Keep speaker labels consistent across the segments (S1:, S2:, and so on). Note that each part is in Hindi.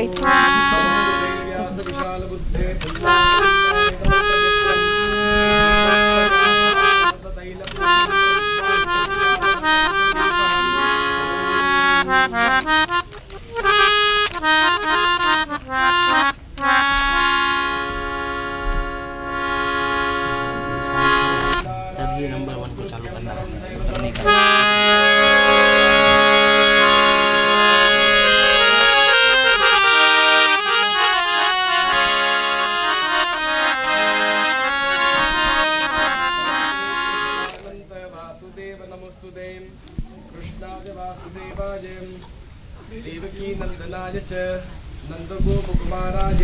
S1: wait.
S2: तभी नंबर 1 को चालू करना है।
S3: देवकी नंदनाय च नंदगोपकुमाराय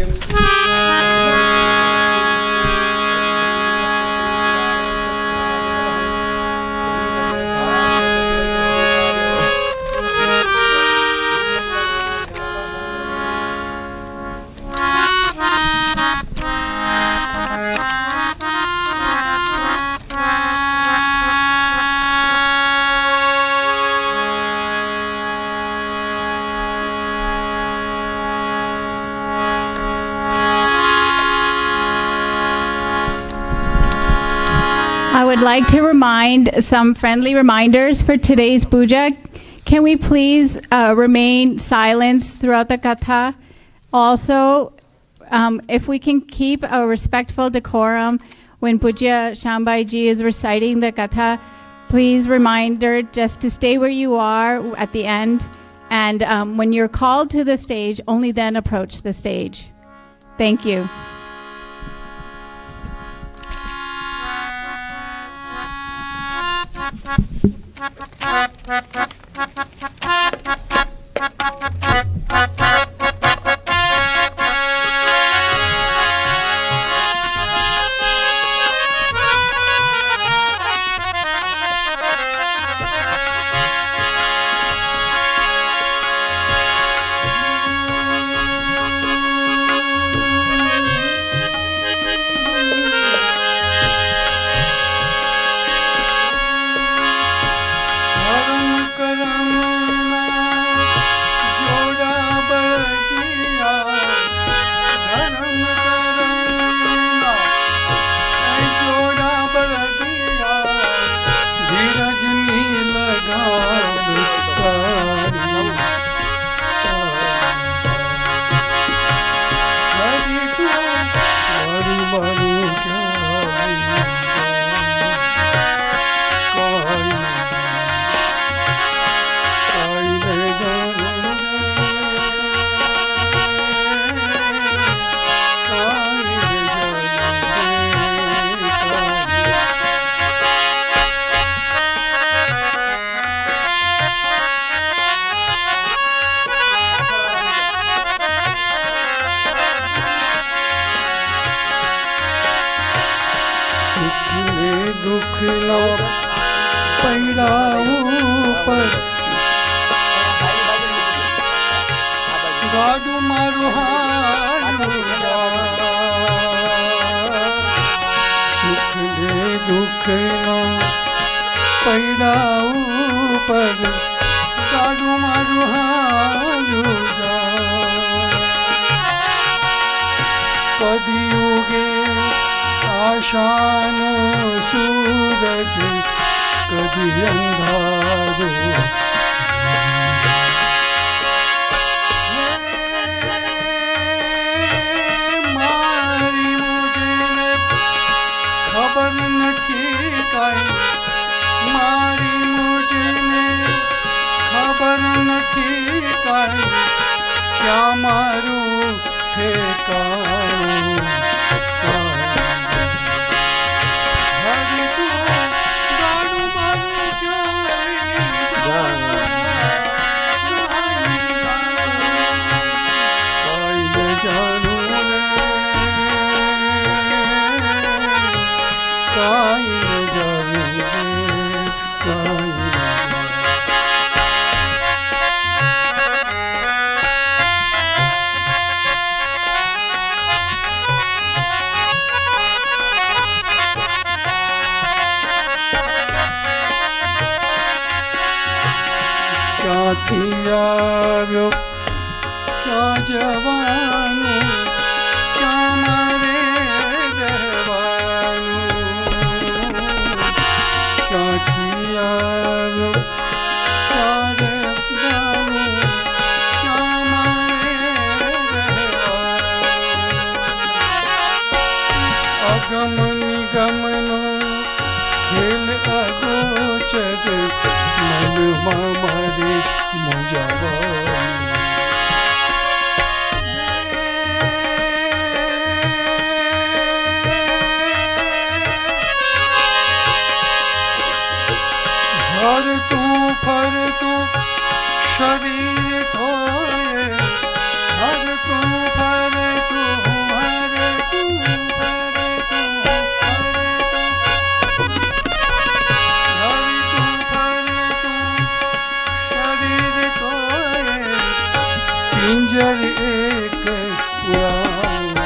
S1: I would like to remind some friendly reminders for today's puja. Can we please remain silent throughout the katha? Also, if we can keep a respectful decorum when Pujya Shambai Ji is reciting the katha, please reminder just to stay where you are at the end. And when you're called to the stage, only then approach the stage. Thank you.
S4: જવાનું ક્યાં મારે રહેવાનું ક્યાંથી આવ્યો ક્યારે જાનું ક્યાં મારે રહેવાનું અગમ નિગમનો ખેલ અગોચર મનમાં મારી મૂંઝાવાની ફરતું શરીર ધોયે હરતું ફરતું હરતું ફરતું શરીર ધોયે પિંજર એક પુરાણું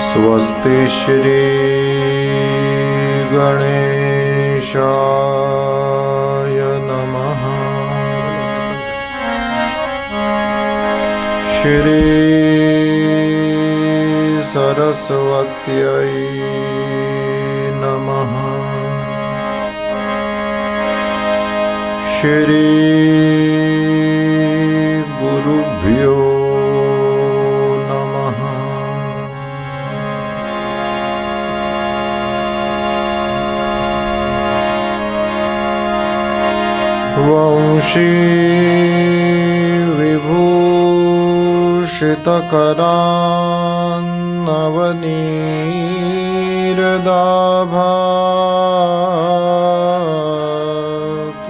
S4: स्वस्ति श्री गणेशाय नमः। श्री सरस्वत्यै नमः। श्री गुरुभ्यो वंशी विभूषितकरान्नवनीरदाभात्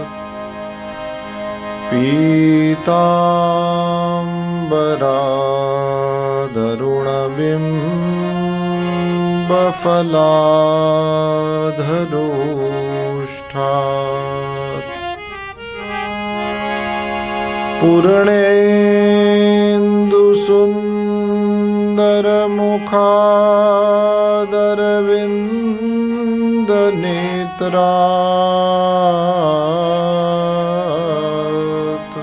S4: पीताम्बरादरुणबिम्बफलाधरोष्ठात् पूर्णेन्दुसुन्दरमुखादरविन्दनेत्रात्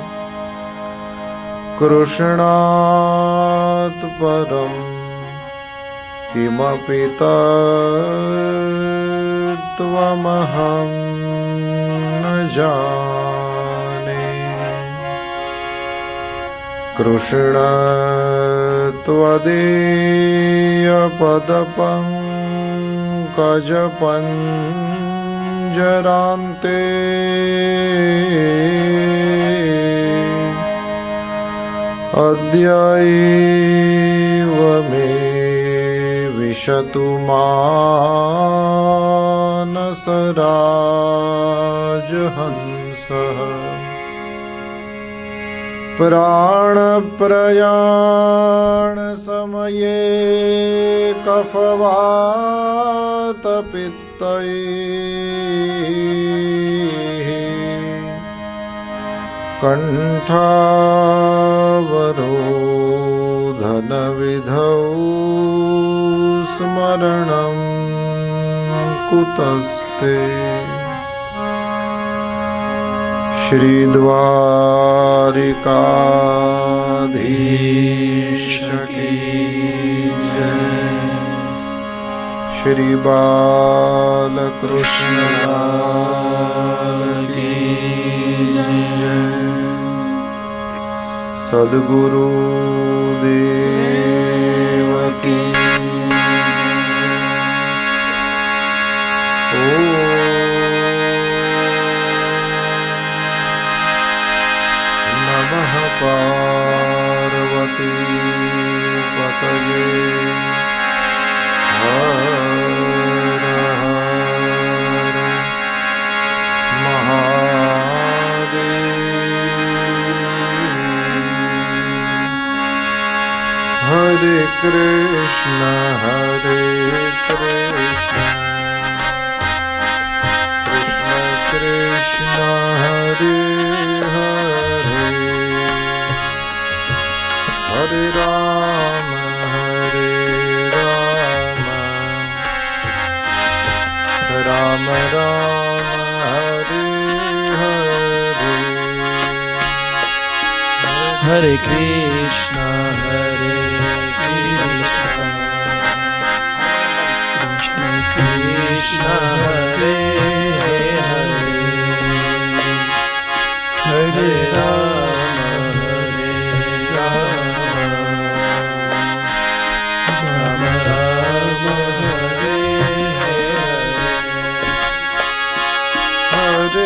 S4: कृष्णात् परं किमपि तत् त्वमहं न जाने कृष्ण त्वदीयपदपङ्कजपञ्जरान्ते अद्यैव मे विशतु मानसराजहंसः प्राणप्रयाणसमये कफवातपित्तैः कण्ठावरोधनविधौ स्मरणं कुतस्ते श्रीद्वारिकाधीश की जय श्री बालकृष्ण लाल की जय सद्गुरु देव की नमः पार्वती पतये हर हर महादेव हरे कृष्ण कृष्ण कृष्ण हरे हरे हरे राम राम राम हरे हरे
S2: हरे कृष्ण कृष्ण कृष्ण हरे हरे हरे राम राम राम हरे
S4: हरे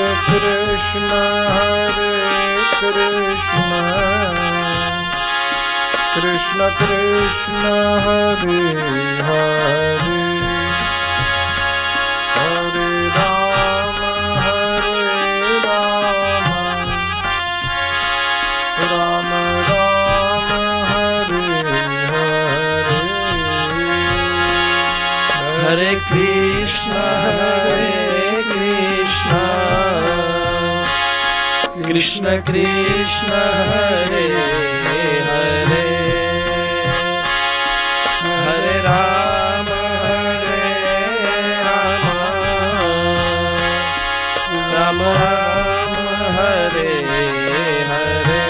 S4: कृष्ण कृष्ण कृष्ण हरे हरे हरे राम राम राम हरे हरे
S2: हरे कृष्ण कृष्ण कृष्ण हरे हरे हरे राम राम राम हरे हरे
S4: हरे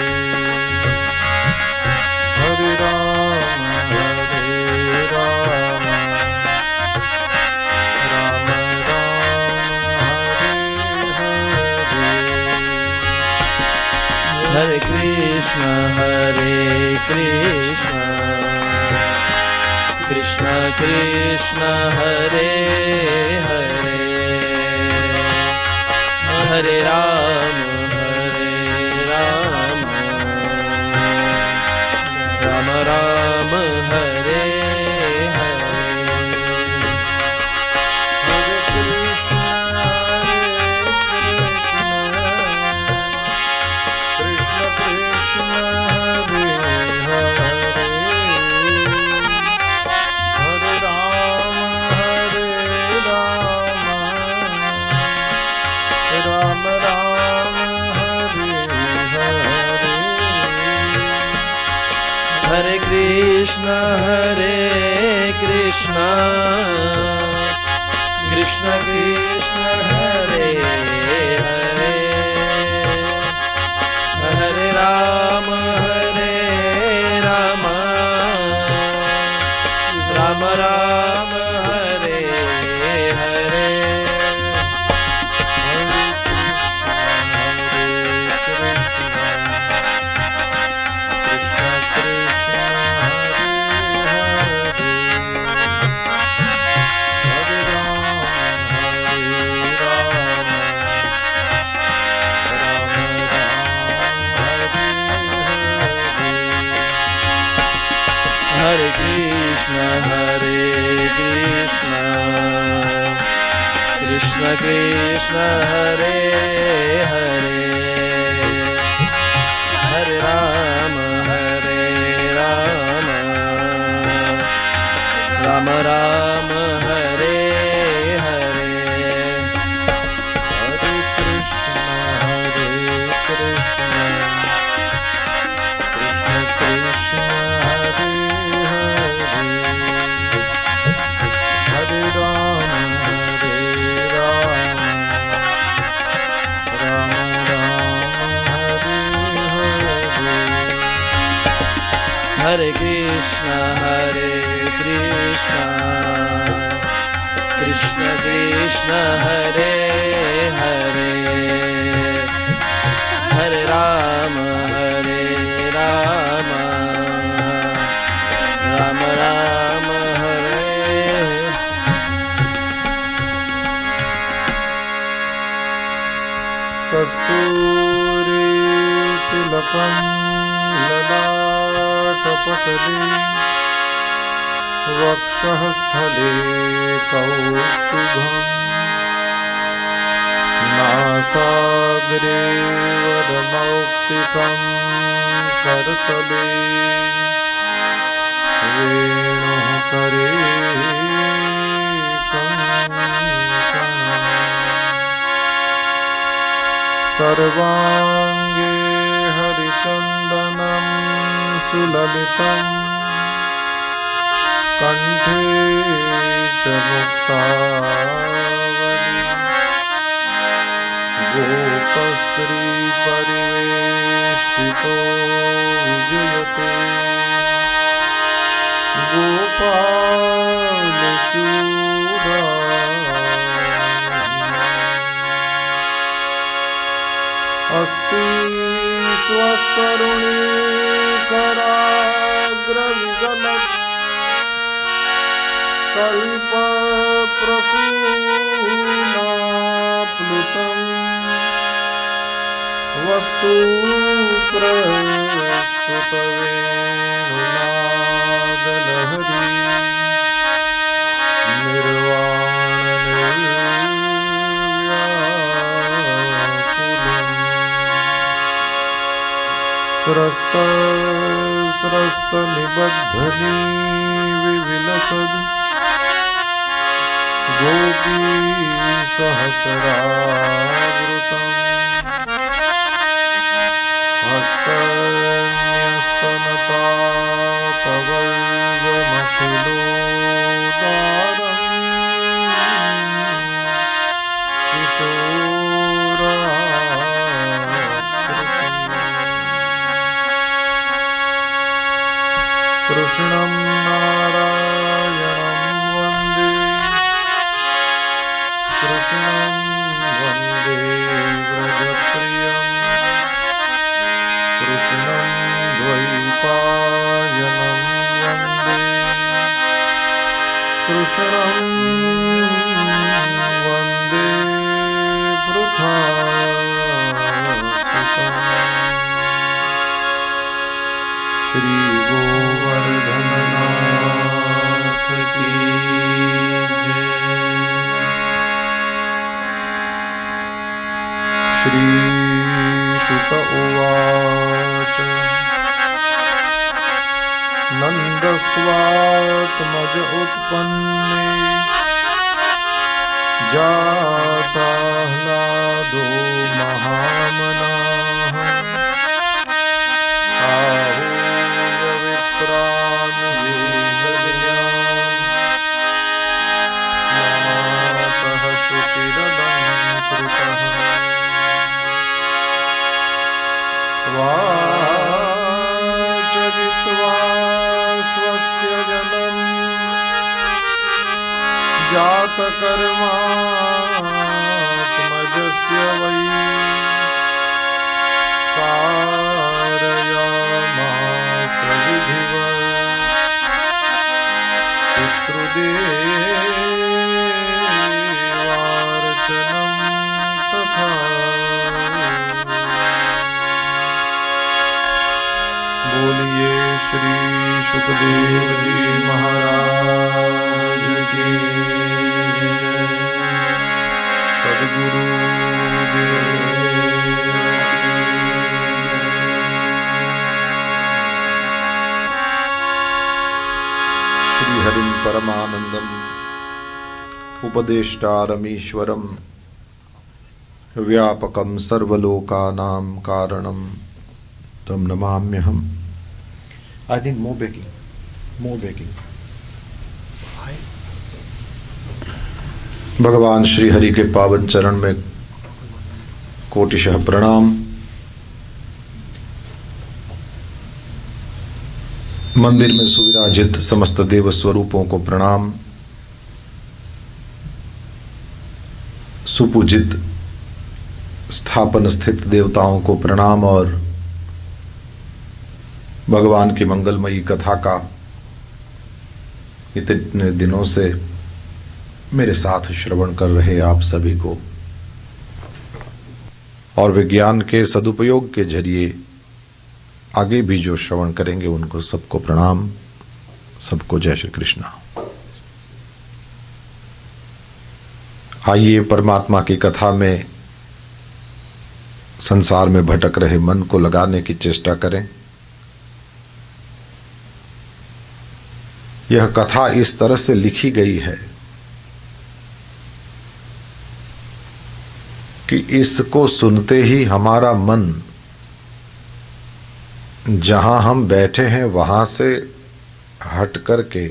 S4: कृष्ण कृष्ण हरे हरे हरे राम राम हरे हरे
S2: हरे कृष्ण कृष्ण कृष्ण हरे हरे हरे राम राम राम हरे हरे
S4: हरे कृष्ण कृष्ण कृष्ण हरे हरे हरे राम राम राम हरे हरे
S2: हरे कृष्ण कृष्ण कृष्ण हरे हरे राम हरे हरे हरे कृष्ण कृष्ण कृष्ण हरे हरे हरे राम राम राम हरे हरे
S4: हरे कृष्ण कृष्ण कृष्ण हरे हरे हरे राम राम हरे हरे
S2: हरे कृष्ण कृष्ण कृष्ण हरे हरे हरे राम राम राम हरे
S4: कस्तूरी तिलकं ललाटपटले वक्षःस्थले कौस्तुभम् नासाग्रे वदमौक्तिकं करतले वेणुः करे कङ्कणम् सर्वाङ्गे हरिचन्दनं सुललितम् कण्ठे च मुक्तावली गोपस्त्रीपरिवेष्टितो विजयते गोपालचूडामणिः अस्ति स्वस्तरुणी कराग्रविगलत् कल्पप्रसूनाप्लुतम् वस्तु प्रस्तुतवेणुनादलहरी निर्वाणनिर्व्याकुलम् स्रस्तनिबद्धनी विविलसद् गोपी सहस्रावृतम् हस्तन्यस्तनतापवल्गमखिलोदारम् किशोराकृतिम् कृष्णं नारायणं वन्दे कृष्णं वन्दे व्रजप्रियम् कृष्णं द्वैपायनं वन्दे कृष्णं वन्दे वृथासुतम् श्रीगोवर्धननाथ की जय। श्रीशुक उवाच नन्दस्त्वात्मज उत्पन्ने जाताह्लादो महामनाः आहूय विप्रान् वेदविद्यान् स्नातः शुचिरलङ्कृतः वाचरित्वा स्वस्त्यजनम् जातकर्मात्मजस्य वै कारयामास विधिवत् पितृदेवार्चनं तथा। बोलिए श्री सुखदेव जी महाराज की जय। सद्गुरु श्री हरिं परमानंदम उपदेष्टारमीश्वरम व्यापकं सर्वलोकानां कारणं तम नमाम्यहम्। I think more begging. भगवान श्री हरि के पावन चरण में कोटिशः प्रणाम। मंदिर में सुविराजित समस्त देव स्वरूपों को प्रणाम। सुपूजित स्थापन स्थित देवताओं को प्रणाम और भगवान की मंगलमयी कथा का इतने दिनों से मेरे साथ श्रवण कर रहे आप सभी को और विज्ञान के सदुपयोग के जरिए आगे भी जो श्रवण करेंगे उनको सबको प्रणाम। सबको जय श्री कृष्ण। आइए परमात्मा की कथा में संसार में भटक रहे मन को लगाने की चेष्टा करें। यह कथा इस तरह से लिखी गई है कि इसको सुनते ही हमारा मन जहां हम बैठे हैं वहां से हट करके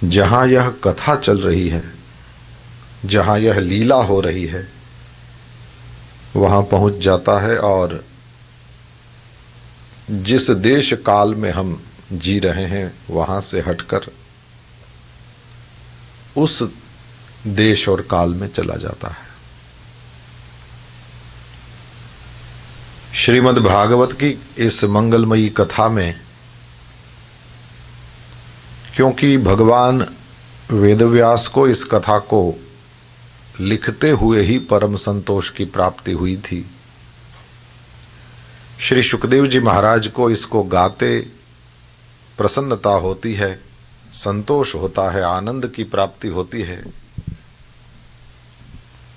S4: जहां यह कथा चल रही है, जहां यह लीला हो रही है, वहां पहुंच जाता है और जिस देश काल में हम जी रहे हैं वहां से हटकर उस देश और काल में चला जाता है। श्रीमद् भागवत की इस मंगलमयी कथा में क्योंकि भगवान वेदव्यास को इस कथा को लिखते हुए ही परम संतोष की प्राप्ति हुई थी, श्री सुखदेव जी महाराज को इसको गाते प्रसन्नता होती है, संतोष होता है, आनंद की प्राप्ति होती है।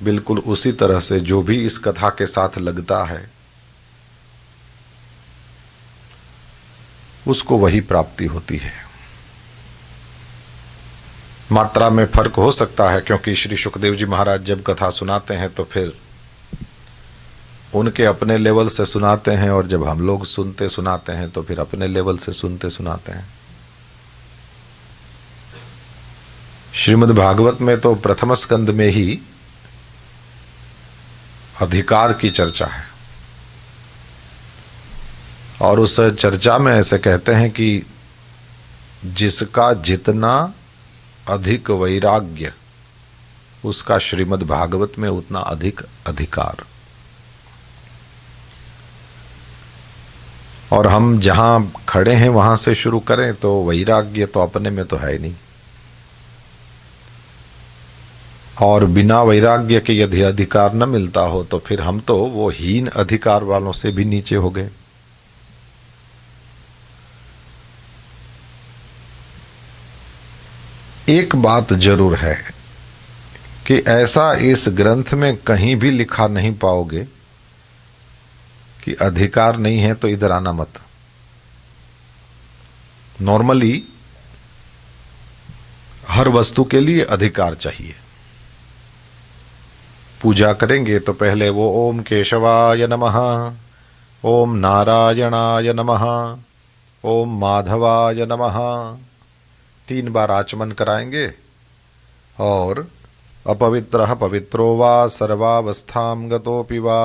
S4: बिल्कुल उसी तरह से जो भी इस कथा के साथ लगता है उसको वही प्राप्ति होती है। मात्रा में फर्क हो सकता है क्योंकि श्री सुखदेव जी महाराज जब कथा सुनाते हैं तो फिर उनके अपने लेवल से सुनाते हैं और जब हम लोग सुनते सुनाते हैं तो फिर अपने लेवल से सुनते सुनाते हैं। श्रीमद् भागवत में तो प्रथम स्कंद में ही अधिकार की चर्चा है और उस चर्चा में ऐसे कहते हैं कि जिसका जितना अधिक वैराग्य उसका श्रीमद् भागवत में उतना अधिक अधिकार। और हम जहां खड़े हैं वहां से शुरू करें तो वैराग्य तो अपने में तो है ही नहीं, और बिना वैराग्य के यदि अधिकार न मिलता हो तो फिर हम तो वो हीन अधिकार वालों से भी नीचे हो गए। एक बात जरूर है कि ऐसा इस ग्रंथ में कहीं भी लिखा नहीं पाओगे कि अधिकार नहीं है तो इधर आना मत। नॉर्मली हर वस्तु के लिए अधिकार चाहिए। पूजा करेंगे तो पहले वो ओम केशवाय नमः, ओम नारायणाय नमः, ओम माधवाय नमः 3 बार आचमन कराएंगे और अपवित्रः पवित्रो वा सर्वावस्थां गतोऽपि वा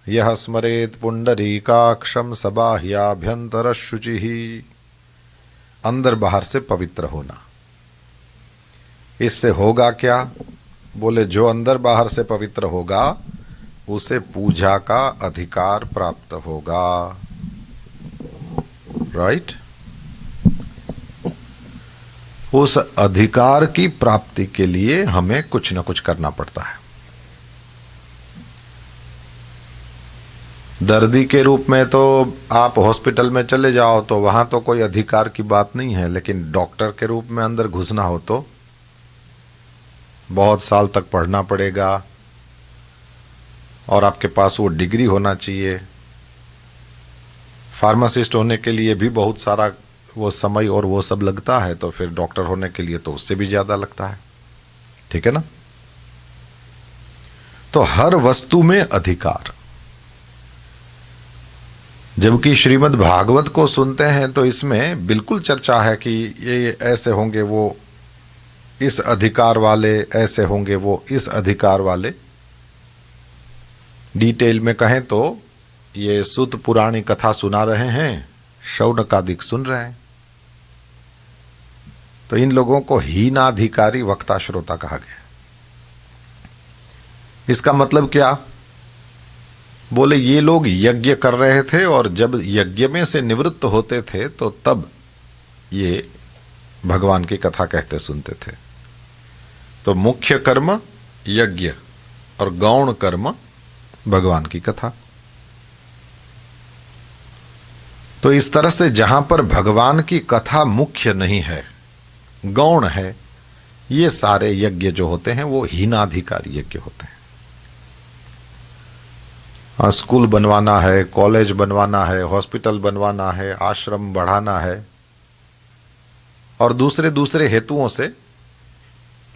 S4: यह स्मरेत पुंडरीकाक्षं सबाह्याभ्यंतर शुचिः। अंदर बाहर से पवित्र होना, इससे होगा क्या? बोले जो अंदर बाहर से पवित्र होगा उसे पूजा का अधिकार प्राप्त होगा। राइट? उस अधिकार की प्राप्ति के लिए हमें कुछ न कुछ करना पड़ता है। दर्दी के रूप में तो आप हॉस्पिटल में चले जाओ तो वहां तो कोई अधिकार की बात नहीं है, लेकिन डॉक्टर के रूप में अंदर घुसना हो तो बहुत साल तक पढ़ना पड़ेगा और आपके पास वो डिग्री होना चाहिए। फार्मासिस्ट होने के लिए भी बहुत सारा वो समय और वो सब लगता है, तो फिर डॉक्टर होने के लिए तो उससे भी ज्यादा लगता है। ठीक है ना? तो हर वस्तु में अधिकार। जबकि श्रीमद् भागवत को सुनते हैं तो इसमें बिल्कुल चर्चा है कि ये ऐसे होंगे, वो इस अधिकार वाले, ऐसे होंगे वो इस अधिकार वाले। डिटेल में कहें तो ये सूत पुराणी कथा सुना रहे हैं, शौनकादिक सुन रहे हैं, तो इन लोगों को हीनाधिकारी वक्ता श्रोता कहा गया। इसका मतलब क्या? बोले ये लोग यज्ञ कर रहे थे और जब यज्ञ में से निवृत्त होते थे तो तब ये भगवान की कथा कहते सुनते थे। तो मुख्य कर्म यज्ञ और गौण कर्म भगवान की कथा। तो इस तरह से जहां पर भगवान की कथा मुख्य नहीं है, गौण है, ये सारे यज्ञ जो होते हैं वो हीनाधिकारी यज्ञ होते हैं। स्कूल बनवाना है, कॉलेज बनवाना है, हॉस्पिटल बनवाना है, आश्रम बढ़ाना है और दूसरे दूसरे हेतुओं से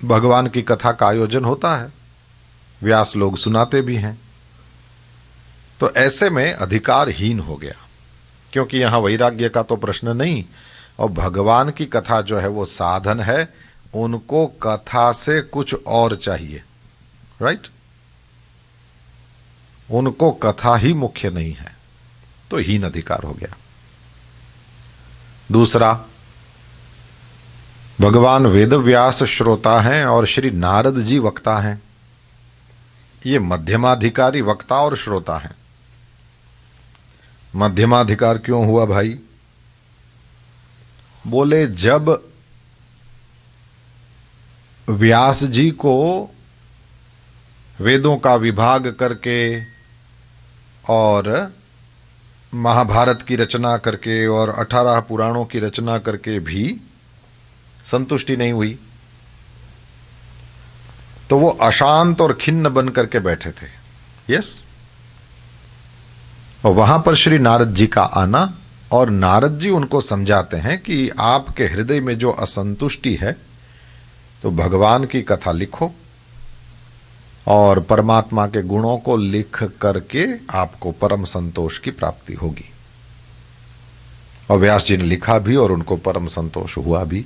S4: भगवान की कथा का आयोजन होता है। व्यास लोग सुनाते भी हैं। तो ऐसे में अधिकारहीन हो गया, क्योंकि यहां वैराग्य का तो प्रश्न नहीं, और भगवान की कथा जो है वो साधन है, उनको कथा से कुछ और चाहिए। राइट? उनको कथा ही मुख्य नहीं है, तो हीन अधिकार हो गया। दूसरा, भगवान वेदव्यास श्रोता हैं और श्री नारद जी वक्ता हैं। ये मध्यमाधिकारी वक्ता और श्रोता हैं। मध्यमाधिकार क्यों हुआ भाई? बोले जब व्यास जी को वेदों का विभाग करके और महाभारत की रचना करके और 18 पुराणों की रचना करके भी संतुष्टि नहीं हुई, तो वो अशांत और खिन्न बन करके बैठे थे। यस? और वहां पर श्री नारद जी का आना, और नारद जी उनको समझाते हैं कि आपके हृदय में जो असंतुष्टि है, तो भगवान की कथा लिखो और परमात्मा के गुणों को लिख करके आपको परम संतोष की प्राप्ति होगी। और व्यास जी ने लिखा भी और उनको परम संतोष हुआ भी।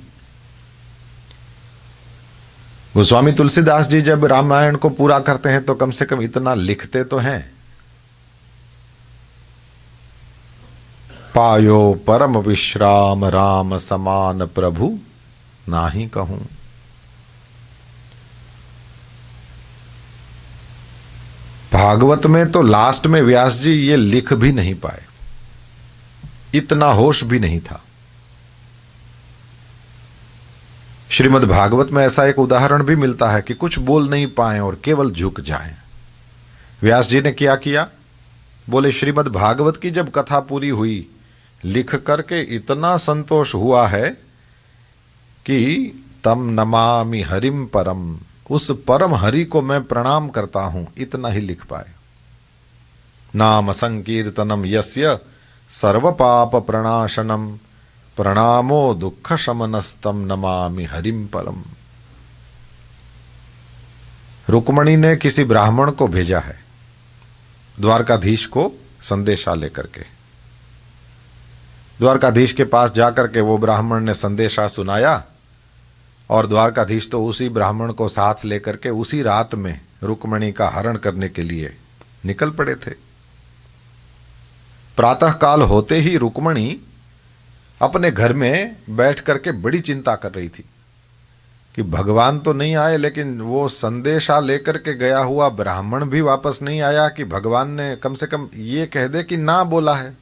S4: गोस्वामी तुलसीदास जी जब रामायण को पूरा करते हैं तो कम से कम इतना लिखते तो हैं, पायो परम विश्राम राम समान प्रभु नाही कहूं। भागवत में तो लास्ट में व्यास जी ये लिख भी नहीं पाए, इतना होश भी नहीं था। श्रीमद् भागवत में ऐसा एक उदाहरण भी मिलता है कि कुछ बोल नहीं पाए और केवल झुक जाएं। व्यास जी ने क्या किया? बोले श्रीमद् भागवत की जब कथा पूरी हुई, लिख करके इतना संतोष हुआ है कि तम नमामि हरिम परम, उस परम हरि को मैं प्रणाम करता हूं, इतना ही लिख पाए। नाम संकीर्तनम यस्य सर्व पाप प्रणाशनम प्रणामो दुख शमनस्तम नमामि हरिम परम। रुक्मणी ने किसी ब्राह्मण को भेजा है द्वारकाधीश को संदेशा लेकर के। द्वारकाधीश के पास जाकर के वो ब्राह्मण ने संदेशा सुनाया और द्वारकाधीश तो उसी ब्राह्मण को साथ लेकर के उसी रात में रुक्मणी का हरण करने के लिए निकल पड़े थे। प्रातः काल होते ही रुक्मणी अपने घर में बैठ करके बड़ी चिंता कर रही थी कि भगवान तो नहीं आए, लेकिन वो संदेशा लेकर के गया हुआ ब्राह्मण भी वापस नहीं आया कि भगवान ने कम से कम ये कह दे कि ना बोला है,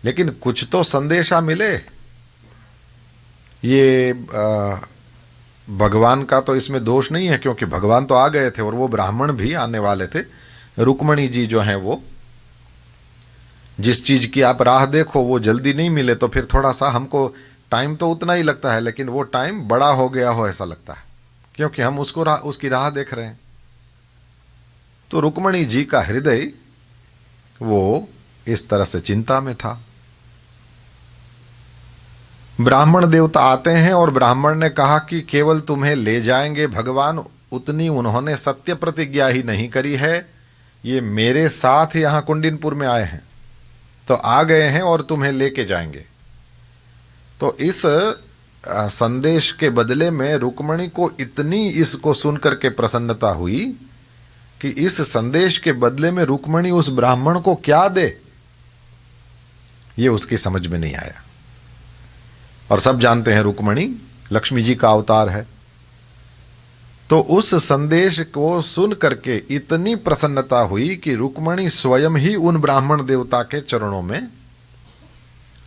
S4: लेकिन कुछ तो संदेशा मिले। ये भगवान का तो इसमें दोष नहीं है, क्योंकि भगवान तो आ गए थे और वो ब्राह्मण भी आने वाले थे। रुक्मणी जी जो हैं, वो जिस चीज की आप राह देखो वो जल्दी नहीं मिले तो फिर थोड़ा सा हमको टाइम तो उतना ही लगता है, लेकिन वो टाइम बड़ा हो गया हो ऐसा लगता है, क्योंकि हम उसकी राह देख रहे हैं। तो रुक्मणी जी का हृदय वो इस तरह से चिंता में था। ब्राह्मण देवता आते हैं और ब्राह्मण ने कहा कि केवल तुम्हें ले जाएंगे भगवान, उतनी उन्होंने सत्य प्रतिज्ञा ही नहीं करी है। ये मेरे साथ यहां कुंडिनपुर में आए हैं, तो आ गए हैं और तुम्हें लेके जाएंगे। तो इस संदेश के बदले में रुक्मणी को इतनी इसको सुनकर के प्रसन्नता हुई कि इस संदेश के बदले में रुक्मणी उस ब्राह्मण को क्या दे, ये उसकी समझ में नहीं आया। और सब जानते हैं रुक्मणी लक्ष्मी जी का अवतार है। तो उस संदेश को सुन करके इतनी प्रसन्नता हुई कि रुक्मणी स्वयं ही उन ब्राह्मण देवता के चरणों में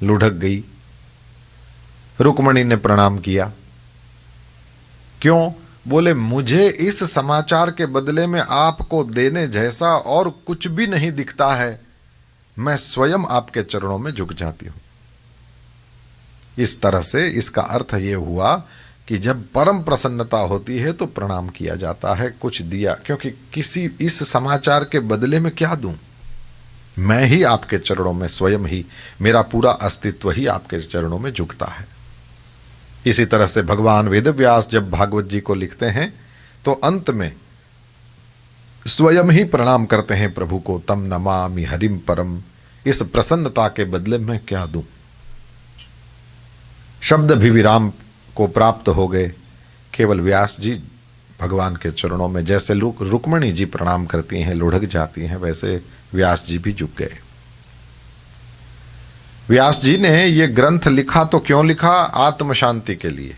S4: लुढ़क गई। रुक्मणी ने प्रणाम किया। क्यों? बोले मुझे इस समाचार के बदले में आपको देने जैसा और कुछ भी नहीं दिखता है, मैं स्वयं आपके चरणों में झुक जाती हूं। इस तरह से इसका अर्थ यह हुआ कि जब परम प्रसन्नता होती है तो प्रणाम किया जाता है, कुछ दिया, क्योंकि किसी इस समाचार के बदले में क्या दूं, मैं ही आपके चरणों में स्वयं ही, मेरा पूरा अस्तित्व ही आपके चरणों में झुकता है। इसी तरह से भगवान वेदव्यास जब भागवत जी को लिखते हैं तो अंत में स्वयं ही प्रणाम करते हैं प्रभु को, तम नमामि हरिम परम। इस प्रसन्नता के बदले में क्या दूं? शब्द भी विराम को प्राप्त हो गए। केवल व्यास जी भगवान के चरणों में जैसे रुक्मणी जी प्रणाम करती हैं, लुढ़क जाती हैं, वैसे व्यास जी भी झुक गए। व्यास जी ने ये ग्रंथ लिखा तो क्यों लिखा? आत्म शांति के लिए।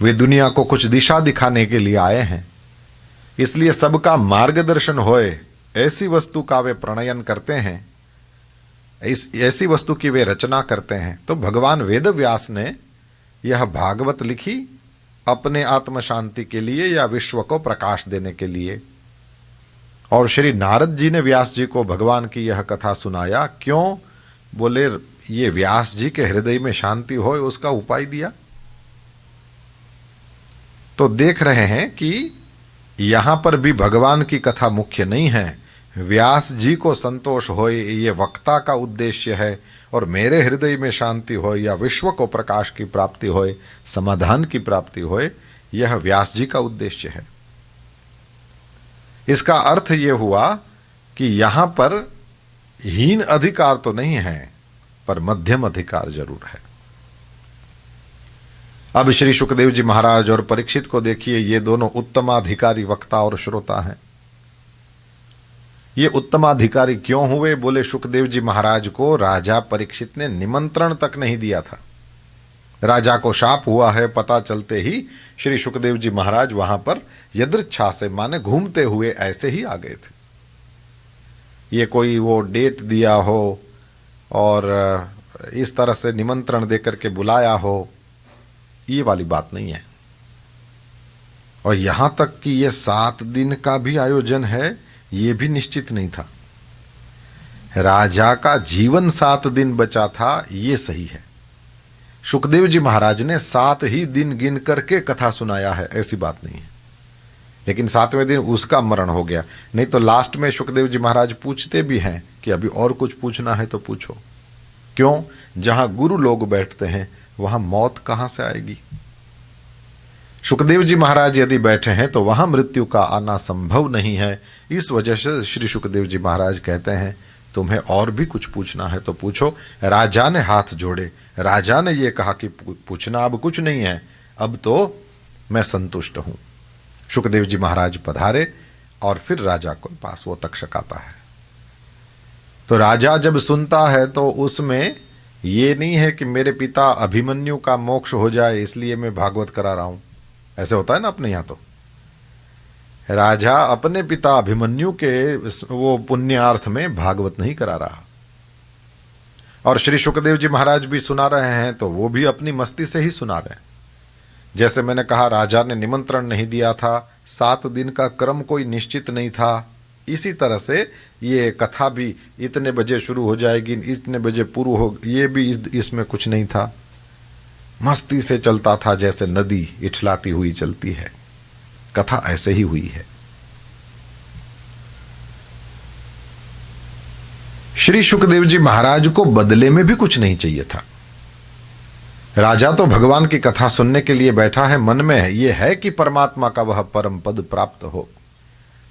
S4: वे दुनिया को कुछ दिशा दिखाने के लिए आए हैं, इसलिए सबका मार्गदर्शन होए ऐसी वस्तु का वे प्रणयन करते हैं, ऐसी वस्तु की वे रचना करते हैं। तो भगवान वेद व्यास ने यह भागवत लिखी अपने आत्म शांति के लिए या विश्व को प्रकाश देने के लिए। और श्री नारद जी ने व्यास जी को भगवान की यह कथा सुनाया। क्यों? बोले ये व्यास जी के हृदय में शांति हो, उसका उपाय दिया। तो देख रहे हैं कि यहां पर भी भगवान की कथा मुख्य नहीं है, व्यास जी को संतोष होए ये वक्ता का उद्देश्य है, और मेरे हृदय में शांति होए या विश्व को प्रकाश की प्राप्ति होए, समाधान की प्राप्ति होए, यह व्यास जी का उद्देश्य है। इसका अर्थ यह हुआ कि यहां पर हीन अधिकार तो नहीं है, पर मध्यम अधिकार जरूर है। अब श्री सुखदेव जी महाराज और परीक्षित को देखिए, ये दोनों उत्तमाधिकारी वक्ता और श्रोता हैं। ये उत्तमाधिकारी क्यों हुए? बोले सुखदेव जी महाराज को राजा परीक्षित ने निमंत्रण तक नहीं दिया था। राजा को शाप हुआ है पता चलते ही श्री सुखदेव जी महाराज वहां पर यदृच्छा से, माने घूमते हुए ऐसे ही आ गए थे। ये कोई वो डेट दिया हो और इस तरह से निमंत्रण देकर के बुलाया हो, ये वाली बात नहीं है। और यहां तक कि ये 7 दिन का भी आयोजन है, ये भी निश्चित नहीं था। राजा का जीवन 7 दिन बचा था, ये सही है। सुखदेव जी महाराज ने 7 ही दिन गिन करके कथा सुनाया है, ऐसी बात नहीं है। लेकिन 7वें दिन उसका मरण हो गया। नहीं तो लास्ट में सुखदेव जी महाराज पूछते भी हैं कि अभी और कुछ पूछना है तो पूछो। क्यों? जहां गुरु लोग बैठते हैं वहां मौत कहां से आएगी? सुखदेव जी महाराज यदि बैठे हैं तो वहां मृत्यु का आना संभव नहीं है। इस वजह से श्री सुखदेव जी महाराज कहते हैं तुम्हें और भी कुछ पूछना है तो पूछो। राजा ने हाथ जोड़े, राजा ने यह कहा कि पूछना अब कुछ नहीं है, अब तो मैं संतुष्ट हूं। सुखदेव जी महाराज पधारे और फिर राजा के पास वो तक्षक आता है। तो राजा जब सुनता है तो उसमें ये नहीं है कि मेरे पिता अभिमन्यु का मोक्ष हो जाए इसलिए मैं भागवत करा रहा हूं। ऐसे होता है ना अपने यहां। तो राजा अपने पिता अभिमन्यु के वो पुण्यार्थ में भागवत नहीं करा रहा। और श्री सुखदेव जी महाराज भी सुना रहे हैं तो वो भी अपनी मस्ती से ही सुना रहे हैं। जैसे मैंने कहा, राजा ने निमंत्रण नहीं दिया था, 7 दिन का क्रम कोई निश्चित नहीं था, इसी तरह से ये कथा भी इतने बजे शुरू हो जाएगी, इतने बजे पूर्ण हो, ये भी इसमें कुछ नहीं था। मस्ती से चलता था, जैसे नदी इठलाती हुई चलती है। कथा ऐसे ही हुई है। श्री सुखदेव जी महाराज को बदले में भी कुछ नहीं चाहिए था। राजा तो भगवान की कथा सुनने के लिए बैठा है, मन में ये है कि परमात्मा का वह परम पद प्राप्त हो,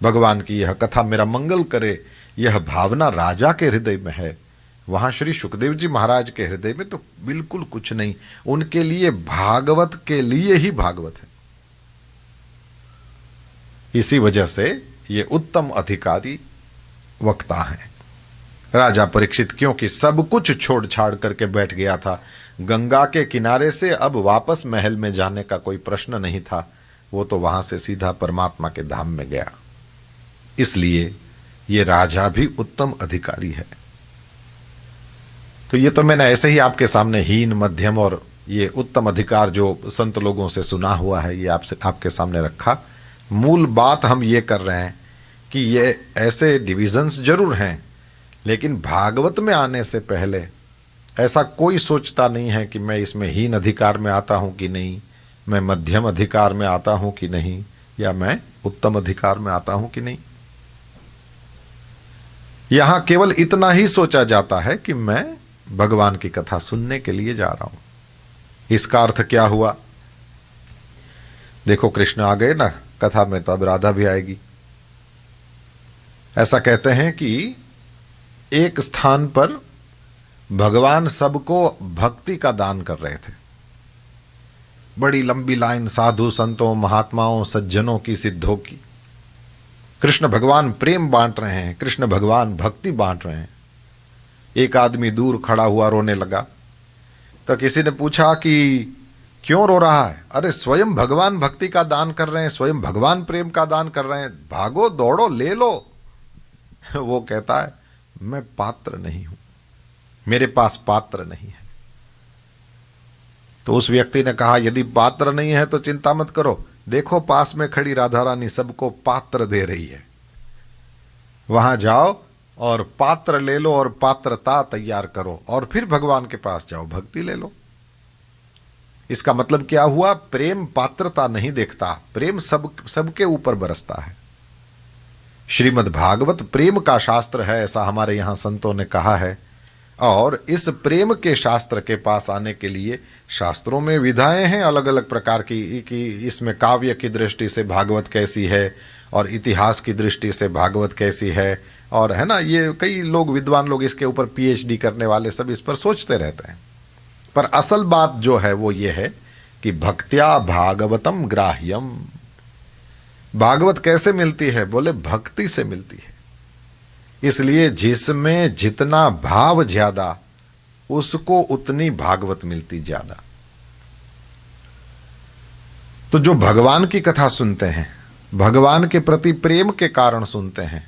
S4: भगवान की यह कथा मेरा मंगल करे, यह भावना राजा के हृदय में है। वहां श्री सुखदेव जी महाराज के हृदय में तो बिल्कुल कुछ नहीं। उनके लिए भागवत के लिए ही भागवत है। इसी वजह से ये उत्तम अधिकारी वक्ता हैं। राजा परीक्षित क्योंकि सब कुछ छोड़ छाड़ करके बैठ गया था, गंगा के किनारे से अब वापस महल में जाने का कोई प्रश्न नहीं था। वो तो वहां से सीधा परमात्मा के धाम में गया। इसलिए ये राजा भी उत्तम अधिकारी है। तो ये तो मैंने ऐसे ही आपके सामने हीन, मध्यम और ये उत्तम अधिकार जो संत लोगों से सुना हुआ है, ये आपके सामने रखा। मूल बात हम ये कर रहे हैं कि ये ऐसे डिविजन्स जरूर हैं, लेकिन भागवत में आने से पहले ऐसा कोई सोचता नहीं है कि मैं इसमें हीन अधिकार में आता हूं कि नहीं, मैं मध्यम अधिकार में आता हूं कि नहीं, या मैं उत्तम अधिकार में आता हूं कि नहीं। यहां केवल इतना ही सोचा जाता है कि मैं भगवान की कथा सुनने के लिए जा रहा हूं। इसका अर्थ क्या हुआ? देखो, कृष्ण आ गए ना कथा में, तो अब राधा भी आएगी। ऐसा कहते हैं कि एक स्थान पर भगवान सबको भक्ति का दान कर रहे थे। बड़ी लंबी लाइन साधु संतों, महात्माओं, सज्जनों की, सिद्धों की। कृष्ण भगवान प्रेम बांट रहे हैं, कृष्ण भगवान भक्ति बांट रहे हैं। एक आदमी दूर खड़ा हुआ रोने लगा। तो किसी ने पूछा कि क्यों रो रहा है? अरे स्वयं भगवान भक्ति का दान कर रहे हैं, स्वयं भगवान प्रेम का दान कर रहे हैं, भागो दौड़ो ले लो। वो कहता है मैं पात्र नहीं हूं, मेरे पास पात्र नहीं है। तो उस व्यक्ति ने कहा यदि पात्र नहीं है तो चिंता मत करो, देखो पास में खड़ी राधा रानी सबको पात्र दे रही है, वहां जाओ और पात्र ले लो और पात्रता तैयार करो और फिर भगवान के पास जाओ, भक्ति ले लो। इसका मतलब क्या हुआ? प्रेम पात्रता नहीं देखता, प्रेम सबके ऊपर बरसता है। श्रीमद् भागवत प्रेम का शास्त्र है, ऐसा हमारे यहां संतों ने कहा है। और इस प्रेम के शास्त्र के पास आने के लिए शास्त्रों में विधाएं हैं अलग अलग प्रकार की, कि इसमें काव्य की दृष्टि से भागवत कैसी है और इतिहास की दृष्टि से भागवत कैसी है, और है ना, ये कई लोग, विद्वान लोग इसके ऊपर पीएचडी करने वाले सब इस पर सोचते रहते हैं। पर असल बात जो है वो ये है कि भक्त्या भागवतम ग्राह्यम। भागवत कैसे मिलती है? बोले भक्ति से मिलती है। इसलिए जिसमें जितना भाव ज्यादा, उसको उतनी भागवत मिलती ज्यादा। तो जो भगवान की कथा सुनते हैं, भगवान के प्रति प्रेम के कारण सुनते हैं,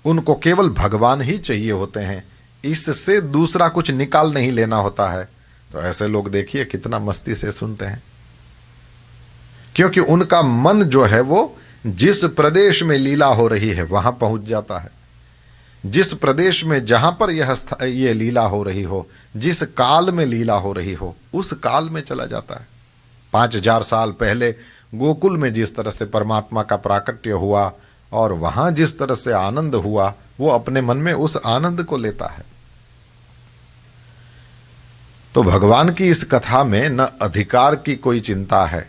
S4: उनको केवल भगवान ही चाहिए होते हैं, इससे दूसरा कुछ निकाल नहीं लेना होता है। तो ऐसे लोग देखिए कितना मस्ती से सुनते हैं, क्योंकि उनका मन जो है वो जिस प्रदेश में लीला हो रही है वहां पहुंच जाता है। जिस प्रदेश में, जहां पर यह लीला हो रही हो, जिस काल में लीला हो रही हो, उस काल में चला जाता है। 5000 साल पहले गोकुल में जिस तरह से परमात्मा का प्राकट्य हुआ और वहां जिस तरह से आनंद हुआ, वो अपने मन में उस आनंद को लेता है। तो भगवान की इस कथा में न अधिकार की कोई चिंता है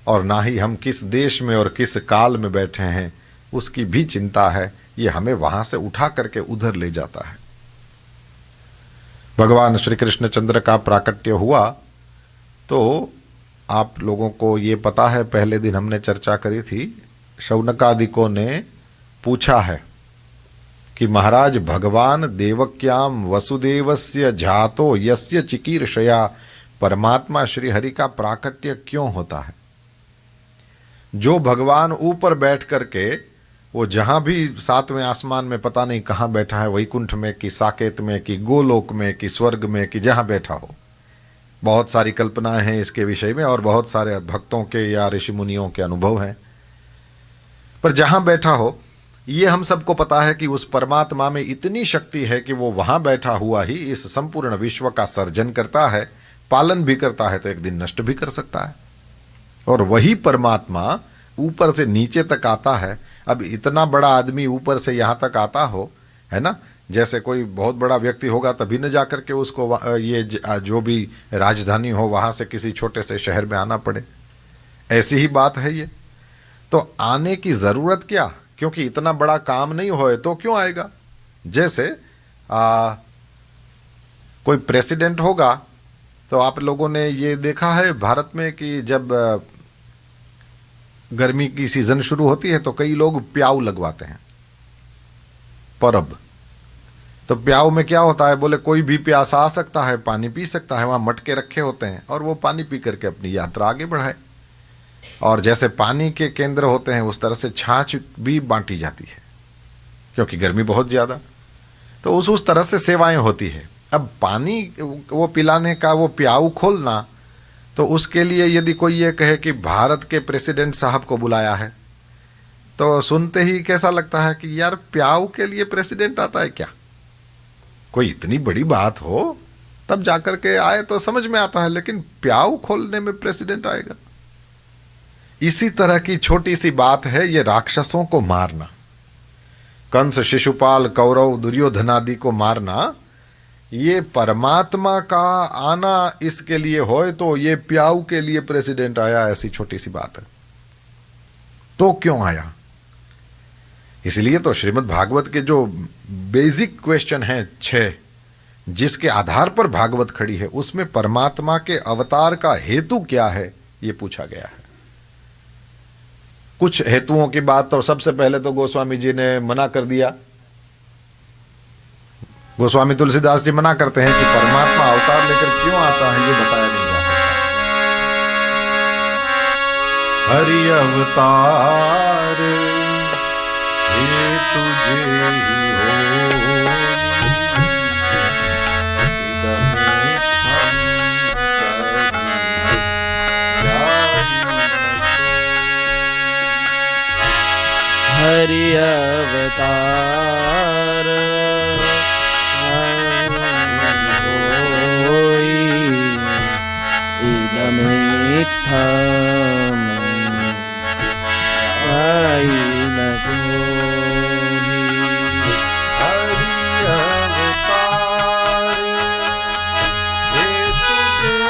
S4: और ना ही हम किस देश में और किस काल में बैठे हैं उसकी भी चिंता है। ये हमें वहां से उठा करके उधर ले जाता है। भगवान श्री कृष्ण चंद्र का प्राकट्य हुआ तो आप लोगों को ये पता है, पहले दिन हमने चर्चा करी थी, शौनकादिकों ने पूछा है कि महाराज भगवान देवक्याम वसुदेवस्य जातो यस्य चिकीर्षया परमात्मा श्री हरि का प्राकट्य क्यों होता है। जो भगवान ऊपर बैठ करके वो जहां भी सातवें आसमान में पता नहीं कहां बैठा है, वैकुंठ में कि साकेत में कि गोलोक में कि स्वर्ग में कि जहां बैठा हो, बहुत सारी कल्पनाएं हैं इसके विषय में और बहुत सारे भक्तों के या ऋषि मुनियों के अनुभव हैं। पर जहां बैठा हो ये हम सबको पता है कि उस परमात्मा में इतनी शक्ति है कि वो वहां बैठा हुआ ही इस संपूर्ण विश्व का सर्जन करता है, पालन भी करता है, तो एक दिन नष्ट भी कर सकता है। और वही परमात्मा ऊपर से नीचे तक आता है। अब इतना बड़ा आदमी ऊपर से यहां तक आता हो, है ना, जैसे कोई बहुत बड़ा व्यक्ति होगा तभी न जाकर के उसको ये जो भी राजधानी हो वहां से किसी छोटे से शहर में आना पड़े। ऐसी ही बात है ये। तो आने की जरूरत क्या, क्योंकि इतना बड़ा काम नहीं होए तो क्यों आएगा। जैसे कोई प्रेसिडेंट होगा तो आप लोगों ने ये देखा है भारत में कि जब गर्मी की सीजन शुरू होती है तो कई लोग प्याऊ लगवाते हैं, परब। तो प्याऊ में क्या होता है, बोले कोई भी प्यासा आ सकता है, पानी पी सकता है, वहां मटके रखे होते हैं और वो पानी पी करके अपनी यात्रा आगे बढ़ाए। और जैसे पानी के केंद्र होते हैं उस तरह से छाछ भी बांटी जाती है, क्योंकि गर्मी बहुत ज्यादा, तो उस तरह से सेवाएं होती है। अब पानी वो पिलाने का वो प्याऊ खोलना, तो उसके लिए यदि कोई ये कहे कि भारत के प्रेसिडेंट साहब को बुलाया है, तो सुनते ही कैसा लगता है कि यार प्याऊ के लिए प्रेसिडेंट आता है क्या। कोई इतनी बड़ी बात हो तब जाकर के आए तो समझ में आता है, लेकिन प्याऊ खोलने में प्रेसिडेंट आएगा। इसी तरह की छोटी सी बात है ये राक्षसों को मारना, कंस, शिशुपाल, कौरव, दुर्योधन आदि को मारना। ये परमात्मा का आना इसके लिए होए तो ये प्याऊ के लिए प्रेसिडेंट आया, ऐसी छोटी सी बात है। तो क्यों आया। इसलिए तो श्रीमद् भागवत के जो बेसिक क्वेश्चन हैं 6, जिसके आधार पर भागवत खड़ी है, उसमें परमात्मा के अवतार का हेतु क्या है ये पूछा गया है। कुछ हेतुओं की बात तो सबसे पहले तो गोस्वामी जी ने मना कर दिया। गोस्वामी तुलसीदास जी मना करते हैं कि परमात्मा अवतार लेकर क्यों आता है ये बताया नहीं जा सकता। हरि अवतार ये तुझे ही हो,
S2: हरि अवतार होई इदमित्थम् आई न कोई।
S4: हरि अवतार ये तुझे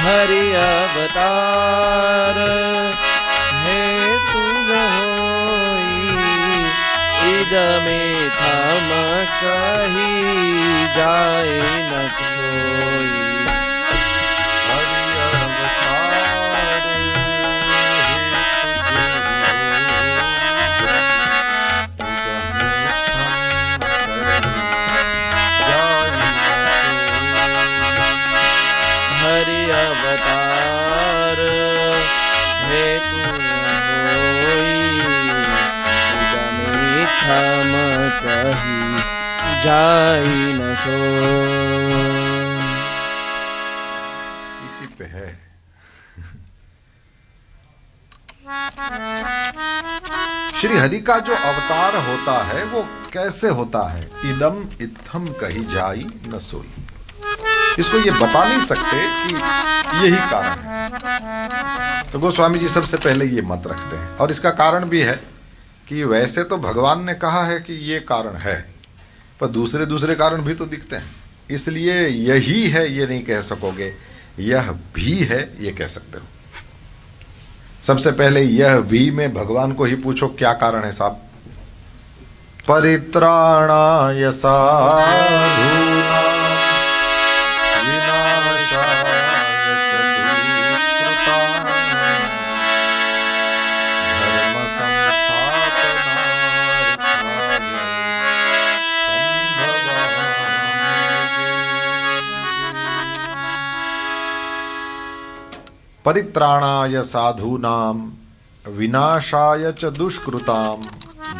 S2: हरि अवतार हेतु होई इदमित्थम् कही जाए न सोई। हरि अवतार हेतु होई इदमित्थम् कही जाई न सोई।
S4: इसी पे है। श्री हरि का जो अवतार होता है वो कैसे होता है। इदम इत्थम कही जाई न सोई, इसको ये बता नहीं सकते कि यही कारण है। तो गोस्वामी जी सबसे पहले ये मत रखते हैं, और इसका कारण भी है कि वैसे तो भगवान ने कहा है कि ये कारण है, पर दूसरे दूसरे कारण भी तो दिखते हैं, इसलिए यही है ये नहीं कह सकोगे, यह भी है ये कह सकते हो। सबसे पहले यह भी में भगवान को ही पूछो क्या कारण है साहब। परित्राणाय साधूनां परित्राणाय साधूनाम विनाशाय च दुष्कृताम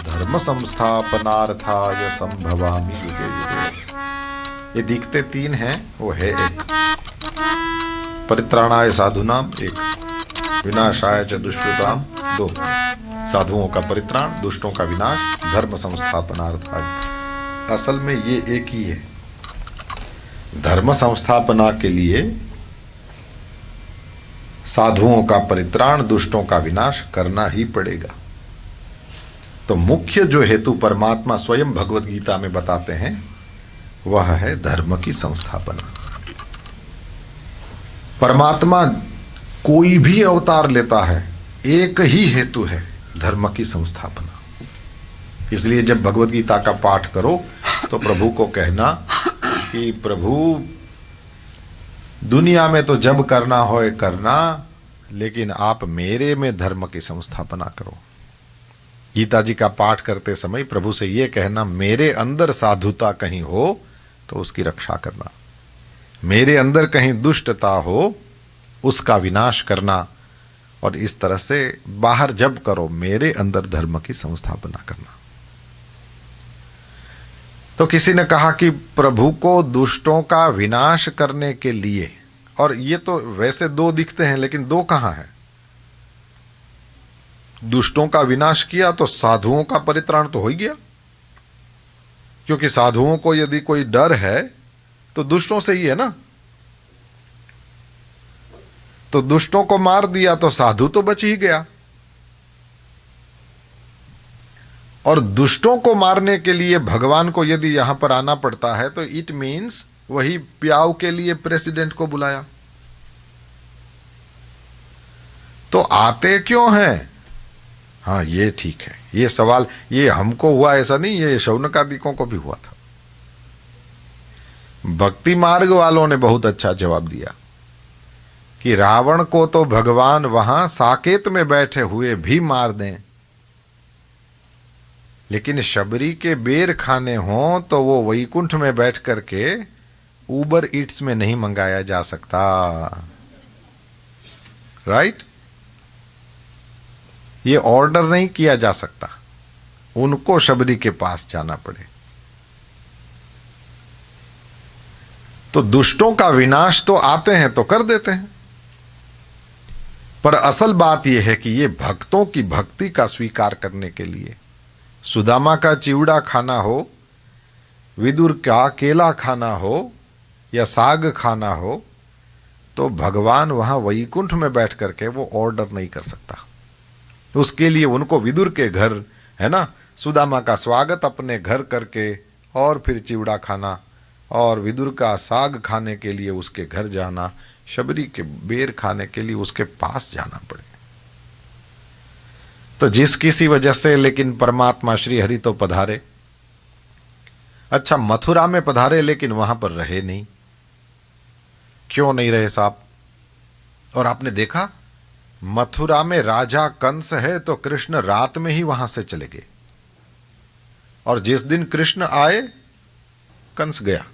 S4: धर्म संस्थापनार्थाय संभवामि युगे युगे। ये दिखते तीन हैं, वो है एक। परित्राणाय साधूनाम एक, विनाशाय च दुष्कृताम दो। साधुओं का परित्राण, दुष्टों का विनाश, धर्म संस्थापनार्थाय। असल में ये एक ही है। धर्म संस्थापना के लिए साधुओं का परित्राण, दुष्टों का विनाश करना ही पड़ेगा। तो मुख्य जो हेतु परमात्मा स्वयं भगवत गीता में बताते हैं वह है धर्म की संस्थापना। परमात्मा कोई भी अवतार लेता है, एक ही हेतु है, धर्म की संस्थापना। इसलिए जब भगवत गीता का पाठ करो तो प्रभु को कहना कि प्रभु दुनिया में तो जब करना होए करना, लेकिन आप मेरे में धर्म की संस्थापना करो। गीता जी का पाठ करते समय प्रभु से यह कहना, मेरे अंदर साधुता कहीं हो तो उसकी रक्षा करना, मेरे अंदर कहीं दुष्टता हो उसका विनाश करना, और इस तरह से बाहर जब करो मेरे अंदर धर्म की संस्थापना करना। तो किसी ने कहा कि प्रभु को दुष्टों का विनाश करने के लिए, और ये तो वैसे दो दिखते हैं लेकिन दो कहां है। दुष्टों का विनाश किया तो साधुओं का परित्राण तो हो ही गया, क्योंकि साधुओं को यदि कोई डर है तो दुष्टों से ही है ना। तो दुष्टों को मार दिया तो साधु तो बच ही गया। और दुष्टों को मारने के लिए भगवान को यदि यहां पर आना पड़ता है तो इट मीन्स वही प्याऊ के लिए प्रेसिडेंट को बुलाया। तो आते क्यों हैं? हाँ, ये ठीक है। ये सवाल ये हमको हुआ ऐसा नहीं, ये शौनकादिकों को भी हुआ था। भक्ति मार्ग वालों ने बहुत अच्छा जवाब दिया कि रावण को तो भगवान वहां साकेत में बैठे हुए भी मार दें, लेकिन शबरी के बेर खाने हों तो वो वैकुंठ में बैठ करके उबर ईट्स में नहीं मंगाया जा सकता। राइट? ये ऑर्डर नहीं किया जा सकता, उनको शबरी के पास जाना पड़े। तो दुष्टों का विनाश तो आते हैं तो कर देते हैं, पर असल बात यह है कि ये भक्तों की भक्ति का स्वीकार करने के लिए सुदामा का चिवड़ा खाना हो, विदुर का केला खाना हो या साग खाना हो, तो भगवान वहां वैकुंठ में बैठ करके वो ऑर्डर नहीं कर सकता। उसके लिए उनको विदुर के घर, है ना, सुदामा का स्वागत अपने घर करके और फिर चिवड़ा खाना, और विदुर का साग खाने के लिए उसके घर जाना, शबरी के बेर खाने के लिए उसके पास जाना पड़े। तो जिस किसी वजह से लेकिन परमात्मा श्री हरि तो पधारे। अच्छा, मथुरा में पधारे लेकिन वहां पर रहे नहीं। क्यों नहीं रहे साहब? और आपने देखा मथुरा में राजा कंस है तो कृष्ण रात में ही वहां से चले गए, और जिस दिन कृष्ण आए कंस गया,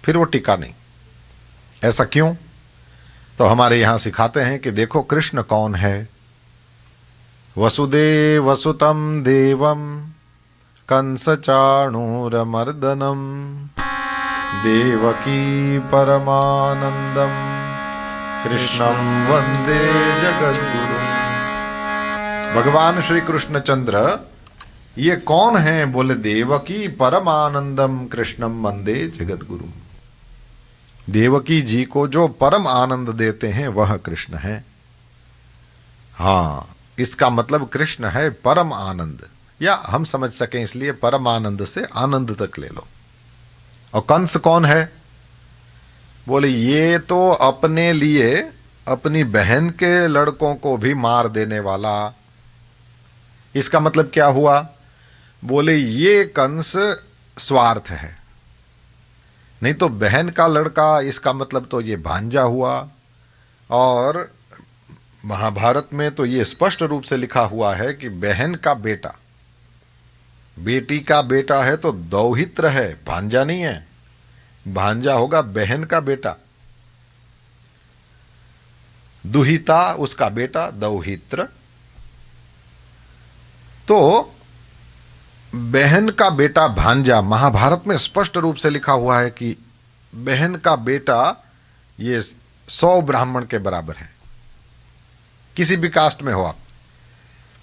S4: फिर वो टिका नहीं। ऐसा क्यों? तो हमारे यहां सिखाते हैं कि देखो कृष्ण कौन है। वसुदेव वसुतम देवम कंस चाणूरमर्दनम देवकी परमानंदम कृष्णम वंदे जगद्गुरु। भगवान श्री कृष्णचंद्र ये कौन है? बोले देवकी परमानंदम कृष्णम वंदे जगद्गुरु। देवकी जी को जो परम आनंद देते हैं वह कृष्ण है। हाँ, इसका मतलब कृष्ण है परम आनंद, या हम समझ सकें इसलिए परम आनंद से आनंद तक ले लो। और कंस कौन है? बोले ये तो अपने लिए अपनी बहन के लड़कों को भी मार देने वाला। इसका मतलब क्या हुआ? बोले ये कंस स्वार्थ है, नहीं तो बहन का लड़का, इसका मतलब तो ये भांजा हुआ। और महाभारत में तो ये स्पष्ट रूप से लिखा हुआ है कि बहन का बेटा, बेटी का बेटा है तो दौहित्र है, भांजा नहीं है। भांजा होगा बहन का बेटा। दुहिता उसका बेटा दौहित्र। तो बहन का बेटा भांजा, महाभारत में स्पष्ट रूप से लिखा हुआ है कि बहन का बेटा ये 100 ब्राह्मण के बराबर है, किसी भी कास्ट में हो आप।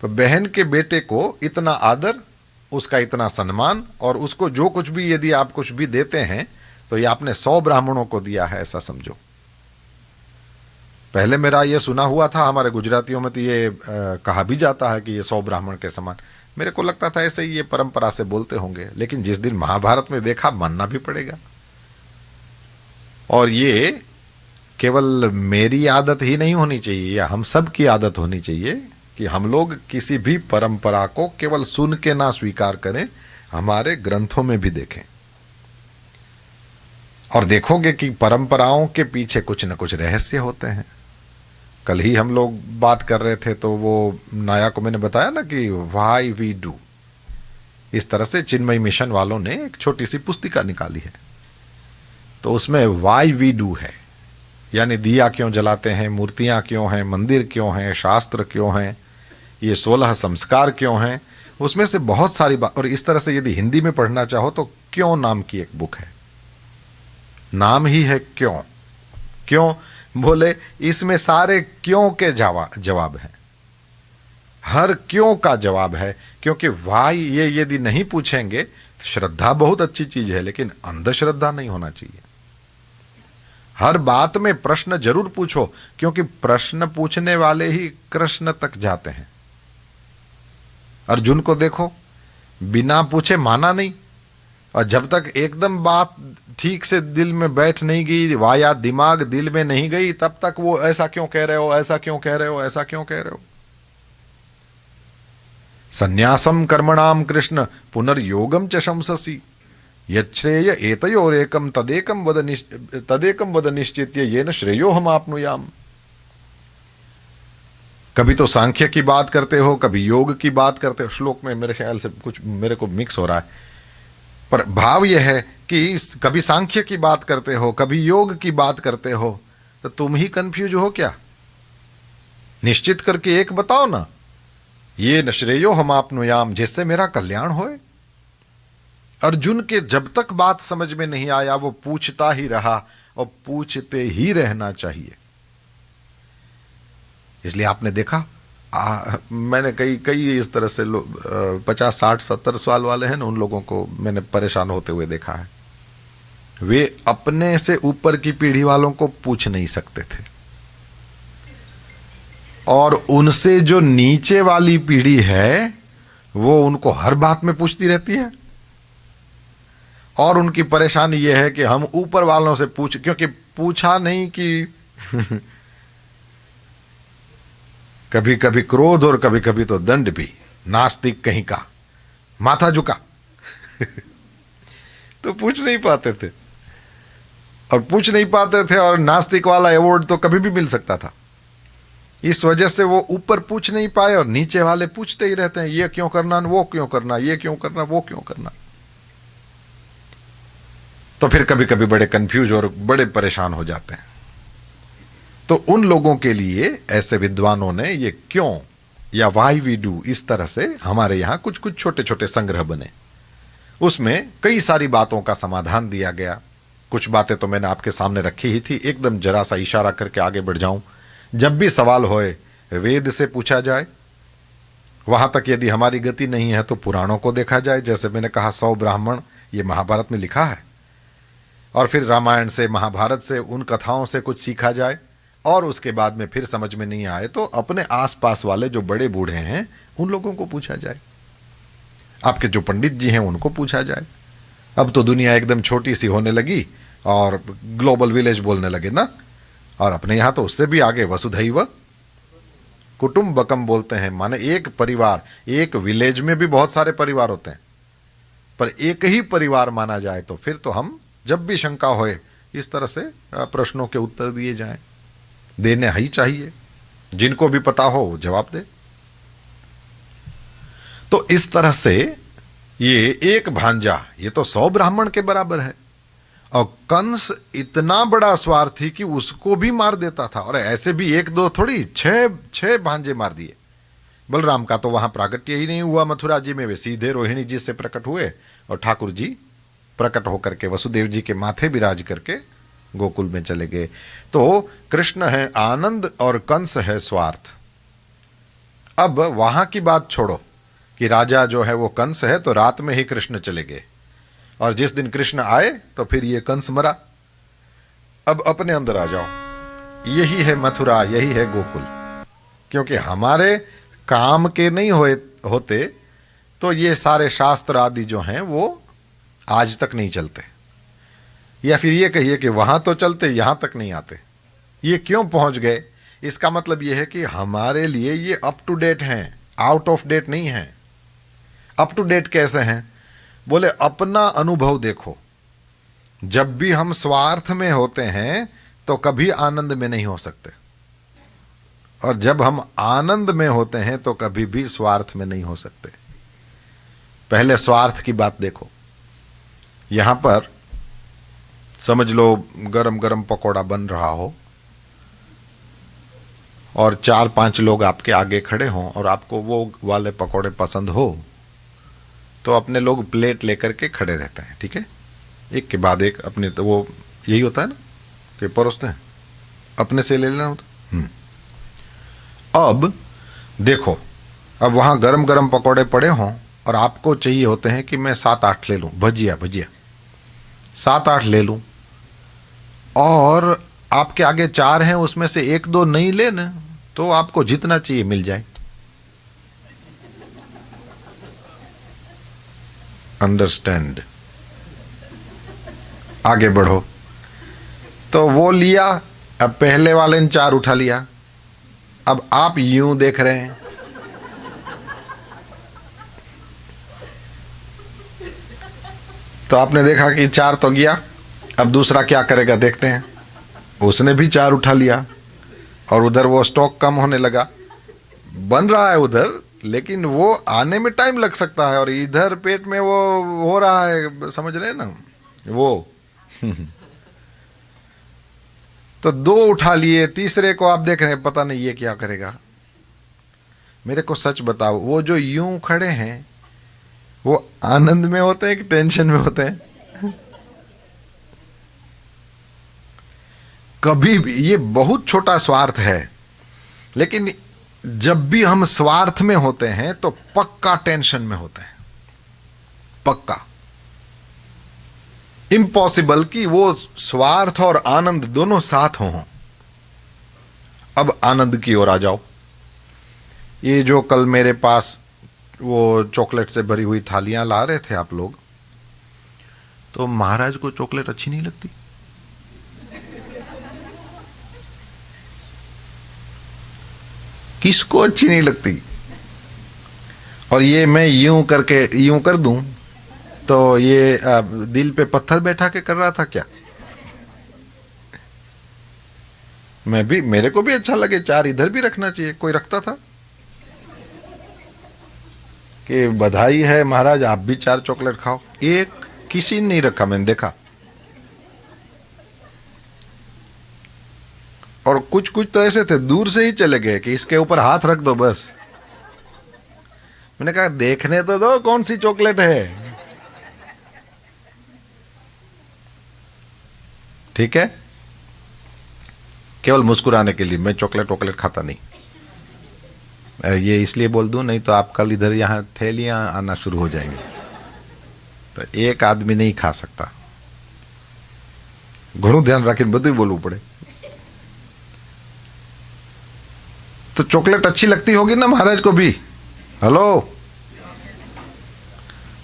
S4: तो बहन के बेटे को इतना आदर, उसका इतना सम्मान, और उसको जो कुछ भी यदि आप कुछ भी देते हैं तो ये आपने 100 ब्राह्मणों को दिया है, ऐसा समझो। पहले मेरा ये सुना हुआ था, हमारे गुजरातियों में तो ये कहा भी जाता है कि ये 100 ब्राह्मण के समान। मेरे को लगता था ऐसे ही ये परंपरा से बोलते होंगे, लेकिन जिस दिन महाभारत में देखा, मानना भी पड़ेगा। और ये केवल मेरी आदत ही नहीं होनी चाहिए, या हम सब की आदत होनी चाहिए कि हम लोग किसी भी परंपरा को केवल सुन के ना स्वीकार करें, हमारे ग्रंथों में भी देखें। और देखोगे कि परंपराओं के पीछे कुछ न कुछ रहस्य होते हैं। कल ही हम लोग बात कर रहे थे, तो वो नाया को मैंने बताया ना कि व्हाई वी डू, इस तरह से चिन्मय मिशन वालों ने एक छोटी सी पुस्तिका निकाली है। तो उसमें व्हाई वी डू है, यानी दिया क्यों जलाते हैं, मूर्तियां क्यों हैं, मंदिर क्यों हैं, शास्त्र क्यों हैं, ये 16 संस्कार क्यों हैं, उसमें से बहुत सारी बात। और इस तरह से यदि हिंदी में पढ़ना चाहो तो क्यों नाम की एक बुक है, नाम ही है क्यों। क्यों बोले, इसमें सारे क्यों के जवाब हैं, हर क्यों का जवाब है। क्योंकि वाई ये यदि नहीं पूछेंगे, श्रद्धा बहुत अच्छी चीज है, लेकिन अंधश्रद्धा नहीं होना चाहिए। हर बात में प्रश्न जरूर पूछो, क्योंकि प्रश्न पूछने वाले ही कृष्ण तक जाते हैं। अर्जुन को देखो, बिना पूछे माना नहीं, और जब तक एकदम बात ठीक से दिल में बैठ नहीं गई, वाया दिमाग दिल में नहीं गई, तब तक वो ऐसा क्यों कह रहे हो, ऐसा क्यों कह रहे हो, ऐसा क्यों कह रहे हो। संन्यासम कर्मणाम कृष्ण पुनर्योगम च शंससि, यच्छ्रेय एतयोरेकम तदेकम वद निश्चित्य येन श्रेयो हम आपनुयाम। कभी तो सांख्य की बात करते हो, कभी योग की बात करते हो। श्लोक में मेरे ख्याल से कुछ मेरे को मिक्स हो रहा है, पर भाव यह है कि कभी सांख्य की बात करते हो, कभी योग की बात करते हो, तो तुम ही कंफ्यूज हो क्या। निश्चित करके एक बताओ ना, ये न श्रेयो हम आपनुयाम, जिससे मेरा कल्याण होए। अर्जुन के जब तक बात समझ में नहीं आया, वो पूछता ही रहा, और पूछते ही रहना चाहिए। इसलिए आपने देखा, मैंने कई इस तरह से 50, 60, 70 साल वाले हैं ना, उन लोगों को मैंने परेशान होते हुए देखा है। वे अपने से ऊपर की पीढ़ी वालों को पूछ नहीं सकते थे, और उनसे जो नीचे वाली पीढ़ी है वो उनको हर बात में पूछती रहती है। और उनकी परेशानी यह है कि हम ऊपर वालों से क्योंकि पूछा नहीं कि कभी कभी क्रोध और कभी कभी तो दंड भी, नास्तिक कहीं का, माथा झुका तो पूछ नहीं पाते थे, और पूछ नहीं पाते थे, और नास्तिक वाला अवार्ड तो कभी भी मिल सकता था। इस वजह से वो ऊपर पूछ नहीं पाए, और नीचे वाले पूछते ही रहते हैं, ये क्यों करना, वो क्यों करना, ये क्यों करना, वो क्यों करना। तो फिर कभी कभी बड़े कंफ्यूज और बड़े परेशान हो जाते हैं। तो उन लोगों के लिए ऐसे विद्वानों ने ये क्यों या व्हाई वी डू, इस तरह से हमारे यहां कुछ कुछ छोटे छोटे संग्रह बने। उसमें कई सारी बातों का समाधान दिया गया। कुछ बातें तो मैंने आपके सामने रखी ही थी, एकदम जरा सा इशारा करके आगे बढ़ जाऊं। जब भी सवाल होए वेद से पूछा जाए, वहां तक यदि हमारी गति नहीं है तो पुराणों को देखा जाए। जैसे मैंने कहा 100 ब्राह्मण, ये महाभारत में लिखा है, और फिर रामायण से, महाभारत से, उन कथाओं से कुछ सीखा जाए। और उसके बाद में फिर समझ में नहीं आए तो अपने आसपास वाले जो बड़े बूढ़े हैं उन लोगों को पूछा जाए, आपके जो पंडित जी हैं उनको पूछा जाए। अब तो दुनिया एकदम छोटी सी होने लगी और ग्लोबल विलेज बोलने लगे ना, और अपने यहां तो उससे भी आगे वसुधैव कुटुंबकम बोलते हैं, माने एक परिवार। एक विलेज में भी बहुत सारे परिवार होते हैं, पर एक ही परिवार माना जाए तो फिर तो हम जब भी शंका होए इस तरह से प्रश्नों के उत्तर दिए जाएं, देने ही चाहिए। जिनको भी पता हो जवाब दे। तो इस तरह से ये एक भांजा, ये तो 100 ब्राह्मण के बराबर है। और कंस इतना बड़ा स्वार्थी कि उसको भी मार देता था, और ऐसे भी एक दो थोड़ी, छह भांजे मार दिए। बलराम का तो वहां प्राकट्य ही नहीं हुआ मथुरा जी में, वे सीधे रोहिणी जी से प्रकट हुए और ठाकुर जी प्रकट होकर के वसुदेव जी के माथे विराज करके गोकुल में चले गए। तो कृष्ण है आनंद और कंस है स्वार्थ। अब वहां की बात छोड़ो कि राजा जो है वो कंस है, तो रात में ही कृष्ण चले गए, और जिस दिन कृष्ण आए तो फिर ये कंस मरा। अब अपने अंदर आ जाओ, यही है मथुरा, यही है गोकुल। क्योंकि हमारे काम के नहीं होते तो ये सारे शास्त्र आदि जो हैं वो आज तक नहीं चलते, या फिर ये कहिए कि वहां तो चलते, यहां तक नहीं आते। ये क्यों पहुंच गए? इसका मतलब ये है कि हमारे लिए ये अप टू डेट हैं, आउट ऑफ डेट नहीं है। अप टू डेट कैसे हैं? बोले अपना अनुभव देखो, जब भी हम स्वार्थ में होते हैं तो कभी आनंद में नहीं हो सकते, और जब हम आनंद में होते हैं तो कभी भी स्वार्थ में नहीं हो सकते। पहले स्वार्थ की बात देखो। यहां पर समझ लो गरम गरम पकोड़ा बन रहा हो और 4-5 लोग आपके आगे खड़े हों और आपको वो वाले पकोड़े पसंद हो, तो अपने लोग प्लेट लेकर के खड़े रहते हैं, ठीक है, एक के बाद एक अपने, तो वो यही होता है ना कि परोसते हैं, अपने से ले लेना होता। अब देखो, अब वहां गरम गरम पकोड़े पड़े हों और आपको चाहिए होते हैं कि मैं 7-8 ले लूं, भजिया 7-8 ले लूं, और आपके आगे 4 हैं, उसमें से 1-2 नहीं लेना, तो आपको जितना चाहिए मिल जाए। अंडरस्टैंड? आगे बढ़ो। तो वो लिया, अब पहले वाले ने 4 उठा लिया, अब आप यूं देख रहे हैं, तो आपने देखा कि 4 तो गया, अब दूसरा क्या करेगा देखते हैं। उसने भी 4 उठा लिया और उधर वो स्टॉक कम होने लगा, बन रहा है उधर, लेकिन वो आने में टाइम लग सकता है, और इधर पेट में वो हो रहा है, समझ रहे हैं ना वो। तो 2 उठा लिए, तीसरे को आप देख रहे हैं, पता नहीं ये क्या करेगा। मेरे को सच बताओ, वो जो यूं खड़े हैं वो आनंद में होते हैं कि टेंशन में होते हैं? कभी भी, ये बहुत छोटा स्वार्थ है, लेकिन जब भी हम स्वार्थ में होते हैं तो पक्का टेंशन में होते हैं, पक्का। इम्पॉसिबल कि वो स्वार्थ और आनंद दोनों साथ हों। अब आनंद की ओर आ जाओ। ये जो कल मेरे पास वो चॉकलेट से भरी हुई थालियां ला रहे थे आप लोग, तो महाराज को चॉकलेट अच्छी नहीं लगती? किसको अच्छी नहीं लगती? और ये मैं यूं करके यूं कर दूं तो ये दिल पे पत्थर बैठा के कर रहा था क्या? मैं भी, मेरे को भी अच्छा लगे, 4 इधर भी रखना चाहिए। कोई रखता था कि बधाई है महाराज, आप भी 4 चॉकलेट खाओ? एक किसी ने नहीं रखा, मैंने देखा। और कुछ कुछ तो ऐसे थे दूर से ही चले गए कि इसके ऊपर हाथ रख दो बस। मैंने कहा देखने तो दो कौन सी चॉकलेट है। ठीक है, केवल मुस्कुराने के लिए। मैं चॉकलेट खाता नहीं, ये इसलिए बोल दूं, नहीं तो आप कल इधर यहां थैलियां आना शुरू हो जाएंगे। तो एक आदमी नहीं खा सकता, घणું ध्यान रखिए, બધું बोलવું पड़े। तो चॉकलेट अच्छी लगती होगी ना महाराज को भी? हेलो।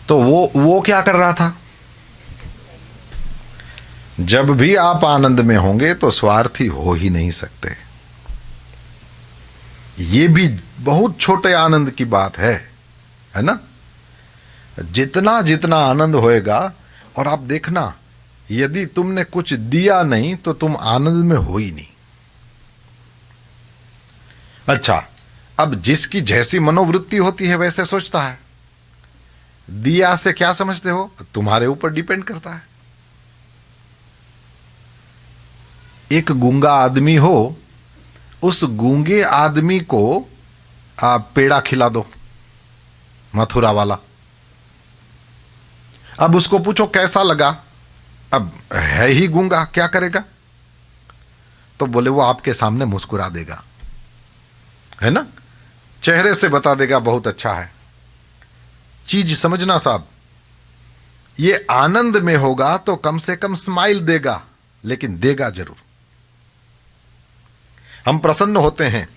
S4: तो वो क्या कर रहा था? जब भी आप आनंद में होंगे तो स्वार्थी हो ही नहीं सकते। ये भी बहुत छोटे आनंद की बात है ना? जितना जितना आनंद होएगा, और आप देखना यदि तुमने कुछ दिया नहीं तो तुम आनंद में हो ही नहीं। अच्छा, अब जिसकी जैसी मनोवृत्ति होती है वैसे सोचता है। दिया से क्या समझते हो? तुम्हारे ऊपर डिपेंड करता है। एक गूंगा आदमी हो, उस गूंगे आदमी को आप पेड़ा खिला दो, मथुरा वाला। अब उसको पूछो कैसा लगा, अब है ही गूंगा, क्या करेगा? तो बोले वो आपके सामने मुस्कुरा देगा, है ना, चेहरे से बता देगा बहुत अच्छा है। चीज समझना साहब, ये आनंद में होगा तो कम से कम स्माइल देगा, लेकिन देगा जरूर। हम प्रसन्न होते हैं,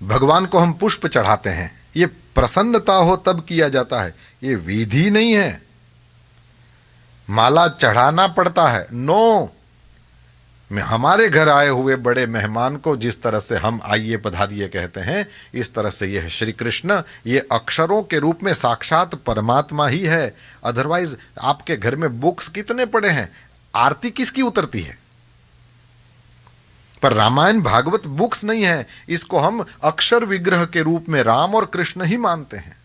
S4: भगवान को हम पुष्प चढ़ाते हैं, ये प्रसन्नता हो तब किया जाता है, ये विधि नहीं है। माला चढ़ाना पड़ता है। नो, मैं हमारे घर आए हुए बड़े मेहमान को जिस तरह से हम आइए पधारिए कहते हैं, इस तरह से यह श्री कृष्ण ये अक्षरों के रूप में साक्षात परमात्मा ही है। अदरवाइज आपके घर में बुक्स कितने पड़े हैं, आरती किसकी उतरती है? पर रामायण भागवत बुक्स नहीं है, इसको हम अक्षर विग्रह के रूप में राम और कृष्ण ही मानते हैं।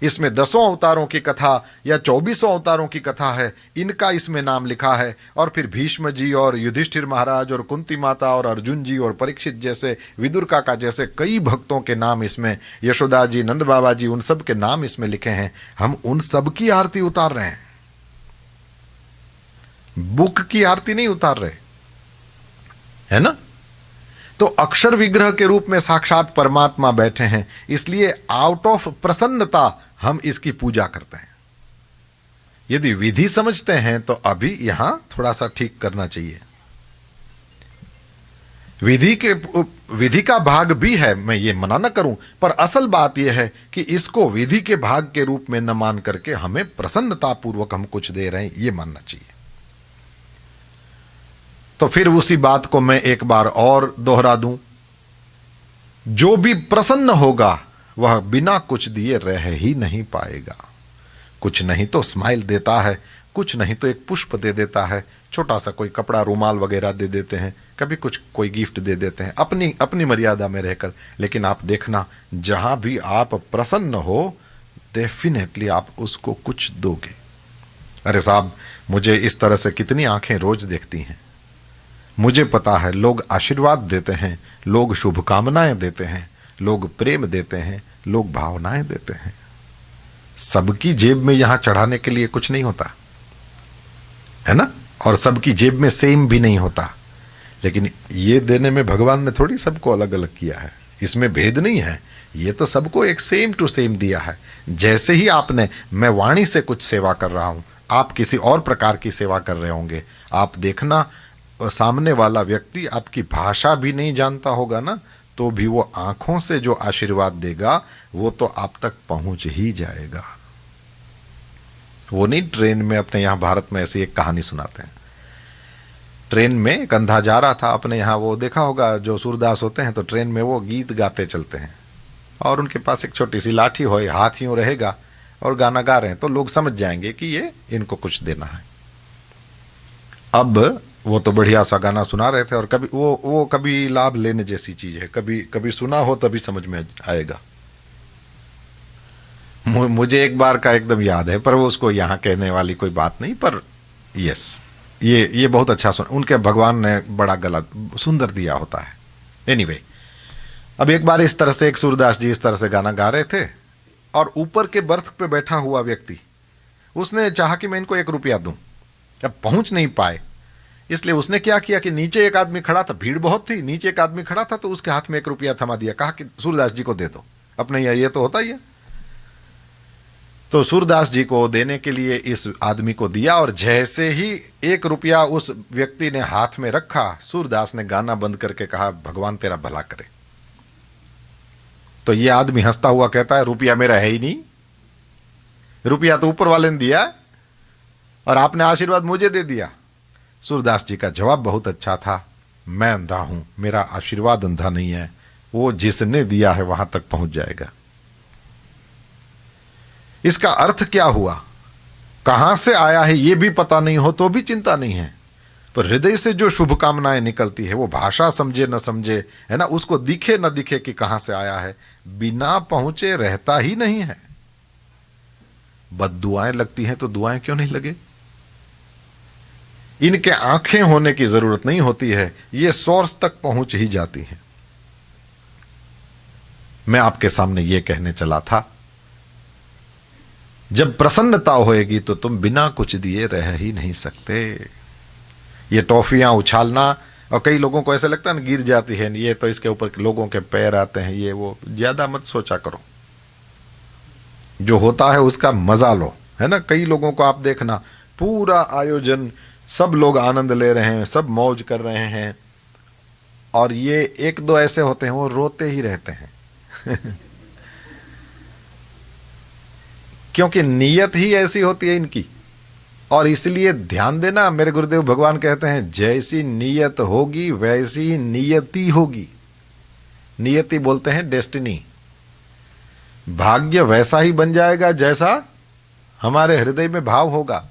S4: इसमें 10 अवतारों की कथा या 24 अवतारों की कथा है, इनका इसमें नाम लिखा है। और फिर भीष्म जी और युधिष्ठिर महाराज और कुंती माता और अर्जुन जी और परीक्षित जैसे, विदुर काका जैसे कई भक्तों के नाम इसमें, यशोदा जी, नंद बाबा जी, उन सब के नाम इसमें लिखे हैं। हम उन सब की आरती उतार रहे हैं, बुक की आरती नहीं उतार रहे, है ना। तो अक्षर विग्रह के रूप में साक्षात परमात्मा बैठे हैं, इसलिए आउट ऑफ प्रसन्नता हम इसकी पूजा करते हैं। यदि विधि समझते हैं तो अभी यहां थोड़ा सा ठीक करना चाहिए। विधि का भाग भी है, मैं ये मना न करूं, पर असल बात यह है कि इसको विधि के भाग के रूप में न मान करके हमें प्रसन्नता पूर्वक हम कुछ दे रहे हैं, ये मानना चाहिए। तो फिर उसी बात को मैं एक बार और दोहरा दूं, जो भी प्रसन्न होगा वह बिना कुछ दिए रह ही नहीं पाएगा। कुछ नहीं तो स्माइल देता है, कुछ नहीं तो एक पुष्प दे देता है, छोटा सा कोई कपड़ा, रुमाल वगैरह दे देते हैं, कभी कुछ कोई गिफ्ट दे देते हैं, अपनी अपनी मर्यादा में रहकर। लेकिन आप देखना, जहां भी आप प्रसन्न हो डेफिनेटली आप उसको कुछ दोगे। अरे साहब, मुझे इस तरह से कितनी आंखें रोज देखती हैं। मुझे पता है लोग आशीर्वाद देते हैं, लोग शुभकामनाएं देते हैं, लोग प्रेम देते हैं, लोग भावनाएं देते हैं। सबकी जेब में यहां चढ़ाने के लिए कुछ नहीं होता, है ना, और सबकी जेब में सेम भी नहीं होता। लेकिन ये देने में भगवान ने थोड़ी सबको अलग अलग किया है, इसमें भेद नहीं है, ये तो सबको एक सेम टू सेम दिया है। जैसे ही आपने, मैं वाणी से कुछ सेवा कर रहा हूं, आप किसी और प्रकार की सेवा कर रहे होंगे। आप देखना, सामने वाला व्यक्ति आपकी भाषा भी नहीं जानता होगा ना, तो भी वो आंखों से जो आशीर्वाद देगा वो तो आप तक पहुंच ही जाएगा। वो नहीं, ट्रेन में अपने यहां भारत में ऐसी एक कहानी सुनाते हैं। ट्रेन में एक अंधा जा रहा था, अपने यहां वो देखा होगा जो सूरदास होते हैं, तो ट्रेन में वो गीत गाते चलते हैं और उनके पास एक छोटी सी लाठी हो, हाथ यूं रहेगा और गाना गा रहे हैं, तो लोग समझ जाएंगे कि ये इनको कुछ देना है। अब वो तो बढ़िया सा गाना सुना रहे थे, और कभी वो कभी लाभ लेने जैसी चीज है, कभी कभी सुना हो तभी समझ में आएगा। मुझे एक बार का एकदम याद है, पर वो उसको यहाँ कहने वाली कोई बात नहीं, पर यस, ये बहुत अच्छा सुन, उनके भगवान ने बड़ा गला सुंदर दिया होता है। एनीवे, अब एक बार इस तरह से एक सूरदास जी इस तरह से गाना गा रहे थे, और ऊपर के बर्थ पे बैठा हुआ व्यक्ति, उसने चाहा कि मैं इनको 1 रुपया दूं, अब पहुंच नहीं पाए, इसलिए उसने क्या किया कि नीचे एक आदमी खड़ा था, भीड़ बहुत थी, नीचे एक आदमी खड़ा था, तो उसके हाथ में 1 रुपया थमा दिया, कहा कि सूरदास जी को दे दो। अपने ये तो होता ही है। तो सूरदास जी को देने के लिए इस आदमी को दिया, और जैसे ही 1 रुपया उस व्यक्ति ने हाथ में रखा, सूरदास ने गाना बंद करके कहा, भगवान तेरा भला करे। तो ये आदमी हंसता हुआ कहता है, रुपया मेरा है ही नहीं, रुपया तो ऊपर वाले ने दिया और आपने आशीर्वाद मुझे दे दिया। सूरदास जी का जवाब बहुत अच्छा था, मैं अंधा हूं, मेरा आशीर्वाद अंधा नहीं है, वो जिसने दिया है वहां तक पहुंच जाएगा। इसका अर्थ क्या हुआ, कहां से आया है ये भी पता नहीं हो तो भी चिंता नहीं है, पर हृदय से जो शुभकामनाएं निकलती है, वो भाषा समझे न समझे, है ना, उसको दिखे न दिखे कि कहां से आया है, बिना पहुंचे रहता ही नहीं है। बद दुआएं लगती हैं तो दुआएं क्यों नहीं लगे? इनके आंखें होने की जरूरत नहीं होती है, ये सोर्स तक पहुंच ही जाती हैं। मैं आपके सामने ये कहने चला था, जब प्रसन्नता होएगी तो तुम बिना कुछ दिए रह ही नहीं सकते। ये टॉफियां उछालना, और कई लोगों को ऐसा लगता है ना गिर जाती है, ये तो इसके ऊपर लोगों के पैर आते हैं, ये वो, ज्यादा मत सोचा करो। जो होता है उसका मजा लो, है ना। कई लोगों को आप देखना, पूरा आयोजन, सब लोग आनंद ले रहे हैं, सब मौज कर रहे हैं, और ये एक दो ऐसे होते हैं वो रोते ही रहते हैं क्योंकि नीयत ही ऐसी होती है इनकी। और इसलिए ध्यान देना, मेरे गुरुदेव भगवान कहते हैं, जैसी नीयत होगी वैसी नियति होगी। नियति बोलते हैं डेस्टिनी। भाग्य वैसा ही बन जाएगा जैसा हमारे हृदय में भाव होगा।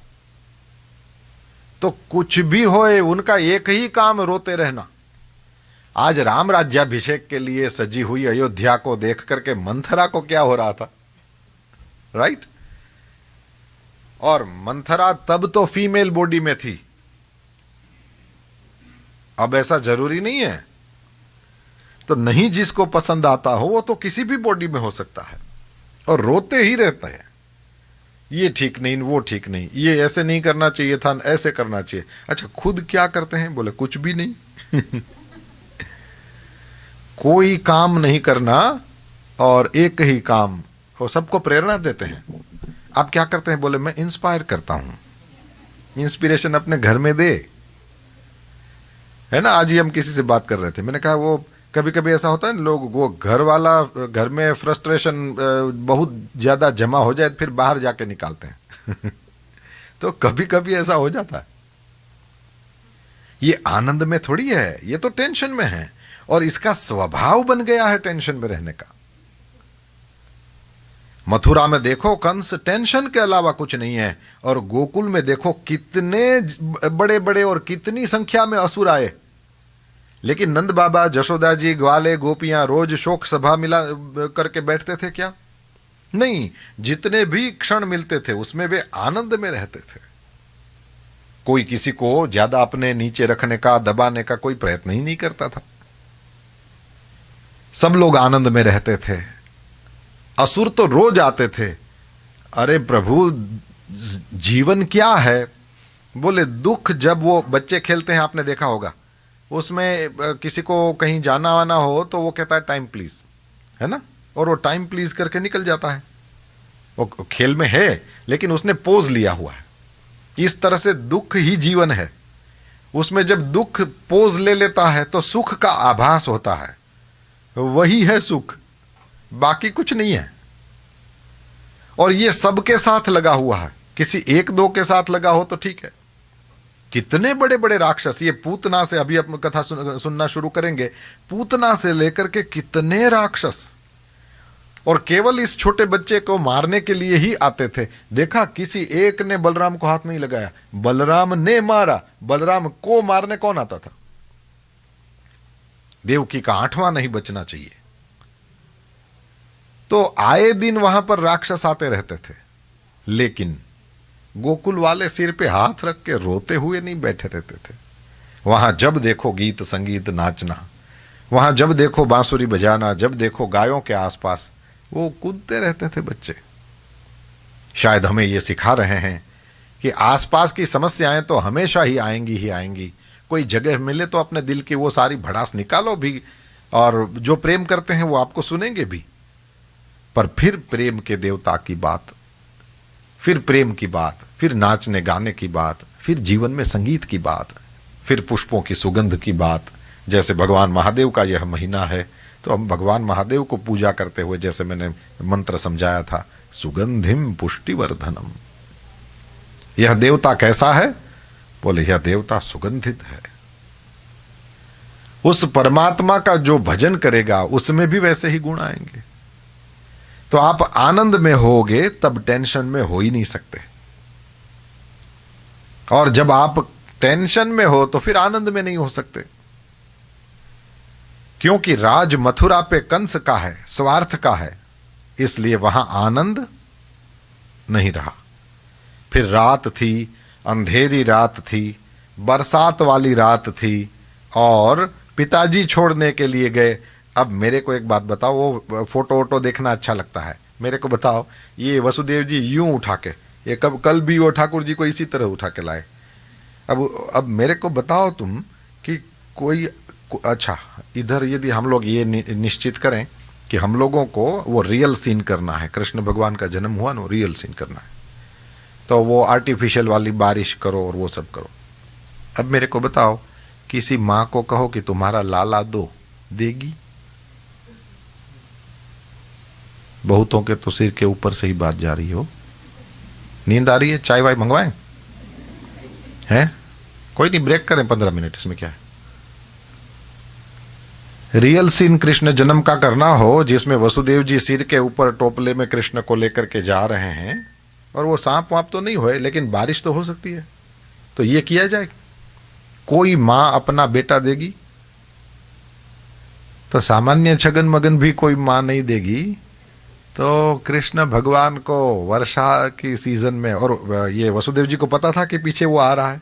S4: तो कुछ भी होए, उनका एक ही काम रोते रहना। आज राम राज्याभिषेक के लिए सजी हुई अयोध्या को देख करके मंथरा को क्या हो रहा था, राइट? और मंथरा तब तो फीमेल बॉडी में थी, अब ऐसा जरूरी नहीं है। तो नहीं जिसको पसंद आता हो वो तो किसी भी बॉडी में हो सकता है, और रोते ही रहते हैं, ये ठीक नहीं, वो ठीक नहीं, ये ऐसे नहीं करना चाहिए था, ऐसे करना चाहिए। अच्छा, खुद क्या करते हैं? बोले कुछ भी नहीं कोई काम नहीं करना, और एक ही काम, और सबको प्रेरणा देते हैं। आप क्या करते हैं? बोले मैं इंस्पायर करता हूं। इंस्पिरेशन अपने घर में दे, है ना। आज ही हम किसी से बात कर रहे थे, मैंने कहा वो कभी कभी ऐसा होता है ना, लोग वो घर में फ्रस्ट्रेशन बहुत ज्यादा जमा हो जाए फिर बाहर जाके निकालते हैं तो कभी कभी ऐसा हो जाता है। ये आनंद में थोड़ी है, ये तो टेंशन में है, और इसका स्वभाव बन गया है टेंशन में रहने का। मथुरा में देखो कंस टेंशन के अलावा कुछ नहीं है, और गोकुल में देखो कितने बड़े बड़े और कितनी संख्या में असुर आए, लेकिन नंद बाबा, जशोदा जी, ग्वाले, गोपियां रोज शोक सभा मिला करके बैठते थे क्या? नहीं, जितने भी क्षण मिलते थे उसमें वे आनंद में रहते थे। कोई किसी को ज्यादा अपने नीचे रखने का, दबाने का कोई प्रयत्न ही नहीं करता था। सब लोग आनंद में रहते थे। असुर तो रोज आते थे, अरे प्रभु जीवन क्या है? बोले दुख, जब वो बच्चे खेलते हैं, आपने देखा होगा, उसमें किसी को कहीं जाना आना हो तो वो कहता है टाइम प्लीज, है ना, और वो टाइम प्लीज करके निकल जाता है। वो खेल में है लेकिन उसने पोज लिया हुआ है। इस तरह से दुख ही जीवन है। उसमें जब दुख पोज ले लेता है तो सुख का आभास होता है, वही है सुख, बाकी कुछ नहीं है। और ये सबके साथ लगा हुआ है, किसी एक दो के साथ लगा हो तो ठीक है। कितने बड़े बड़े राक्षस, ये पूतना से, अभी अपनी कथा सुनना शुरू करेंगे, पूतना से लेकर के कितने राक्षस, और केवल इस छोटे बच्चे को मारने के लिए ही आते थे। देखा, किसी एक ने बलराम को हाथ नहीं लगाया, बलराम ने मारा। बलराम को मारने कौन आता था? देवकी का 8वां नहीं बचना चाहिए। तो आए दिन वहां पर राक्षस आते रहते थे, लेकिन गोकुल वाले सिर पे हाथ रख के रोते हुए नहीं बैठे रहते थे। वहां जब देखो गीत संगीत नाचना, वहां जब देखो बांसुरी बजाना, जब देखो गायों के आसपास वो कूदते रहते थे बच्चे। शायद हमें ये सिखा रहे हैं कि आसपास की समस्याएं तो हमेशा ही आएंगी ही आएंगी। कोई जगह मिले तो अपने दिल की वो सारी भड़ास निकालो भी, और जो प्रेम करते हैं वो आपको सुनेंगे भी। पर फिर प्रेम के देवता की बात, फिर प्रेम की बात, फिर नाचने गाने की बात, फिर जीवन में संगीत की बात, फिर पुष्पों की सुगंध की बात। जैसे भगवान महादेव का यह महीना है, तो हम भगवान महादेव को पूजा करते हुए, जैसे मैंने मंत्र समझाया था, सुगंधिम पुष्टिवर्धनम। यह देवता कैसा है? बोले यह देवता सुगंधित है। उस परमात्मा का जो भजन करेगा उसमें भी वैसे ही गुण आएंगे। तो आप आनंद में होगे तब टेंशन में हो ही नहीं सकते, और जब आप टेंशन में हो तो फिर आनंद में नहीं हो सकते। क्योंकि राज मथुरा पे कंस का है, स्वार्थ का है, इसलिए वहां आनंद नहीं रहा। फिर रात थी, अंधेरी रात थी, बरसात वाली रात थी और पिताजी छोड़ने के लिए गए। अब मेरे को एक बात बताओ, वो फोटो वोटो देखना अच्छा लगता है, मेरे को बताओ ये वसुदेव जी यूं उठा के, ये कल भी वो ठाकुर जी को इसी तरह उठा के लाए। अब मेरे को बताओ तुम कि अच्छा, इधर यदि हम लोग ये निश्चित करें कि हम लोगों को वो रियल सीन करना है, कृष्ण भगवान का जन्म हुआ ना, रियल सीन करना है, तो वो आर्टिफिशियल वाली बारिश करो और वो सब करो। अब मेरे को बताओ, किसी माँ को कहो कि तुम्हारा लाला दो, देगी? बहुतों के तो सिर के ऊपर से ही बात जा रही हो। नींद आ रही है? चाय वाय मंगवाएं? हैं? कोई नहीं, ब्रेक करें 15 मिनट, इसमें क्या है। रियल सीन कृष्ण जन्म का करना हो, जिसमें वसुदेव जी सिर के ऊपर टोपले में कृष्ण को लेकर के जा रहे हैं, और वो सांप वाप तो नहीं होए, लेकिन बारिश तो हो सकती है, तो ये किया जाए। कोई मां अपना बेटा देगी? तो सामान्य छगन मगन भी कोई मां नहीं देगी, तो कृष्ण भगवान को वर्षा की सीजन में, और ये वसुदेव जी को पता था कि पीछे वो आ रहा है,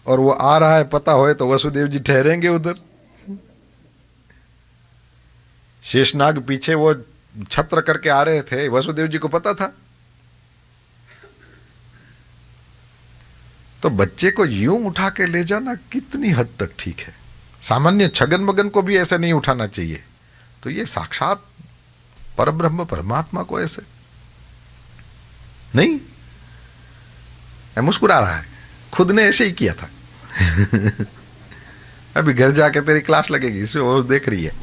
S4: और वो आ रहा है पता होए तो वसुदेव जी ठहरेंगे उधर? शेषनाग पीछे वो छत्र करके आ रहे थे, वसुदेव जी को पता था। तो बच्चे को यूं उठा के ले जाना कितनी हद तक ठीक है? सामान्य छगन मगन को भी ऐसे नहीं उठाना चाहिए, तो ये साक्षात परब्रह्म परमात्मा को ऐसे नहीं। मुस्कुरा रहा है, खुद ने ऐसे ही किया था। अभी घर जाके तेरी क्लास लगेगी, इसे वो देख रही है।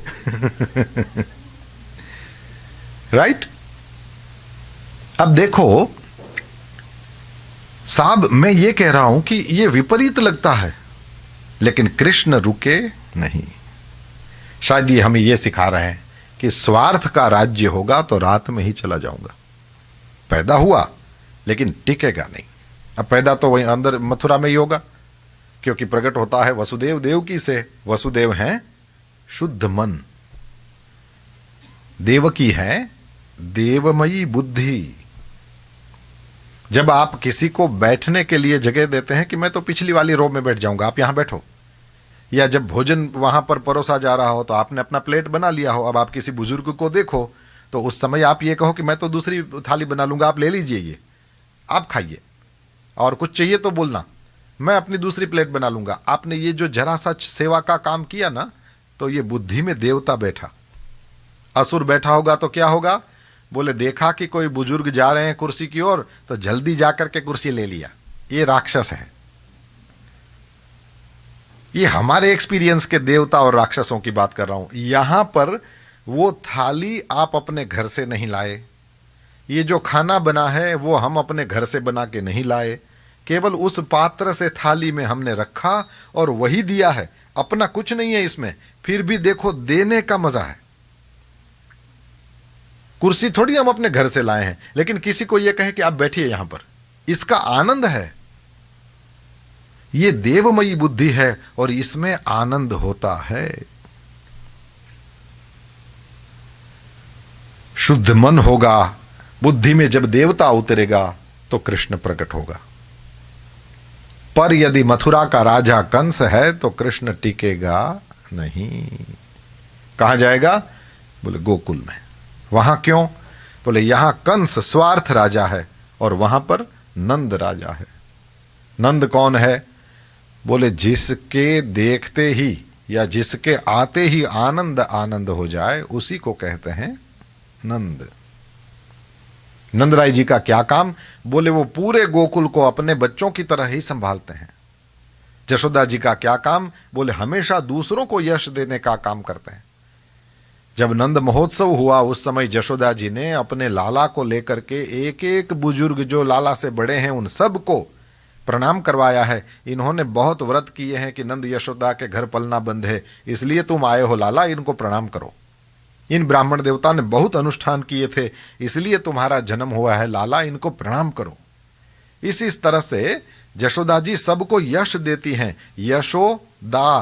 S4: राइट? अब देखो साहब, मैं ये कह रहा हूं कि ये विपरीत लगता है, लेकिन कृष्ण रुके नहीं। शायद ये हमें ये सिखा रहे हैं कि स्वार्थ का राज्य होगा तो रात में ही चला जाऊंगा। पैदा हुआ लेकिन टिकेगा नहीं। अब पैदा तो वहीं अंदर मथुरा में ही होगा, क्योंकि प्रकट होता है वसुदेव देवकी से। वसुदेव हैं शुद्ध मन, देवकी है देवमयी बुद्धि। जब आप किसी को बैठने के लिए जगह देते हैं कि मैं तो पिछली वाली रो में बैठ जाऊंगा, आप यहां बैठो, या जब भोजन वहां पर परोसा जा रहा हो तो आपने अपना प्लेट बना लिया हो, अब आप किसी बुजुर्ग को देखो तो उस समय आप ये कहो कि मैं तो दूसरी थाली बना लूंगा, आप ले लीजिए, ये आप खाइए, और कुछ चाहिए तो बोलना, मैं अपनी दूसरी प्लेट बना लूंगा। आपने ये जो जरा सा सेवा का काम किया ना, तो ये बुद्धि में देवता बैठा। असुर बैठा होगा तो क्या होगा? बोले देखा कि कोई बुजुर्ग जा रहे हैं कुर्सी की ओर, तो जल्दी जाकर के कुर्सी ले लिया। ये राक्षस है। ये हमारे एक्सपीरियंस के देवता और राक्षसों की बात कर रहा हूं। यहां पर वो थाली आप अपने घर से नहीं लाए, ये जो खाना बना है वो हम अपने घर से बना के नहीं लाए, केवल उस पात्र से थाली में हमने रखा और वही दिया है। अपना कुछ नहीं है इसमें, फिर भी देखो देने का मजा है। कुर्सी थोड़ी हम अपने घर से लाए हैं, लेकिन किसी को यह कहे कि आप बैठिए यहां पर, इसका आनंद है। ये देवमयी बुद्धि है और इसमें आनंद होता है। शुद्ध मन होगा, बुद्धि में जब देवता उतरेगा तो कृष्ण प्रकट होगा। पर यदि मथुरा का राजा कंस है तो कृष्ण टिकेगा नहीं। कहां जाएगा? बोले गोकुल में। वहां क्यों? बोले यहां कंस स्वार्थ राजा है और वहां पर नंद राजा है। नंद कौन है? बोले जिसके देखते ही या जिसके आते ही आनंद आनंद हो जाए उसी को कहते हैं नंद। नंदराय जी का क्या काम? बोले वो पूरे गोकुल को अपने बच्चों की तरह ही संभालते हैं। जशोदा जी का क्या काम? बोले हमेशा दूसरों को यश देने का काम करते हैं। जब नंद महोत्सव हुआ उस समय जशोदा जी ने अपने लाला को लेकर के एक एक बुजुर्ग जो लाला से बड़े हैं उन सब को प्रणाम करवाया है। इन्होंने बहुत व्रत किए हैं कि नंद यशोदा के घर पलना बंद है, इसलिए तुम आए हो लाला, इनको प्रणाम करो। इन ब्राह्मण देवता ने बहुत अनुष्ठान किए थे, इसलिए तुम्हारा जन्म हुआ है लाला, इनको प्रणाम करो। इस तरह से जशोदा जी सबको यश देती हैं। यशोदा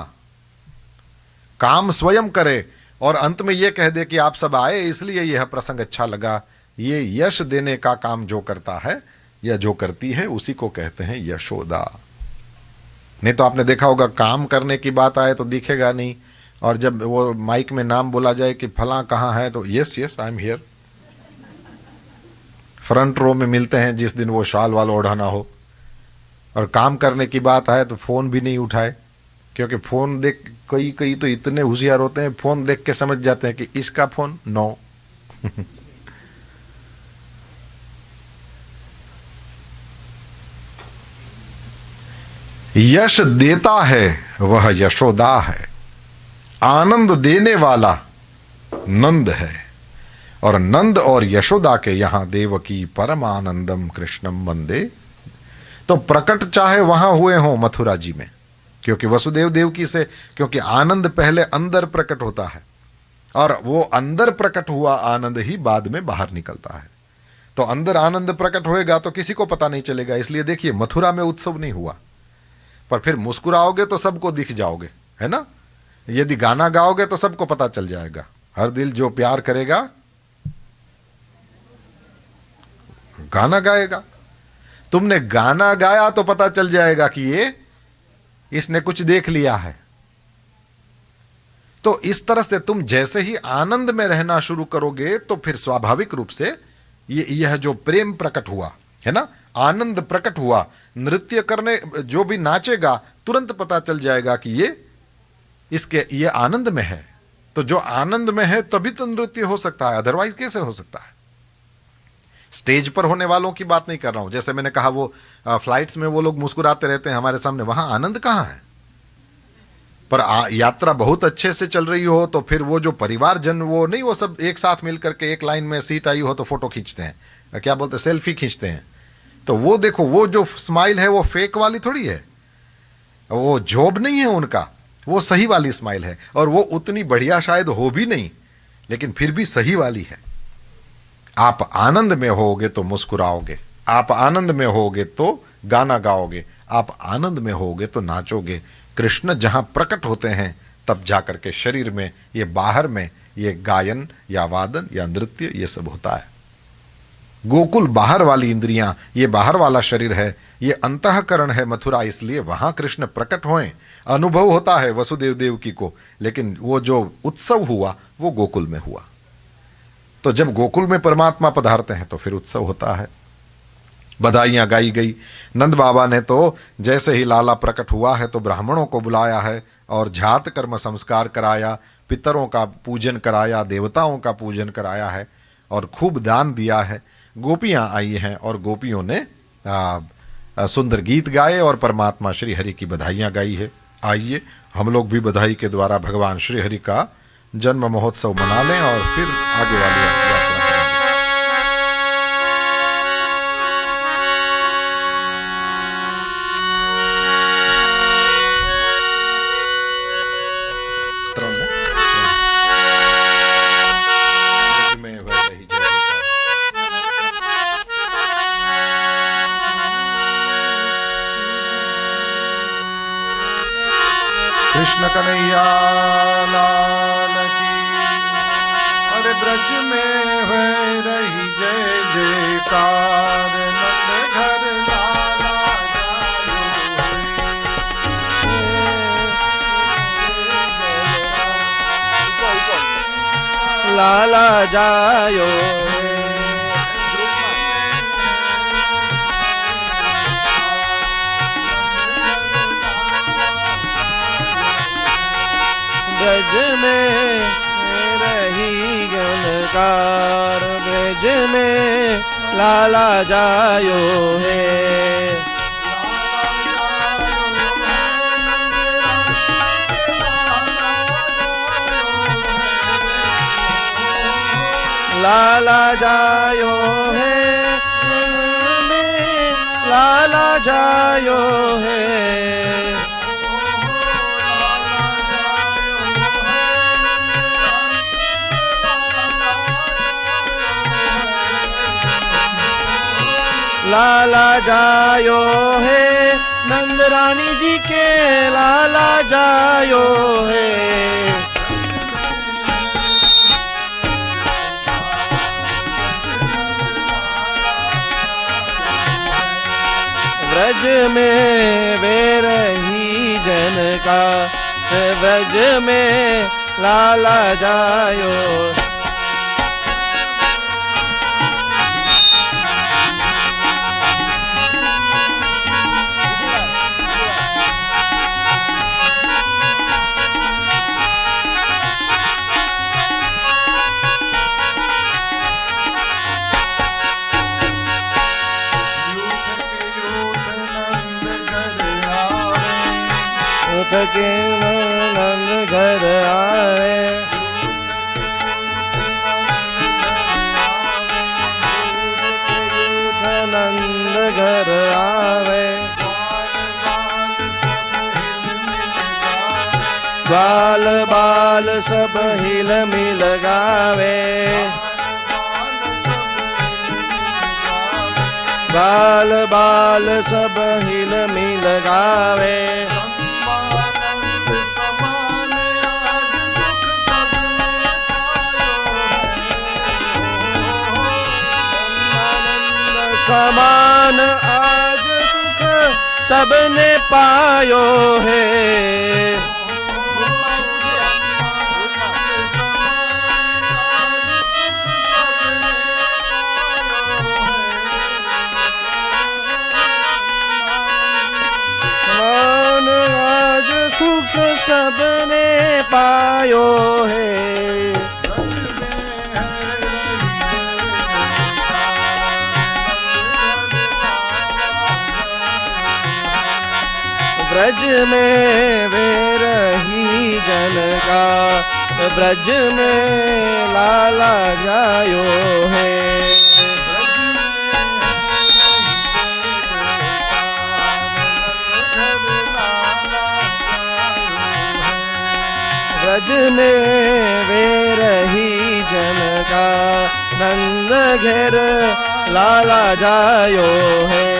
S4: काम स्वयं करे और अंत में यह कह दे कि आप सब आए इसलिए यह प्रसंग अच्छा लगा। ये यश देने का काम जो करता है या जो करती है उसी को कहते हैं यशोदा। नहीं तो आपने देखा होगा काम करने की बात आए तो दिखेगा नहीं, और जब वो माइक में नाम बोला जाए कि फलां कहाँ है तो yes yes I am here. Front row में मिलते हैं जिस दिन वो शाल वाला ओढ़ाना हो, और काम करने की बात आए तो फोन भी नहीं उठाए, क्योंकि फोन देख कई कई तो इतने होशियार होते हैं, फोन देख के समझ जाते हैं कि इसका फोन नो। यश देता है वह यशोदा है, आनंद देने वाला नंद है, और नंद और यशोदा के यहां देवकी परमानंदम कृष्णम वंदे। तो प्रकट चाहे वहां हुए हों मथुरा जी में, क्योंकि वसुदेव देवकी से, क्योंकि आनंद पहले अंदर प्रकट होता है, और वो अंदर प्रकट हुआ आनंद ही बाद में बाहर निकलता है। तो अंदर आनंद प्रकट होएगा तो किसी को पता नहीं चलेगा। इसलिए देखिए मथुरा में उत्सव नहीं हुआ, पर फिर मुस्कुराओगे तो सबको दिख जाओगे, है ना। यदि गाना गाओगे तो सबको पता चल जाएगा। हर दिल जो प्यार करेगा गाना गाएगा। तुमने गाना गाया तो पता चल जाएगा कि ये इसने कुछ देख लिया है। तो इस तरह से तुम जैसे ही आनंद में रहना शुरू करोगे तो फिर स्वाभाविक रूप से यह जो प्रेम प्रकट हुआ है ना, आनंद प्रकट हुआ, नृत्य करने जो भी नाचेगा तुरंत पता चल जाएगा कि ये आनंद में है। तो जो आनंद में है तभी तो नृत्य हो सकता है, अदरवाइज कैसे हो सकता है। स्टेज पर होने वालों की बात नहीं कर रहा हूं। जैसे मैंने कहा वो फ्लाइट्स में वो लोग मुस्कुराते रहते हैं हमारे सामने, वहां आनंद कहां है। पर यात्रा बहुत अच्छे से चल रही हो तो फिर वो जो परिवारजन वो नहीं, वो सब एक साथ मिलकर के एक लाइन में सीट आई हो तो फोटो खींचते हैं, क्या बोलते हैं, सेल्फी खींचते हैं। तो वो देखो वो जो स्माइल है वो फेक वाली थोड़ी है, वो जोब नहीं है उनका, वो सही वाली स्माइल है। और वो उतनी बढ़िया शायद हो भी नहीं, लेकिन फिर भी सही वाली है। आप आनंद में होगे तो मुस्कुराओगे, आप आनंद में होगे तो गाना गाओगे, आप आनंद में होगे तो नाचोगे। कृष्ण जहां प्रकट होते हैं तब जाकर के शरीर में, ये बाहर में, ये गायन या वादन या नृत्य ये सब होता है। गोकुल बाहर वाली इंद्रियां, ये बाहर वाला शरीर है, ये अंतःकरण है मथुरा, इसलिए वहां कृष्ण प्रकट होए। अनुभव होता है वसुदेव देवकी को, लेकिन वो जो उत्सव हुआ वो गोकुल में हुआ। तो जब गोकुल में परमात्मा पधारते हैं तो फिर उत्सव होता है। बधाइयां गाई गई। नंद बाबा ने तो जैसे ही लाला प्रकट हुआ है तो ब्राह्मणों को बुलाया है और झात कर्म संस्कार कराया, पितरों का पूजन कराया, देवताओं का पूजन कराया है और खूब दान दिया है। गोपियां आई हैं और गोपियों ने सुंदर गीत गाए और परमात्मा श्री हरि की बधाइयां गाई है। आइए हम लोग भी बधाई के द्वारा भगवान श्री हरि का जन्म महोत्सव मना लें और फिर आगे वाली यात्रा करेंगे। कृष्ण कन्हैया लाल की, अरे ब्रज में है रही जय जयकार, नंद घर
S2: लाला जायो। ब्रज में रही गणकार, ब्रज में लाला जायो है। लाला जायो है, लाला जायो है। लाला जायो है, नंद रानी जी के लाला जायो है। ब्रज में वे रही का ब्रज में लाला जायो। के नंद घर आवे, नंद घर आवे, बाल बाल सब हिल मिल गावे, बाल बाल सब हिल मिल गावे। समान आज सुख सबने पायो है, समान आज सुख सबने पायो है। ब्रज में वे रही जन का, ब्रज में लाला जायो है। ब्रज में वे रही जन का, नंद घेर लाला जायो है।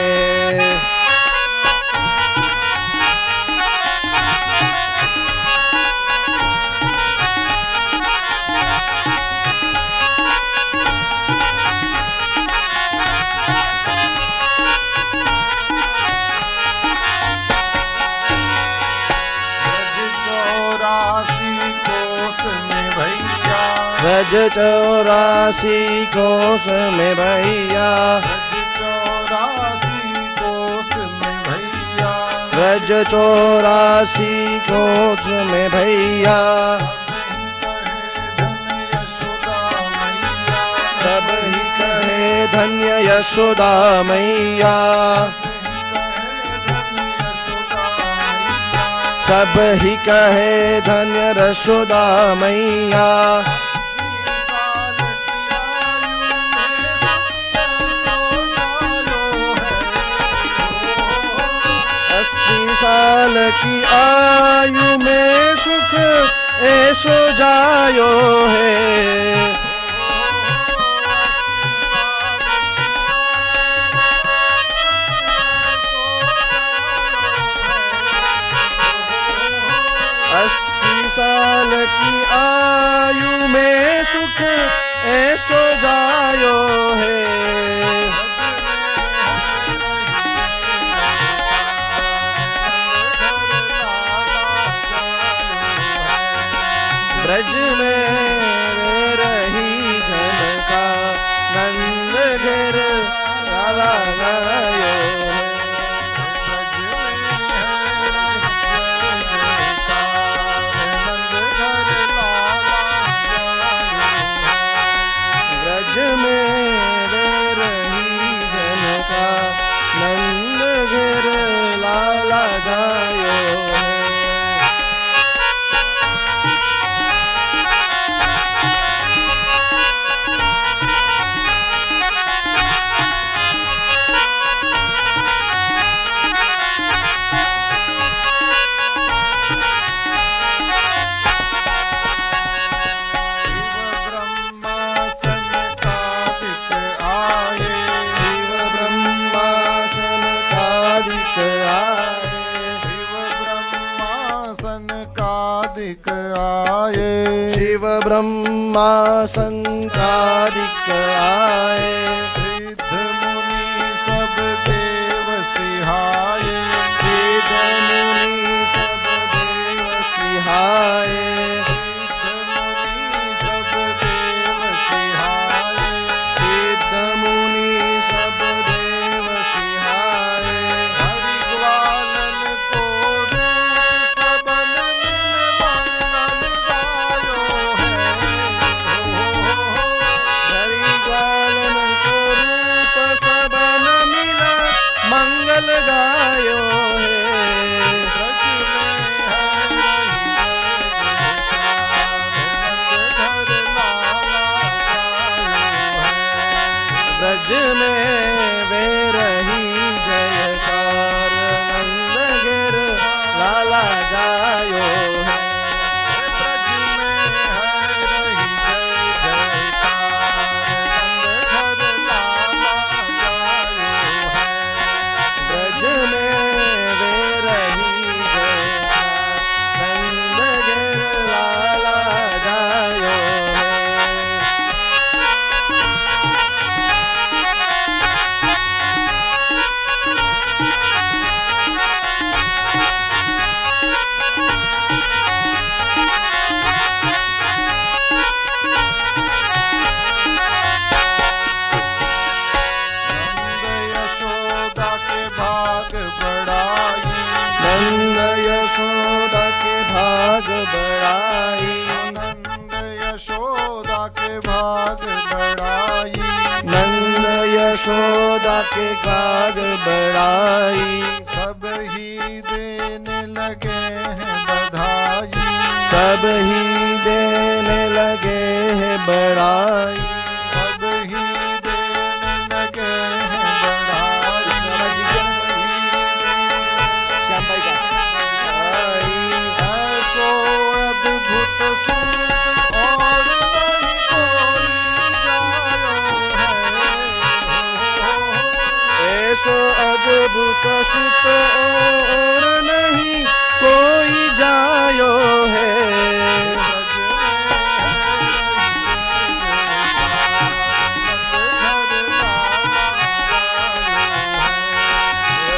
S2: ब्रज 84 कोस में भैया, ब्रज 84 कोस में भैया, सब ही कहे धन्य यशोदा मैया, सब ही कहे धन्य यशोदा मैया। 80 साल की आयु में सुख ऐसो जायो है। साल की आयु में सुख ऐसो जायो है। ब्रज में रही झलका, नंद घेर लाला गायो है। ब्रज में रही झलका, नंद घेर लाला गायो है। शिव ब्रह्मा संकादिक आए,
S5: सिद्ध मुनि सब देव सिहाये,
S2: सिद्ध मुनि सब देव के कार बढ़ाई,
S5: सब ही देने लगे हैं बधाई,
S2: सब ही देने लगे हैं बढ़ाई,
S5: सब ही देने लगे हैं बधाई। ऐसो अद्भुत सुख और नहीं कोई जानो है।
S2: ऐसो अद्भुत सुख और नहीं कोई जायो है।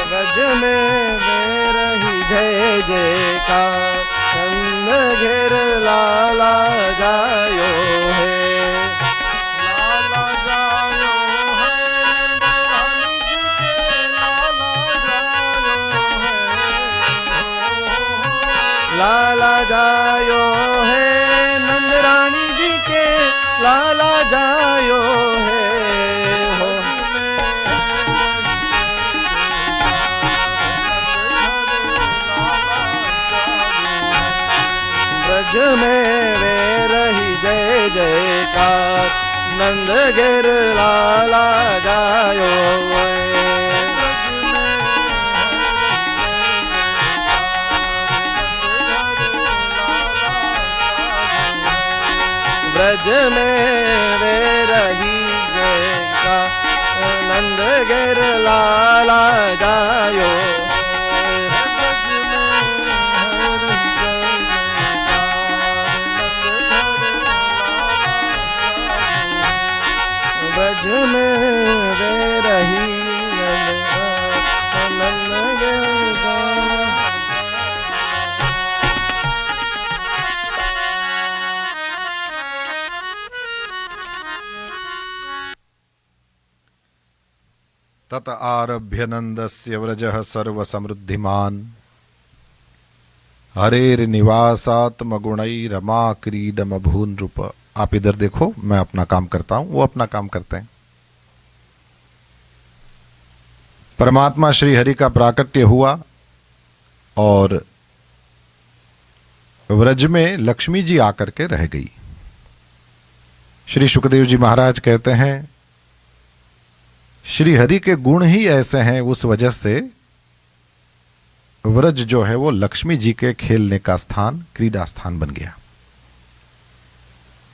S2: ब्रज में वे रही जय जयकार, नंद घेर लाला जायो है।
S5: लाला जायो है, रानी जी के लाला जायो है।
S2: लाला जायो है, नंद रानी जी के लाला जायो है। हो ब्रज में वे रही जय जयकार, नंद घेर लाला जायो है। ब्रज में वे रही जयकार, नंद घेर लाला जायो। ब्रज में वे रही नंद घेर लाला।
S4: तत आरभ्य नंदस्य व्रजः सर्व समृद्धिमान, हरेर निवासात्म गुणै रमा क्रीडम भून रूप। आप इधर देखो, मैं अपना काम करता हूं, वो अपना काम करते हैं। परमात्मा श्री हरि का प्राकट्य हुआ और व्रज में लक्ष्मी जी आकर के रह गई। श्री सुखदेव जी महाराज कहते हैं, श्री हरि के गुण ही ऐसे हैं, उस वजह से व्रज जो है वो लक्ष्मी जी के खेलने का स्थान, क्रीड़ा स्थान बन गया।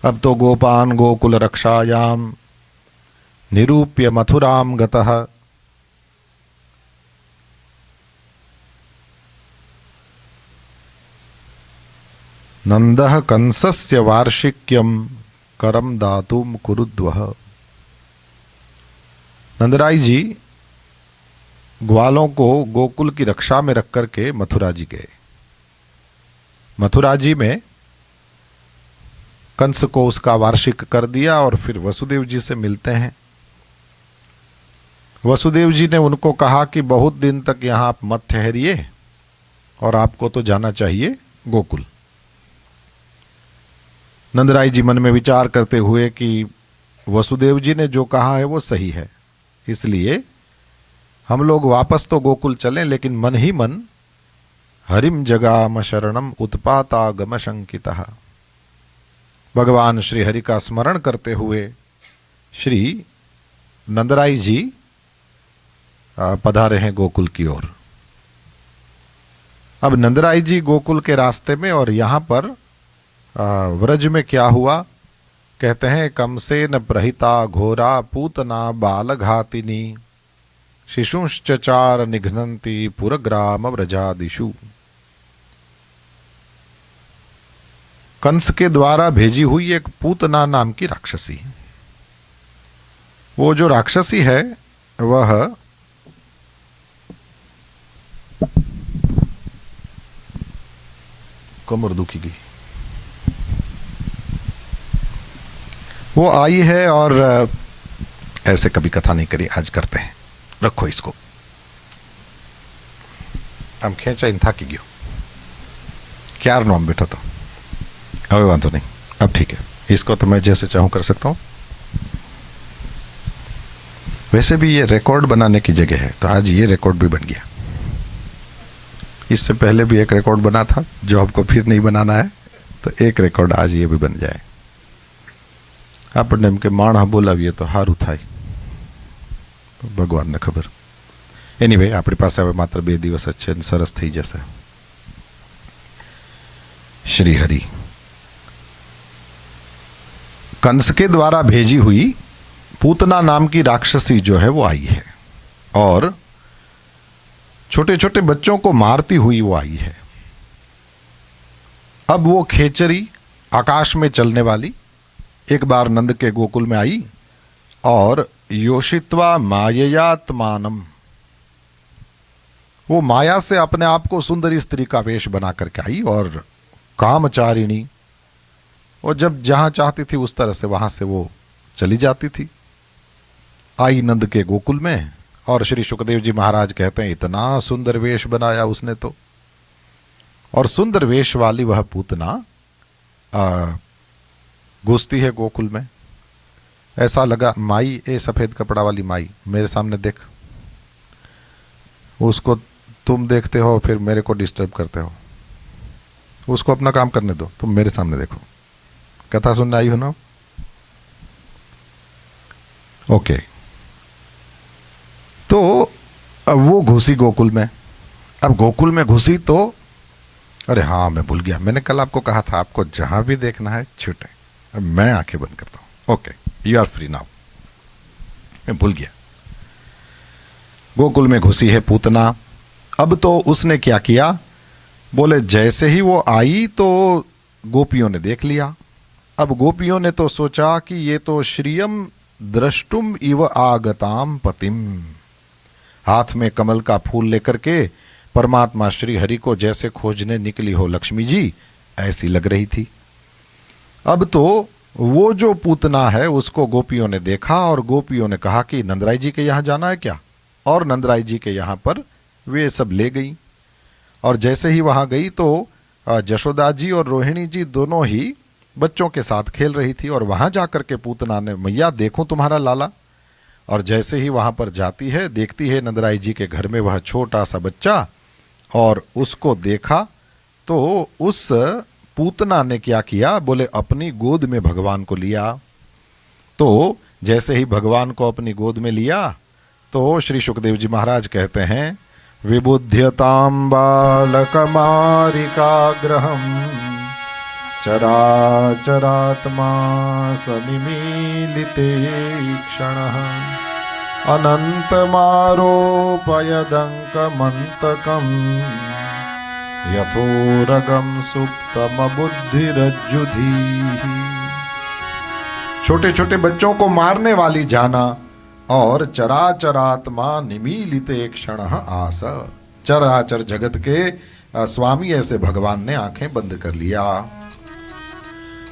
S4: अब तो गोपान गोकुल रक्षायाम निरूप्य मथुराम गतः, नंदः कंसस्य वार्षिक्यम करम दातुम कुरुद्वः। नंदराय जी ग्वालों को गोकुल की रक्षा में रख करके मथुरा जी गए। मथुरा जी में कंस को उसका वार्षिक कर दिया और फिर वसुदेव जी से मिलते हैं। वसुदेव जी ने उनको कहा कि बहुत दिन तक यहां आप मत ठहरिए और आपको तो जाना चाहिए गोकुल। नंदराय जी मन में विचार करते हुए कि वसुदेव जी ने जो कहा है वो सही है, इसलिए हम लोग वापस तो गोकुल चलें, लेकिन मन ही मन हरिम जगाम शरणम उत्पातागम शंकितः, भगवान श्री हरि का स्मरण करते हुए श्री नंदराय जी पधारे हैं गोकुल की ओर। अब नंदराय जी गोकुल के रास्ते में, और यहां पर व्रज में क्या हुआ कहते हैं, कमसेन प्रहिता घोरा पूतना बालघातिनी शिशुश्चचार निघ्नन्ति पुरग्राम व्रजादिषु। कंस के द्वारा भेजी हुई एक पूतना नाम की राक्षसी, वो जो राक्षसी है वह कमर दुखी गई, वो आई है और ऐसे कभी कथा नहीं करी, आज करते हैं। रखो इसको, हम खेचा इन था कि गयो क्यार नो आम बैठो तो હવે વાંધો नहीं, अब ठीक है, इसको तो मैं जैसे चाहूं कर सकता हूं। वैसे भी ये रिकॉर्ड बनाने की जगह है, तो आज ये रिकॉर्ड भी बन गया। इससे पहले भी एक रिकॉर्ड बना था जो आपको फिर नहीं बनाना है, तो एक रिकॉर्ड आज ये भी बन जाए। आपने के माणा बोलावीए तो हारू थाय, भगवान ने खबर। एनीवे આપણી પાસે હવે માત્ર 2 દિવસ જ છે, સરસ થઈ જશે। श्री हरि कंस के द्वारा भेजी हुई पूतना नाम की राक्षसी जो है वो आई है, और छोटे छोटे बच्चों को मारती हुई वो आई है। अब वो खेचरी आकाश में चलने वाली एक बार नंद के गोकुल में आई, और योषित्वा माययात्मानम, वो माया से अपने आप को सुंदरी स्त्री का वेश बना करके आई, और कामचारिणी, और जब जहां चाहती थी उस तरह से वहां से वो चली जाती थी। आई नंद के गोकुल में, और श्री सुखदेव जी महाराज कहते हैं इतना सुंदर वेश बनाया उसने तो। और सुंदर वेश वाली वह पूतना घुसती है गोकुल में। ऐसा लगा माई, ए सफेद कपड़ा वाली माई मेरे सामने देख। उसको तुम देखते हो फिर मेरे को डिस्टर्ब करते हो, उसको अपना काम करने दो, तुम मेरे सामने देखो। कथा सुनने आई हो ना? ओके। तो अब वो घुसी गोकुल में। अब गोकुल में घुसी तो अरे हाँ मैं भूल गया, मैंने कल आपको कहा था आपको जहां भी देखना है छूटे। अब मैं आंखें बंद करता हूं। Okay, you are free now. मैं भूल गया। गोकुल में घुसी है पूतना। अब तो उसने क्या किया, बोले जैसे ही वो आई तो गोपियों ने देख लिया। अब गोपियों ने तो सोचा कि ये तो श्रियम द्रष्टुम इव आगताम पतिम, हाथ में कमल का फूल लेकर के परमात्मा श्री हरि को जैसे खोजने निकली हो लक्ष्मी जी, ऐसी लग रही थी। अब तो वो जो पूतना है उसको गोपियों ने देखा, और गोपियों ने कहा कि नंदराय जी के यहां जाना है क्या, और नंदराय जी के यहां पर वे सब ले गई। और जैसे ही वहां गई तो जशोदा जी और रोहिणी जी दोनों ही बच्चों के साथ खेल रही थी, और वहां जाकर के पूतना ने, मैया देखूं तुम्हारा लाला। और जैसे ही वहां पर जाती है, देखती है नंदराय जी के घर में वह छोटा सा बच्चा, और उसको देखा तो उस पूतना ने क्या किया, बोले अपनी गोद में भगवान को लिया। तो जैसे ही भगवान को अपनी गोद में लिया तो श्री सुखदेव जी महाराज कहते हैं विबुध्यतां बालकमारिकाग्रहम् चराचरात्मा समिमीलिते क्षणः अनन्तमारोपयदङ्कमन्तकम् यथोरगं सुप्तमबुद्धिरज्जुधीः। छोटे छोटे बच्चों को मारने वाली जाना, और चराचरात्मा निमीलिते क्षण आस, चराचर जगत के स्वामी ऐसे भगवान ने आंखें बंद कर लिया।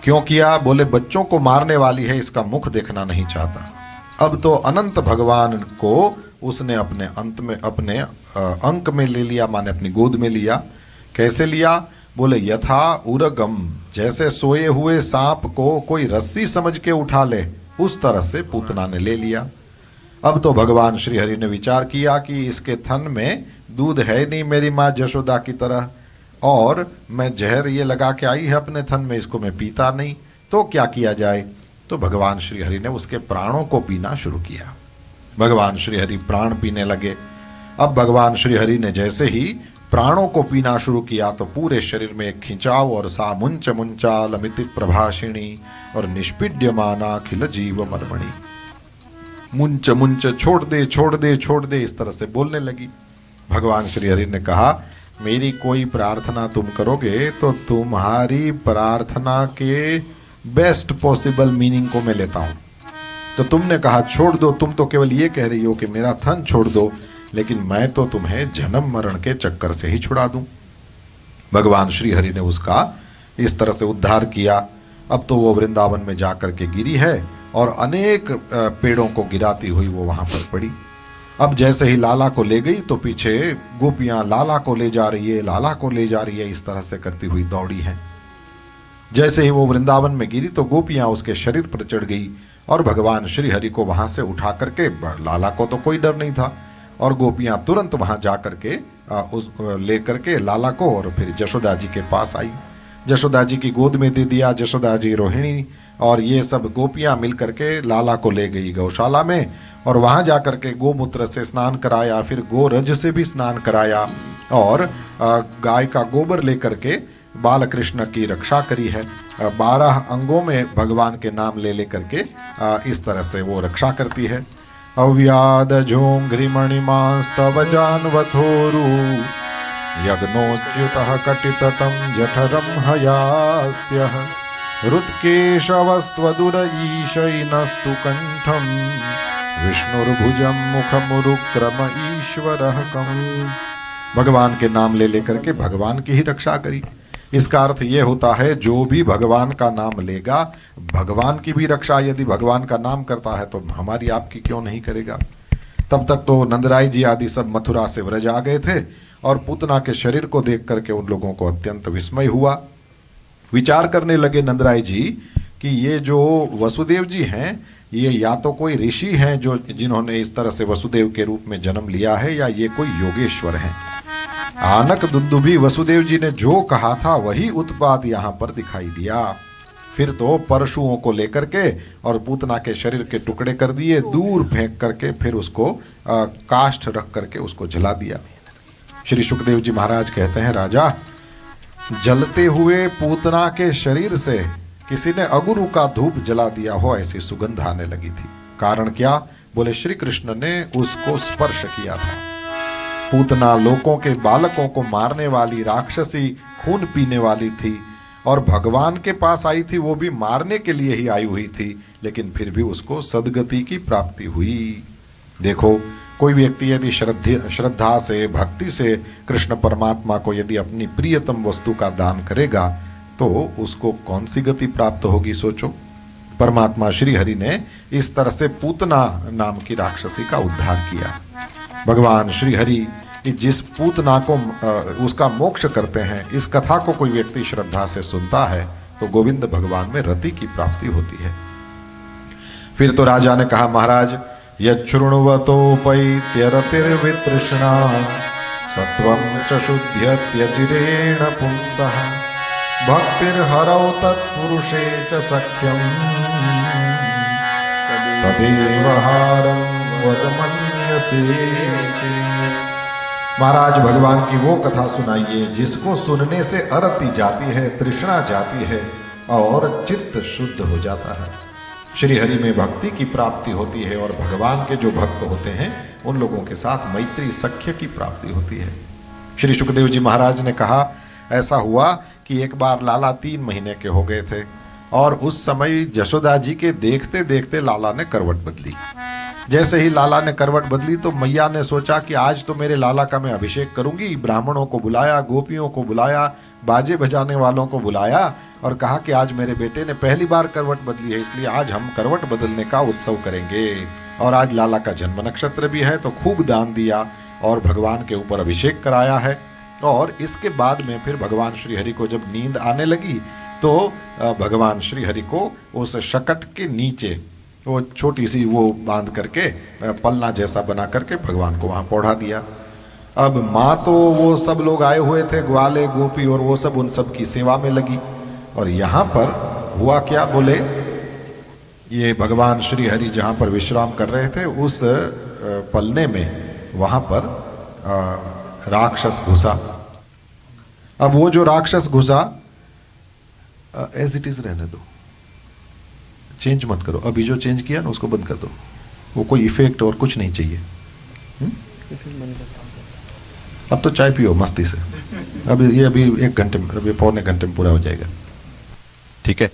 S4: क्यों किया, बोले बच्चों को मारने वाली है, इसका मुख देखना नहीं चाहता। अब तो अनंत भगवान को उसने अपने अंत में, अपने अंक में ले लिया, माने अपनी गोद में लिया। कैसे लिया, बोले यथा उरगम, जैसे सोए हुए सांप को कोई रस्सी समझ के उठा ले, उस तरह से पूतना ने ले लिया। अब तो भगवान श्री हरि ने विचार किया कि इसके थन में दूध है नहीं मेरी माँ जशोदा की तरह, और मैं जहर ये लगा के आई है अपने थन में, इसको मैं पीता नहीं, तो क्या किया जाए। तो भगवान श्री हरि ने उसके प्राणों को पीना शुरू किया। भगवान श्री हरि प्राण पीने लगे। अब भगवान श्री हरि ने जैसे ही प्राणों को पीना शुरू किया तो पूरे शरीर में एक खिंचाव, और सा मुंच मुंचालमिति प्रभाषिणी और निष्पीड्यमाना खिल जीव मर्मणि, मुंच मुंच छोड़ दे छोड़ दे छोड़ दे, इस तरह से बोलने लगी। भगवान श्री हरि ने कहा मेरी कोई प्रार्थना तुम करोगे तो तुम्हारी प्रार्थना के बेस्ट पॉसिबल मीनिंग को मैं लेता हूं। तो तुमने कहा छोड़ दो, तुम तो केवल ये कह रही हो कि मेरा थन छोड़ दो, लेकिन मैं तो तुम्हें जन्म मरण के चक्कर से ही छुड़ा दूं। भगवान श्री हरि ने उसका इस तरह से उद्धार किया। अब तो वो वृंदावन में जाकर के गिरी है, और अनेक पेड़ों को गिराती हुई वो वहां पर पड़ी। अब जैसे ही लाला को ले गई तो पीछे गोपियां लाला को ले जा रही है, लाला को ले जा रही है, इस तरह से करती हुई दौड़ी है। जैसे ही वो वृंदावन में गिरी तो गोपियां उसके शरीर पर चढ़ गई और भगवान श्री हरि को वहां से उठा करके, लाला को तो कोई डर नहीं था, और गोपियां तुरंत वहां जा करके उस ले करके लाला को और फिर जशोदा जी के पास आई। जशोदा जी की गोद में दे दिया। जशोदा जी, रोहिणी और ये सब गोपियां मिल करके लाला को ले गई गौशाला में, और वहां जाकर के गोमूत्र से स्नान कराया, फिर गोरज से भी स्नान कराया, और गाय का गोबर लेकर के बाल कृष्ण की रक्षा करी है। 12 अंगों में भगवान के नाम ले लेकर के इस तरह से वो रक्षा करती है। अव्याद झोंघ्रिमणिमांस्तव जानवथोरु यज्ञोच्युतः कटितटं जठरं हयास्यः हृत्केशवस्त्वदुर ईशैनस्तु कंठं विष्णुर्भुजं मुखमुरुक्रम ईश्वरः कम्। भगवान के नाम ले लेकर के भगवान की ही रक्षा करी। इसका अर्थ ये होता है, जो भी भगवान का नाम लेगा, भगवान की भी रक्षा यदि भगवान का नाम करता है तो हमारी आपकी क्यों नहीं करेगा। तब तक तो नंदराय जी आदि सब मथुरा से व्रज आ गए थे, और पूतना के शरीर को देख करके उन लोगों को अत्यंत विस्मय हुआ। विचार करने लगे नंदराय जी कि ये जो वसुदेव जी हैं, ये या तो कोई ऋषि हैं जो जिन्होंने इस तरह से वसुदेव के रूप में जन्म लिया है, या ये कोई योगेश्वर हैं। आनक दुंदुभी वसुदेव जी ने जो कहा था वही उत्पाद यहाँ पर दिखाई दिया। फिर तो परशुओं को लेकर के और पूतना के शरीर के टुकड़े कर दिए, दूर फेंक करके फिर उसको काष्ठ रख करके उसको जला दिया। श्री सुखदेव जी महाराज कहते हैं, राजा, जलते हुए पूतना के शरीर से किसी ने अगुरु का धूप जला दिया हो ऐसी सुगंध आने लगी थी। कारण क्या? बोले श्री कृष्ण ने उसको स्पर्श किया था। पूतना लोगों के बालकों को मारने वाली राक्षसी, खून पीने वाली थी, और भगवान के पास आई थी, वो भी मारने के लिए ही आई हुई थी, लेकिन फिर भी उसको सद्गति की प्राप्ति हुई। देखो, कोई व्यक्ति यदि श्रद्धा से, भक्ति से कृष्ण परमात्मा को यदि अपनी प्रियतम वस्तु का दान करेगा तो उसको कौन सी गति प्राप्त होगी, सोचो। परमात्मा श्री हरि ने इस तरह से पूतना नाम की राक्षसी का उद्धार किया। भगवान श्री हरि जिस पूतना को उसका मोक्ष करते हैं, इस कथा को कोई व्यक्ति श्रद्धा से सुनता है तो गोविंद भगवान में रति की प्राप्ति होती है। फिर तो राजा ने कहा, महाराज, यच्छृण्वतोपैत्यरतिर्वितृष्णा सत्वं च शुद्ध्यत्यचिरेण पुंसः भक्तिर्हरौ तत्पुरुषे च सख्यं तदेव हारं वद मन्यसे। महाराज, भगवान की वो कथा सुनाइए जिसको सुनने से अरति जाती है, तृष्णा जाती है और चित्त शुद्ध हो जाता है। श्री हरि में भक्ति की प्राप्ति होती है, और भगवान के जो भक्त होते हैं उन लोगों के साथ मैत्री, सख्य की प्राप्ति होती है। श्री सुखदेव जी महाराज ने कहा, ऐसा हुआ कि एक बार लाला 3 महीने के हो गए थे, और उस समय जशोदा जी के देखते देखते लाला ने करवट बदली। जैसे ही लाला ने करवट बदली तो मैया ने सोचा कि आज तो मेरे लाला का मैं अभिषेक करूंगी। ब्राह्मणों को बुलाया, गोपियों को बुलाया, बाजे बजाने वालों को बुलाया, और कहा कि आज मेरे बेटे ने पहली बार करवट बदली है, इसलिए आज हम करवट बदलने का उत्सव करेंगे। और आज लाला का जन्म नक्षत्र भी है, तो खूब दान दिया और भगवान के ऊपर अभिषेक कराया है। और इसके बाद में फिर भगवान श्री हरि को जब नींद आने लगी तो भगवान श्री हरि को उस शकट के नीचे वो छोटी सी वो बांध करके पलना जैसा बना करके भगवान को वहां पौड़ा दिया। अब माँ तो वो सब लोग आए हुए थे, ग्वाले, गोपी, और वो सब उन सब की सेवा में लगी। और यहाँ पर हुआ क्या, बोले ये भगवान श्री हरि जहाँ पर विश्राम कर रहे थे उस पलने में वहाँ पर राक्षस घुसा। अब वो जो राक्षस घुसा, एज इट इज रहने दो, चेंज मत करो। अभी जो चेंज किया ना उसको बंद कर दो, वो कोई इफेक्ट और कुछ नहीं चाहिए। अब तो चाय पियो मस्ती से। अभी 1 घंटे, अभी 1.25 घंटे में पूरा हो जाएगा, ठीक है।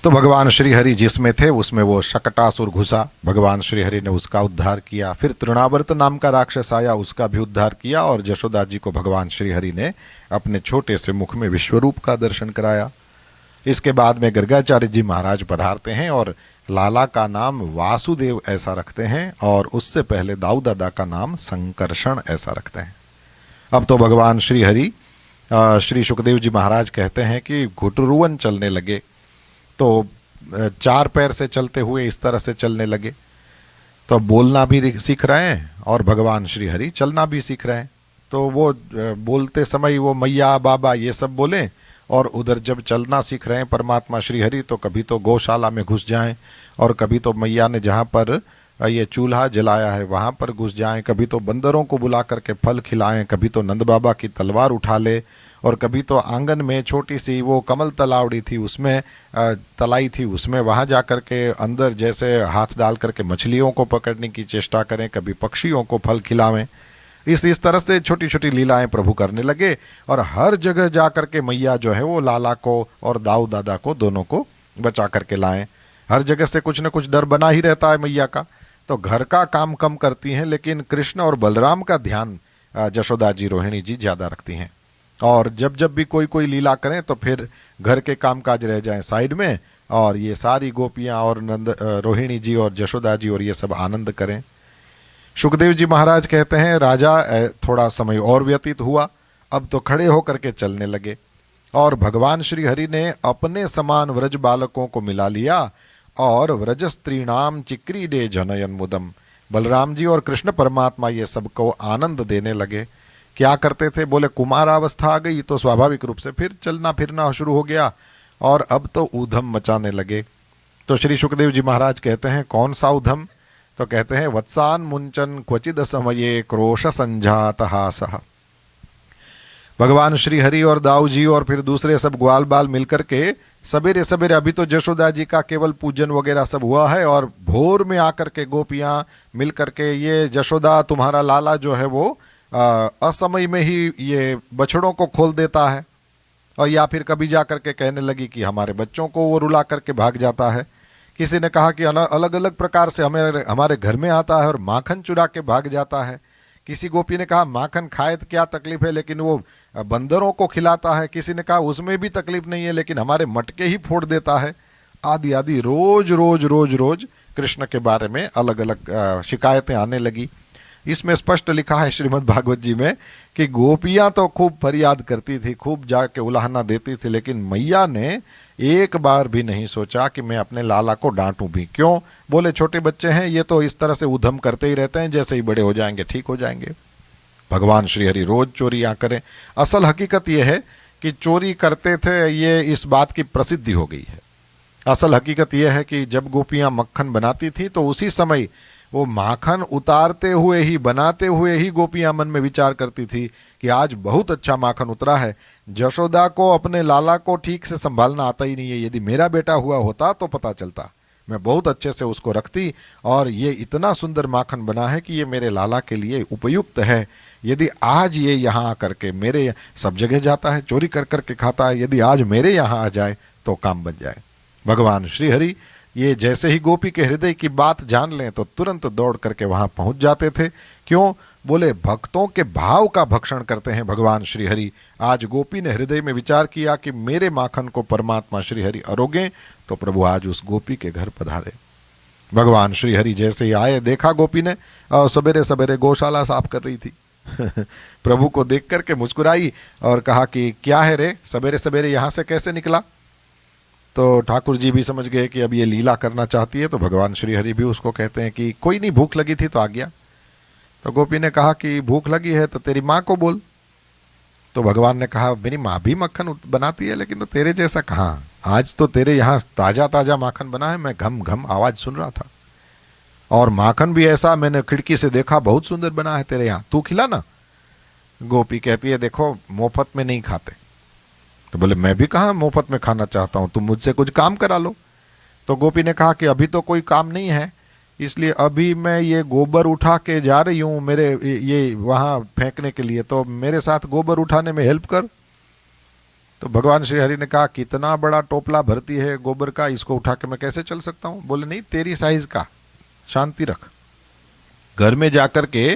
S4: तो भगवान श्री हरि जिसमें थे उसमें वो शकटासुर घुसा, भगवान श्री हरि ने उसका उद्धार किया। फिर तृणावर्त नाम का राक्षस आया, उसका भी उद्धार किया, और जशोदा जी को भगवान श्री हरि ने अपने छोटे से मुख में विश्वरूप का दर्शन कराया। इसके बाद में गर्गाचार्य जी महाराज पधारते हैं और लाला का नाम वासुदेव ऐसा रखते हैं, और उससे पहले दाऊ दादा का नाम संकर्षण ऐसा रखते हैं। अब तो भगवान श्री हरि, श्री सुखदेव जी महाराज कहते हैं कि घुटरुवन चलने लगे। तो चार पैर से चलते हुए इस तरह से चलने लगे। तो अब बोलना भी सीख रहे हैं और भगवान श्री हरि चलना भी सीख रहे हैं। तो वो बोलते समय वो मैया बाबा ये सब बोले, और उधर जब चलना सीख रहे हैं परमात्मा श्री हरि, तो कभी तो गौशाला में घुस जाएं, और कभी तो मैया ने जहाँ पर ये चूल्हा जलाया है वहाँ पर घुस जाएं, कभी तो बंदरों को बुला करके फल खिलाएं, कभी तो नंद बाबा की तलवार उठा ले, और कभी तो आंगन में छोटी सी वो कमल तलावड़ी थी उसमें तलाई थी, उसमें वहाँ जा कर के अंदर जैसे हाथ डाल करके मछलियों को पकड़ने की चेष्टा करें, कभी पक्षियों को फल खिलावें। इस तरह से छोटी छोटी लीलाएं प्रभु करने लगे, और हर जगह जा कर के मैया जो है वो लाला को और दाऊ दादा को दोनों को बचा करके लाएं। हर जगह से कुछ न कुछ डर बना ही रहता है मैया का। तो घर का काम कम करती हैं, लेकिन कृष्ण और बलराम का ध्यान जशोदा जी रोहिणी जी ज़्यादा रखती हैं। और जब जब भी कोई लीला करें तो फिर घर के कामकाज रह जाएं साइड में, और ये सारी गोपियां और रोहिणी जी और जशोदा जी और ये सब आनंद करें। सुखदेव जी महाराज कहते हैं, राजा थोड़ा समय और व्यतीत हुआ, अब तो खड़े होकर के चलने लगे, और भगवान श्री हरि ने अपने समान व्रज बालकों को मिला लिया, और व्रज स्त्रीणाम चिक्रीडे जनयन मुदम। बलराम जी और कृष्ण परमात्मा ये सबको आनंद देने लगे। क्या करते थे? बोले कुमारावस्था आ गई तो स्वाभाविक रूप से फिर चलना फिरना शुरू हो गया, और अब तो ऊधम मचाने लगे। तो श्री सुखदेव जी महाराज कहते हैं, कौन सा ऊधम? तो कहते हैं, वत्सान मुंचन क्वचिद समये क्रोश संजात हासः। भगवान श्री हरि और दाऊ जी और फिर दूसरे सब ग्वाल बाल मिलकर के सवेरे सवेरे, अभी तो जशोदा जी का केवल पूजन वगैरह सब हुआ है, और भोर में आकर के गोपियां मिलकर के, ये जशोदा तुम्हारा लाला जो है वो असमय में ही ये बछड़ों को खोल देता है, और या फिर कभी जा करके कहने लगी कि हमारे बच्चों को वो रुला करके भाग जाता है। किसी ने कहा कि अलग अलग प्रकार से हमारे घर में आता है और माखन चुरा के भाग जाता है। किसी गोपी ने कहा माखन खाए तो क्या तकलीफ है, लेकिन वो बंदरों को खिलाता है। किसी ने कहा उसमें भी तकलीफ नहीं है, लेकिन हमारे मटके ही फोड़ देता है। आदि आदि रोज रोज रोज रोज कृष्ण के बारे में अलग अलग शिकायतें आने लगी। इसमें स्पष्ट लिखा है श्रीमद् भागवत जी में कि गोपियां तो खूब फरियाद करती थी, खूब जाके उलाहना देती थी, लेकिन मैया ने एक बार भी नहीं सोचा कि मैं अपने लाला को डांटूं भी। क्यों? बोले छोटे बच्चे हैं, ये तो इस तरह से उधम करते ही रहते हैं, जैसे ही बड़े हो जाएंगे ठीक हो जाएंगे। भगवान श्री हरि रोज चोरियां करें। असल हकीकत यह है कि चोरी करते थे, ये इस बात की प्रसिद्धि हो गई है। असल हकीकत यह है कि जब गोपियां मक्खन बनाती थी तो उसी समय वो माखन उतारते हुए ही, बनाते हुए ही गोपियां मन में विचार करती थी कि आज बहुत अच्छा माखन उतरा है। जशोदा को अपने लाला को ठीक से संभालना आता ही नहीं है, यदि मेरा बेटा हुआ होता तो पता चलता, मैं बहुत अच्छे से उसको रखती, और ये इतना सुंदर माखन बना है कि ये मेरे लाला के लिए उपयुक्त है। यदि आज ये यहाँ आकर के मेरे, सब जगह जाता है चोरी कर कर के खाता है, यदि आज मेरे यहाँ आ जाए तो काम बन जाए। भगवान श्री हरि ये जैसे ही गोपी के हृदय की बात जान लें तो तुरंत दौड़ करके वहां पहुंच जाते थे। क्यों? बोले भक्तों के भाव का भक्षण करते हैं भगवान श्री हरि। आज गोपी ने हृदय में विचार किया कि मेरे माखन को परमात्मा श्री हरि अरोगे, तो प्रभु आज उस गोपी के घर पधारे। भगवान श्री हरि जैसे ही आए, देखा गोपी ने सवेरे सवेरे गौशाला साफ कर रही थी प्रभु को देख करके मुस्कुराई और कहा कि क्या है रे, सवेरे सवेरे यहां से कैसे निकला? तो ठाकुर जी भी समझ गए कि अब ये लीला करना चाहती है, तो भगवान श्री हरि भी उसको कहते हैं कि कोई नहीं, भूख लगी थी तो आ गया। तो गोपी ने कहा कि भूख लगी है तो तेरी माँ को बोल। तो भगवान ने कहा मेरी माँ भी मक्खन बनाती है, लेकिन तो तेरे जैसा कहाँ, आज तो तेरे यहाँ ताजा ताजा माखन बना है, मैं घम घम आवाज सुन रहा था, और माखन भी ऐसा मैंने खिड़की से देखा, बहुत सुंदर बना है तेरे यहाँ, तू खिला ना। गोपी कहती है देखो मुफ्त में नहीं खाते। तो बोले मैं भी कहाँ मुफ्त में खाना चाहता हूँ, तुम मुझसे कुछ काम करा लो। तो गोपी ने कहा कि अभी तो कोई काम नहीं है, इसलिए अभी मैं ये गोबर उठा के जा रही हूँ मेरे ये वहाँ फेंकने के लिए, तो मेरे साथ गोबर उठाने में हेल्प कर। तो भगवान श्री हरि ने कहा कितना बड़ा टोपला भरती है गोबर का, इसको उठा के मैं कैसे चल सकता हूँ? बोले नहीं, तेरी साइज का, शांति रख। घर में जाकर के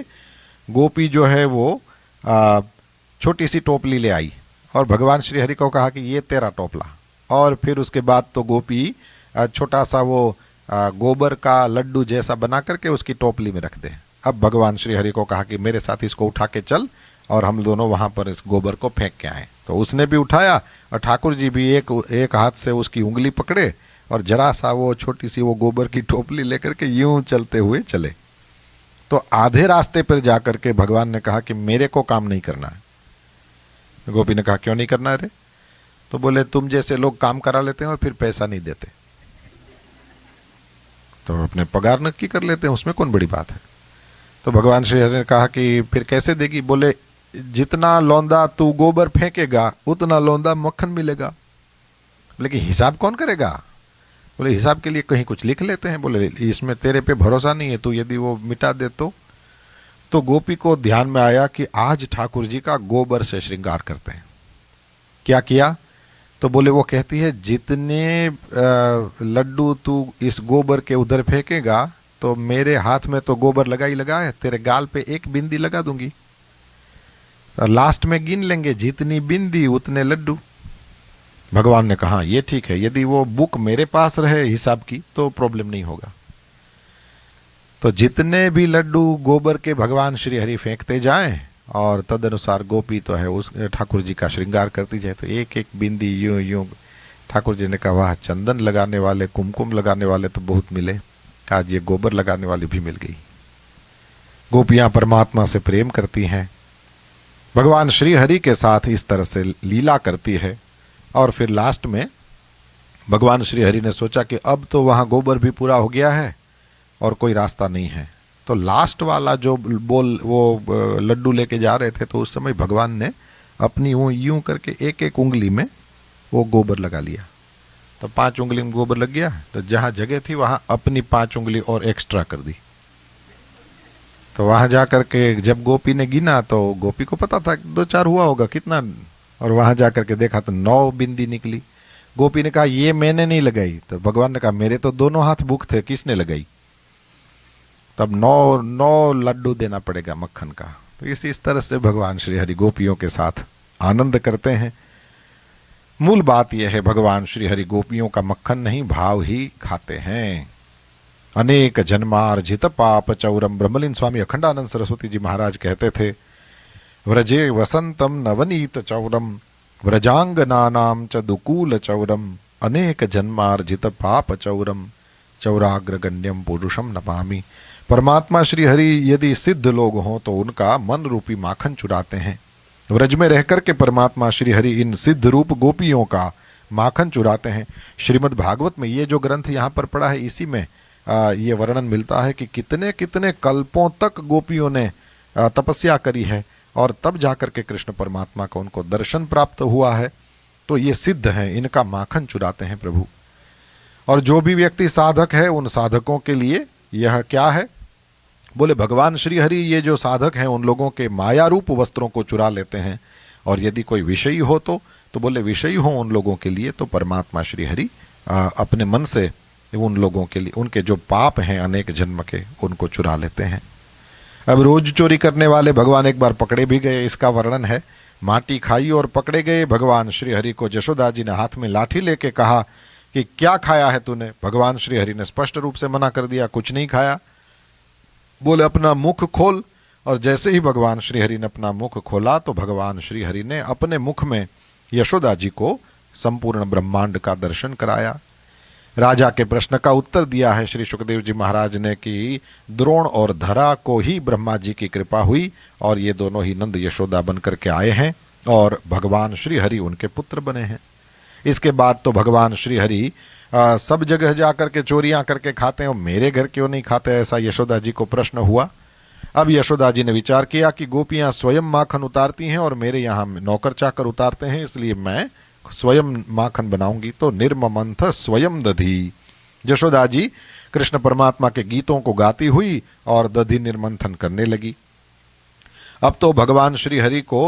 S4: गोपी जो है वो छोटी सी टोपली ले आई और भगवान श्री हरि को कहा कि ये तेरा टोपला, और फिर उसके बाद तो गोपी छोटा सा वो गोबर का लड्डू जैसा बना करके उसकी टोपली में रख दे। अब भगवान श्री हरि को कहा कि मेरे साथ इसको उठा के चल, और हम दोनों वहां पर इस गोबर को फेंक के आए। तो उसने भी उठाया, और ठाकुर जी भी एक हाथ से उसकी उंगली पकड़े और जरा सा वो छोटी सी वो गोबर की टोपली लेकर के यूं चलते हुए चले। तो आधे रास्ते पर जाकर के भगवान ने कहा कि मेरे को काम नहीं करना है। गोपी ने कहा क्यों नहीं करना है रे? तो बोले तुम जैसे लोग काम करा लेते हैं और फिर पैसा नहीं देते, तो अपने पगार नक्की कर लेते हैं, उसमें कौन बड़ी बात है। तो भगवान श्री हरि ने कहा कि फिर कैसे देगी? बोले जितना लौंदा तू गोबर फेंकेगा उतना लौंदा मक्खन मिलेगा, लेकिन हिसाब कौन करेगा? बोले हिसाब के लिए कहीं कुछ लिख लेते हैं। बोले इसमें तेरे पे भरोसा नहीं है, तू यदि वो मिटा दे तो गोपी को ध्यान में आया कि आज ठाकुर जी का गोबर से श्रृंगार करते हैं। क्या किया? तो बोले वो कहती है जितने लड्डू तू इस गोबर के उधर फेंकेगा तो मेरे हाथ में तो गोबर लगा ही लगा है, तेरे गाल पे एक बिंदी लगा दूंगी और लास्ट में गिन लेंगे, जितनी बिंदी उतने लड्डू। भगवान ने कहा ये ठीक है, यदि वो बुक मेरे पास रहे हिसाब की तो प्रॉब्लम नहीं होगा। तो जितने भी लड्डू गोबर के भगवान श्री हरि फेंकते जाएं और तदनुसार गोपी तो है उस ठाकुर जी का श्रृंगार करती जाए, तो एक एक बिंदी यूं यूं। ठाकुर जी ने कहा वाह, चंदन लगाने वाले कुमकुम लगाने वाले तो बहुत मिले, आज ये गोबर लगाने वाली भी मिल गई। गोपियां परमात्मा से प्रेम करती हैं, भगवान श्री हरि के साथ इस तरह से लीला करती है। और फिर लास्ट में भगवान श्री हरि ने सोचा कि अब तो वहां गोबर भी पूरा हो गया है और कोई रास्ता नहीं है, तो लास्ट वाला जो वो लड्डू लेके जा रहे थे, तो उस समय भगवान ने अपनी वो यूं करके एक एक उंगली में वो गोबर लगा लिया। तो 5 उंगली में गोबर लग गया, तो जहां जगह थी वहां अपनी 5 उंगली और एक्स्ट्रा कर दी। तो वहां जाकर के जब गोपी ने गिना तो गोपी को पता था 2-4 हुआ होगा कितना, और वहां जाकर के देखा तो 9 बिंदी निकली। गोपी ने कहा ये मैंने नहीं लगाई। तो भगवान ने कहा मेरे तो दोनों हाथ भूख थे, किसने लगाई? तब 9 लड्डू देना पड़ेगा मक्खन का। तो इस तरह से भगवान श्री हरि गोपियों के साथ आनंद करते हैं। मूल बात यह है भगवान श्री हरि गोपियों का मक्खन नहीं भाव ही खाते हैं। अनेक जन्मार्जित पाप चौरम ब्रह्मलीन स्वामी अखंडानंद सरस्वती जी महाराज कहते थे, व्रजे वसंतम नवनीत चौरम व्रजांगनानाम च दुकूल चौरम अनेक जन्मार्जित पाप चौरम चौराग्रगण्यम पुरुषम नमामि। परमात्मा श्री हरि यदि सिद्ध लोग हों तो उनका मन रूपी माखन चुराते हैं। व्रज में रहकर के परमात्मा श्री हरि इन सिद्ध रूप गोपियों का माखन चुराते हैं। श्रीमद् भागवत में ये जो ग्रंथ यहाँ पर पढ़ा है, इसी में ये वर्णन मिलता है कि कितने कितने कल्पों तक गोपियों ने तपस्या करी है और तब जाकर के कृष्ण परमात्मा को उनको दर्शन प्राप्त हुआ है। तो ये सिद्ध हैं, इनका माखन चुराते हैं प्रभु। और जो भी व्यक्ति साधक है उन साधकों के लिए यह क्या है? बोले भगवान श्री हरि ये जो साधक हैं उन लोगों के माया रूप वस्त्रों को चुरा लेते हैं। और यदि कोई विषयी हो तो बोले विषयी हो उन लोगों के लिए तो परमात्मा श्री हरि अपने मन से उन लोगों के लिए उनके जो पाप हैं अनेक जन्म के उनको चुरा लेते हैं। अब रोज चोरी करने वाले भगवान एक बार पकड़े भी गए, इसका वर्णन है। माटी खाई और पकड़े गए। भगवान श्री हरि को यशोदा जी ने हाथ में लाठी लेके कहा कि क्या खाया है तूने? भगवान श्री हरि ने स्पष्ट रूप से मना कर दिया, कुछ नहीं खाया। बोले अपना मुख खोल। और जैसे ही भगवान श्री हरि ने अपना मुख खोला तो भगवान श्री हरि ने अपने मुख में यशोदा जी को संपूर्ण ब्रह्मांड का दर्शन कराया। राजा के प्रश्न का उत्तर दिया है श्री सुखदेव जी महाराज ने कि द्रोण और धरा को ही ब्रह्मा जी की कृपा हुई और ये दोनों ही नंद यशोदा बन करके आए हैं और भगवान श्री हरि उनके पुत्र बने हैं। इसके बाद तो भगवान श्री हरि सब जगह जाकर के चोरियां करके खाते हैं और मेरे घर क्यों नहीं खाते, ऐसा यशोदा जी को प्रश्न हुआ। अब यशोदा जी ने विचार किया कि गोपियां स्वयं माखन उतारती हैं और मेरे यहाँ नौकर चाकर उतारते हैं, इसलिए मैं स्वयं माखन बनाऊंगी। तो निर्ममंथ स्वयं दधी। यशोदा जी कृष्ण परमात्मा के गीतों को गाती हुई और दधी निर्मंथन करने लगी। अब तो भगवान श्री हरि को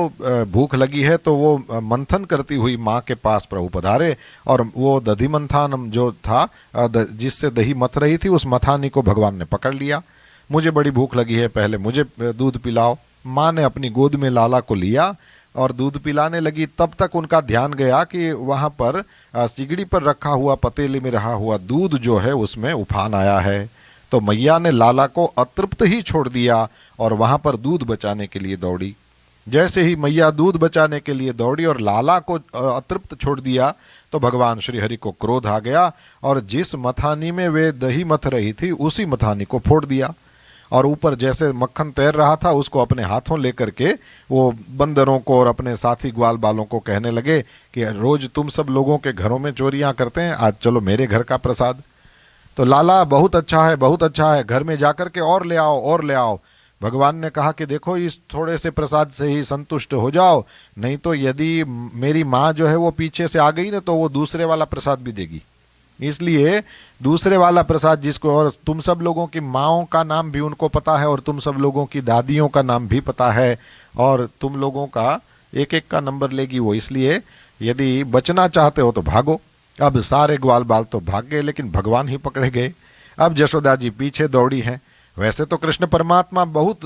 S4: भूख लगी है तो वो मंथन करती हुई माँ के पास प्रभु पधारे और वो दधी मंथान जो था जिससे दही मथ रही थी उस मथानी को भगवान ने पकड़ लिया। मुझे बड़ी भूख लगी है, पहले मुझे दूध पिलाओ। माँ ने अपनी गोद में लाला को लिया और दूध पिलाने लगी। तब तक उनका ध्यान गया कि वहाँ पर सिगड़ी पर रखा हुआ पतीले में रहा हुआ दूध जो है उसमें उफान आया है। तो मैया ने लाला को अतृप्त ही छोड़ दिया और वहां पर दूध बचाने के लिए दौड़ी। जैसे ही मैया दूध बचाने के लिए दौड़ी और लाला को अतृप्त छोड़ दिया तो भगवान श्री हरि को क्रोध आ गया और जिस मथानी में वे दही मथ रही थी उसी मथानी को फोड़ दिया, और ऊपर जैसे मक्खन तैर रहा था उसको अपने हाथों लेकर के वो बंदरों को और अपने साथी ग्वाल बालों को कहने लगे कि रोज तुम सब लोगों के घरों में चोरियां करते हैं, आज चलो मेरे घर का प्रसाद। तो लाला बहुत अच्छा है, बहुत अच्छा है, घर में जाकर के और ले आओ और ले आओ। भगवान ने कहा कि देखो इस थोड़े से प्रसाद से ही संतुष्ट हो जाओ, नहीं तो यदि मेरी माँ जो है वो पीछे से आ गई ना तो वो दूसरे वाला प्रसाद भी देगी। इसलिए दूसरे वाला प्रसाद जिसको, और तुम सब लोगों की माँओं का नाम भी उनको पता है और तुम सब लोगों की दादियों का नाम भी पता है और तुम लोगों का एक एक का नंबर लेगी वो, इसलिए यदि बचना चाहते हो तो भागो। अब सारे ग्वाल बाल तो भाग गए लेकिन भगवान ही पकड़े गए। अब यशोदा जी पीछे दौड़ी हैं। वैसे तो कृष्ण परमात्मा बहुत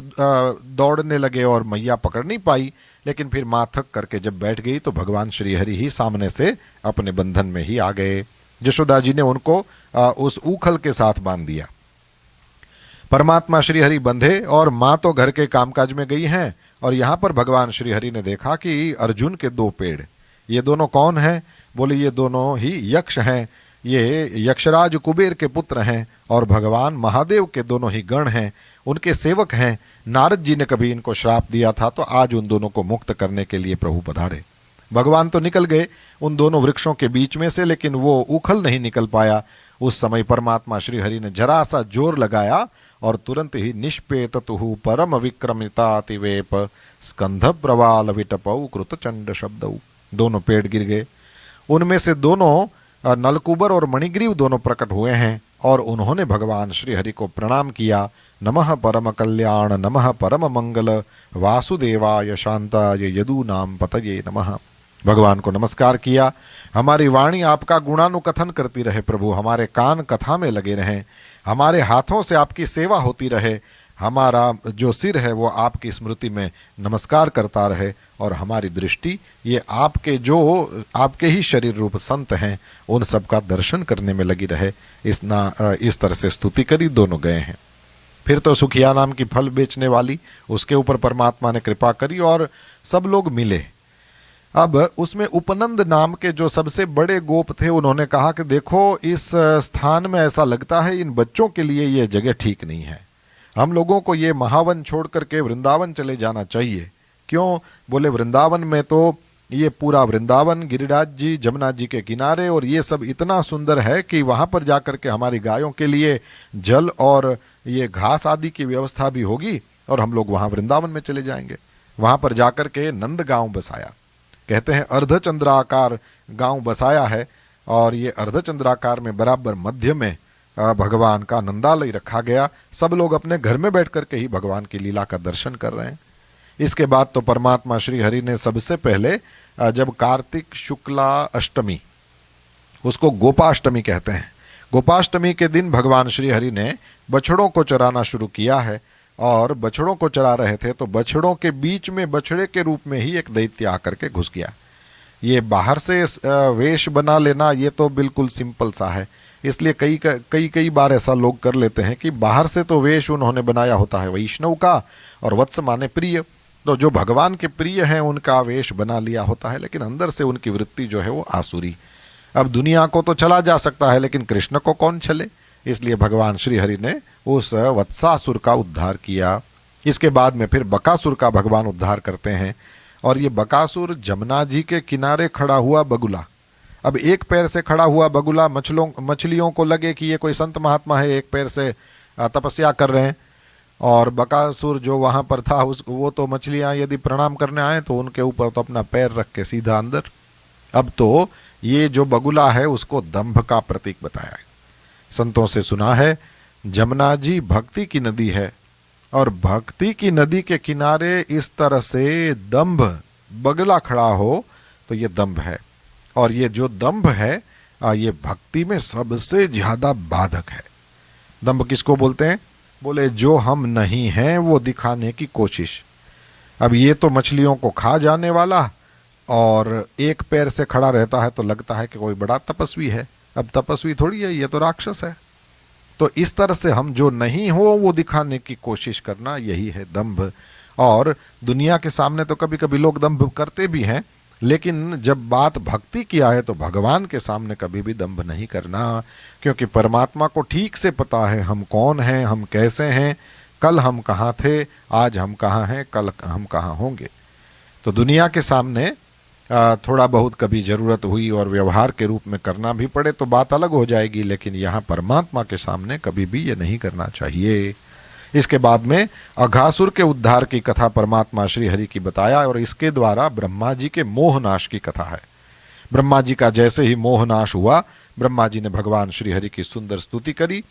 S4: दौड़ने लगे और मैया पकड़ नहीं पाई, लेकिन फिर माँ थक करके जब बैठ गई तो भगवान श्री हरि ही सामने से अपने बंधन में ही आ गए। यशोदा जी ने उनको उस ऊखल के साथ बांध दिया। परमात्मा श्री हरि बंधे और माँ तो घर के कामकाज में गई हैं, और यहाँ पर भगवान श्री हरि ने देखा कि अर्जुन के दो पेड़, ये दोनों कौन हैं? बोले ये दोनों ही यक्ष हैं, ये यक्षराज कुबेर के पुत्र हैं और भगवान महादेव के दोनों ही गण हैं, उनके सेवक हैं। नारद जी ने कभी इनको श्राप दिया था तो आज उन दोनों को मुक्त करने के लिए प्रभु पधारे। भगवान तो निकल गए उन दोनों वृक्षों के बीच में से, लेकिन वो उखल नहीं निकल पाया। उस समय परमात्मा श्री हरि ने जरा सा जोर लगाया और तुरंत ही निष्पेततुहु परम विक्रमितातिवेप स्कंध प्रवाल विटपौ कृत चंड शब्दौ, दोनों पेड़ गिर गए। उनमें से दोनों नलकुबर और मणिग्रीव दोनों प्रकट हुए हैं और उन्होंने भगवान श्री हरि को प्रणाम किया। नमः परम कल्याण नमः परम मंगल वासुदेवाय शांताय यदूनाम पतये नमः। भगवान को नमस्कार किया। हमारी वाणी आपका गुणानुकथन करती रहे प्रभु, हमारे कान कथा में लगे रहें, हमारे हाथों से आपकी सेवा होती रहे, हमारा जो सिर है वो आपकी स्मृति में नमस्कार करता रहे, और हमारी दृष्टि ये आपके ही शरीर रूप संत हैं उन सब का दर्शन करने में लगी रहे। इस तरह से स्तुति करी दोनों गए हैं। फिर तो सुखिया नाम की फल बेचने वाली, उसके ऊपर परमात्मा ने कृपा करी और सब लोग मिले। अब उसमें उपनंद नाम के जो सबसे बड़े गोप थे, उन्होंने कहा कि देखो इस स्थान में ऐसा लगता है इन बच्चों के लिए ये जगह ठीक नहीं है, हम लोगों को ये महावन छोड़ करके वृंदावन चले जाना चाहिए। क्यों? बोले वृंदावन में तो ये पूरा वृंदावन गिरिराज जी जमुना जी के किनारे और ये सब इतना सुंदर है कि वहाँ पर जाकर के हमारी गायों के लिए जल और ये घास आदि की व्यवस्था भी होगी और हम लोग वहाँ वृंदावन में चले जाएंगे। वहाँ पर जाकर के नंद गांव बसाया, कहते हैं अर्धचंद्राकार गांव बसाया है, और ये अर्धचंद्राकार में बराबर मध्य में भगवान का नंदालय रखा गया। सब लोग अपने घर में बैठ करके ही भगवान की लीला का दर्शन कर रहे हैं। इसके बाद तो परमात्मा श्री हरि ने सबसे पहले जब कार्तिक शुक्ला अष्टमी, उसको गोपाष्टमी कहते हैं, गोपाष्टमी के दिन भगवान श्री हरि ने बछड़ों को चराना शुरू किया है। और बछड़ों को चरा रहे थे तो बछड़ों के बीच में बछड़े के रूप में ही एक दैत्य आकर के घुस गया। ये बाहर से वेश बना लेना ये तो बिल्कुल सिंपल सा है, इसलिए कई बार ऐसा लोग कर लेते हैं कि बाहर से तो वेश उन्होंने बनाया होता है वैष्णव का, और वत्स माने प्रिय, तो जो भगवान के प्रिय हैं उनका वेश बना लिया होता है, लेकिन अंदर से उनकी वृत्ति जो है वो आसुरी। अब दुनिया को तो चला जा सकता है लेकिन कृष्ण को कौन छले, इसलिए भगवान श्री हरि ने उस वत्सासुर का उद्धार किया। इसके बाद में फिर बकासुर का भगवान उद्धार करते हैं, और ये बकासुर जमुना जी के किनारे खड़ा हुआ बगुला। अब एक पैर से खड़ा हुआ बगुला मछलियों को लगे कि ये कोई संत महात्मा है, एक पैर से तपस्या कर रहे हैं, और बकासुर जो वहाँ पर था वो तो मछलियाँ यदि प्रणाम करने आए तो उनके ऊपर तो अपना पैर रख के सीधा अंदर। अब तो ये जो बगुला है उसको दंभ का प्रतीक बताया है। संतों से सुना है जमुना जी भक्ति की नदी है, और भक्ति की नदी के किनारे इस तरह से दंभ बगुला खड़ा हो तो ये दंभ है, और ये जो दंभ है ये भक्ति में सबसे ज्यादा बाधक है। दंभ किसको बोलते हैं? बोले जो हम नहीं हैं वो दिखाने की कोशिश। अब ये तो मछलियों को खा जाने वाला और एक पैर से खड़ा रहता है तो लगता है कि कोई बड़ा तपस्वी है। अब तपस्वी थोड़ी है, ये तो राक्षस है। तो इस तरह से हम जो नहीं हो वो दिखाने की कोशिश करना, यही है दंभ। और दुनिया के सामने तो कभी कभी लोग दंभ करते भी हैं, लेकिन जब बात भक्ति की आए तो भगवान के सामने कभी भी दंभ नहीं करना, क्योंकि परमात्मा को ठीक से पता है हम कौन हैं, हम कैसे हैं, कल हम कहाँ थे, आज हम कहाँ हैं, कल हम कहाँ होंगे। तो दुनिया के सामने थोड़ा बहुत कभी जरूरत हुई और व्यवहार के रूप में करना भी पड़े तो बात अलग हो जाएगी, लेकिन यहाँ परमात्मा के सामने कभी भी ये नहीं करना चाहिए। इसके बाद में अघासुर के उद्धार की कथा परमात्मा श्री हरि की बताया और इसके द्वारा ब्रह्मा जी के मोहनाश की कथा है। ब्रह्मा जी का जैसे ही मोहनाश हुआ, ब्रह्मा जी ने भगवान श्री हरि की सुंदर स्तुति करी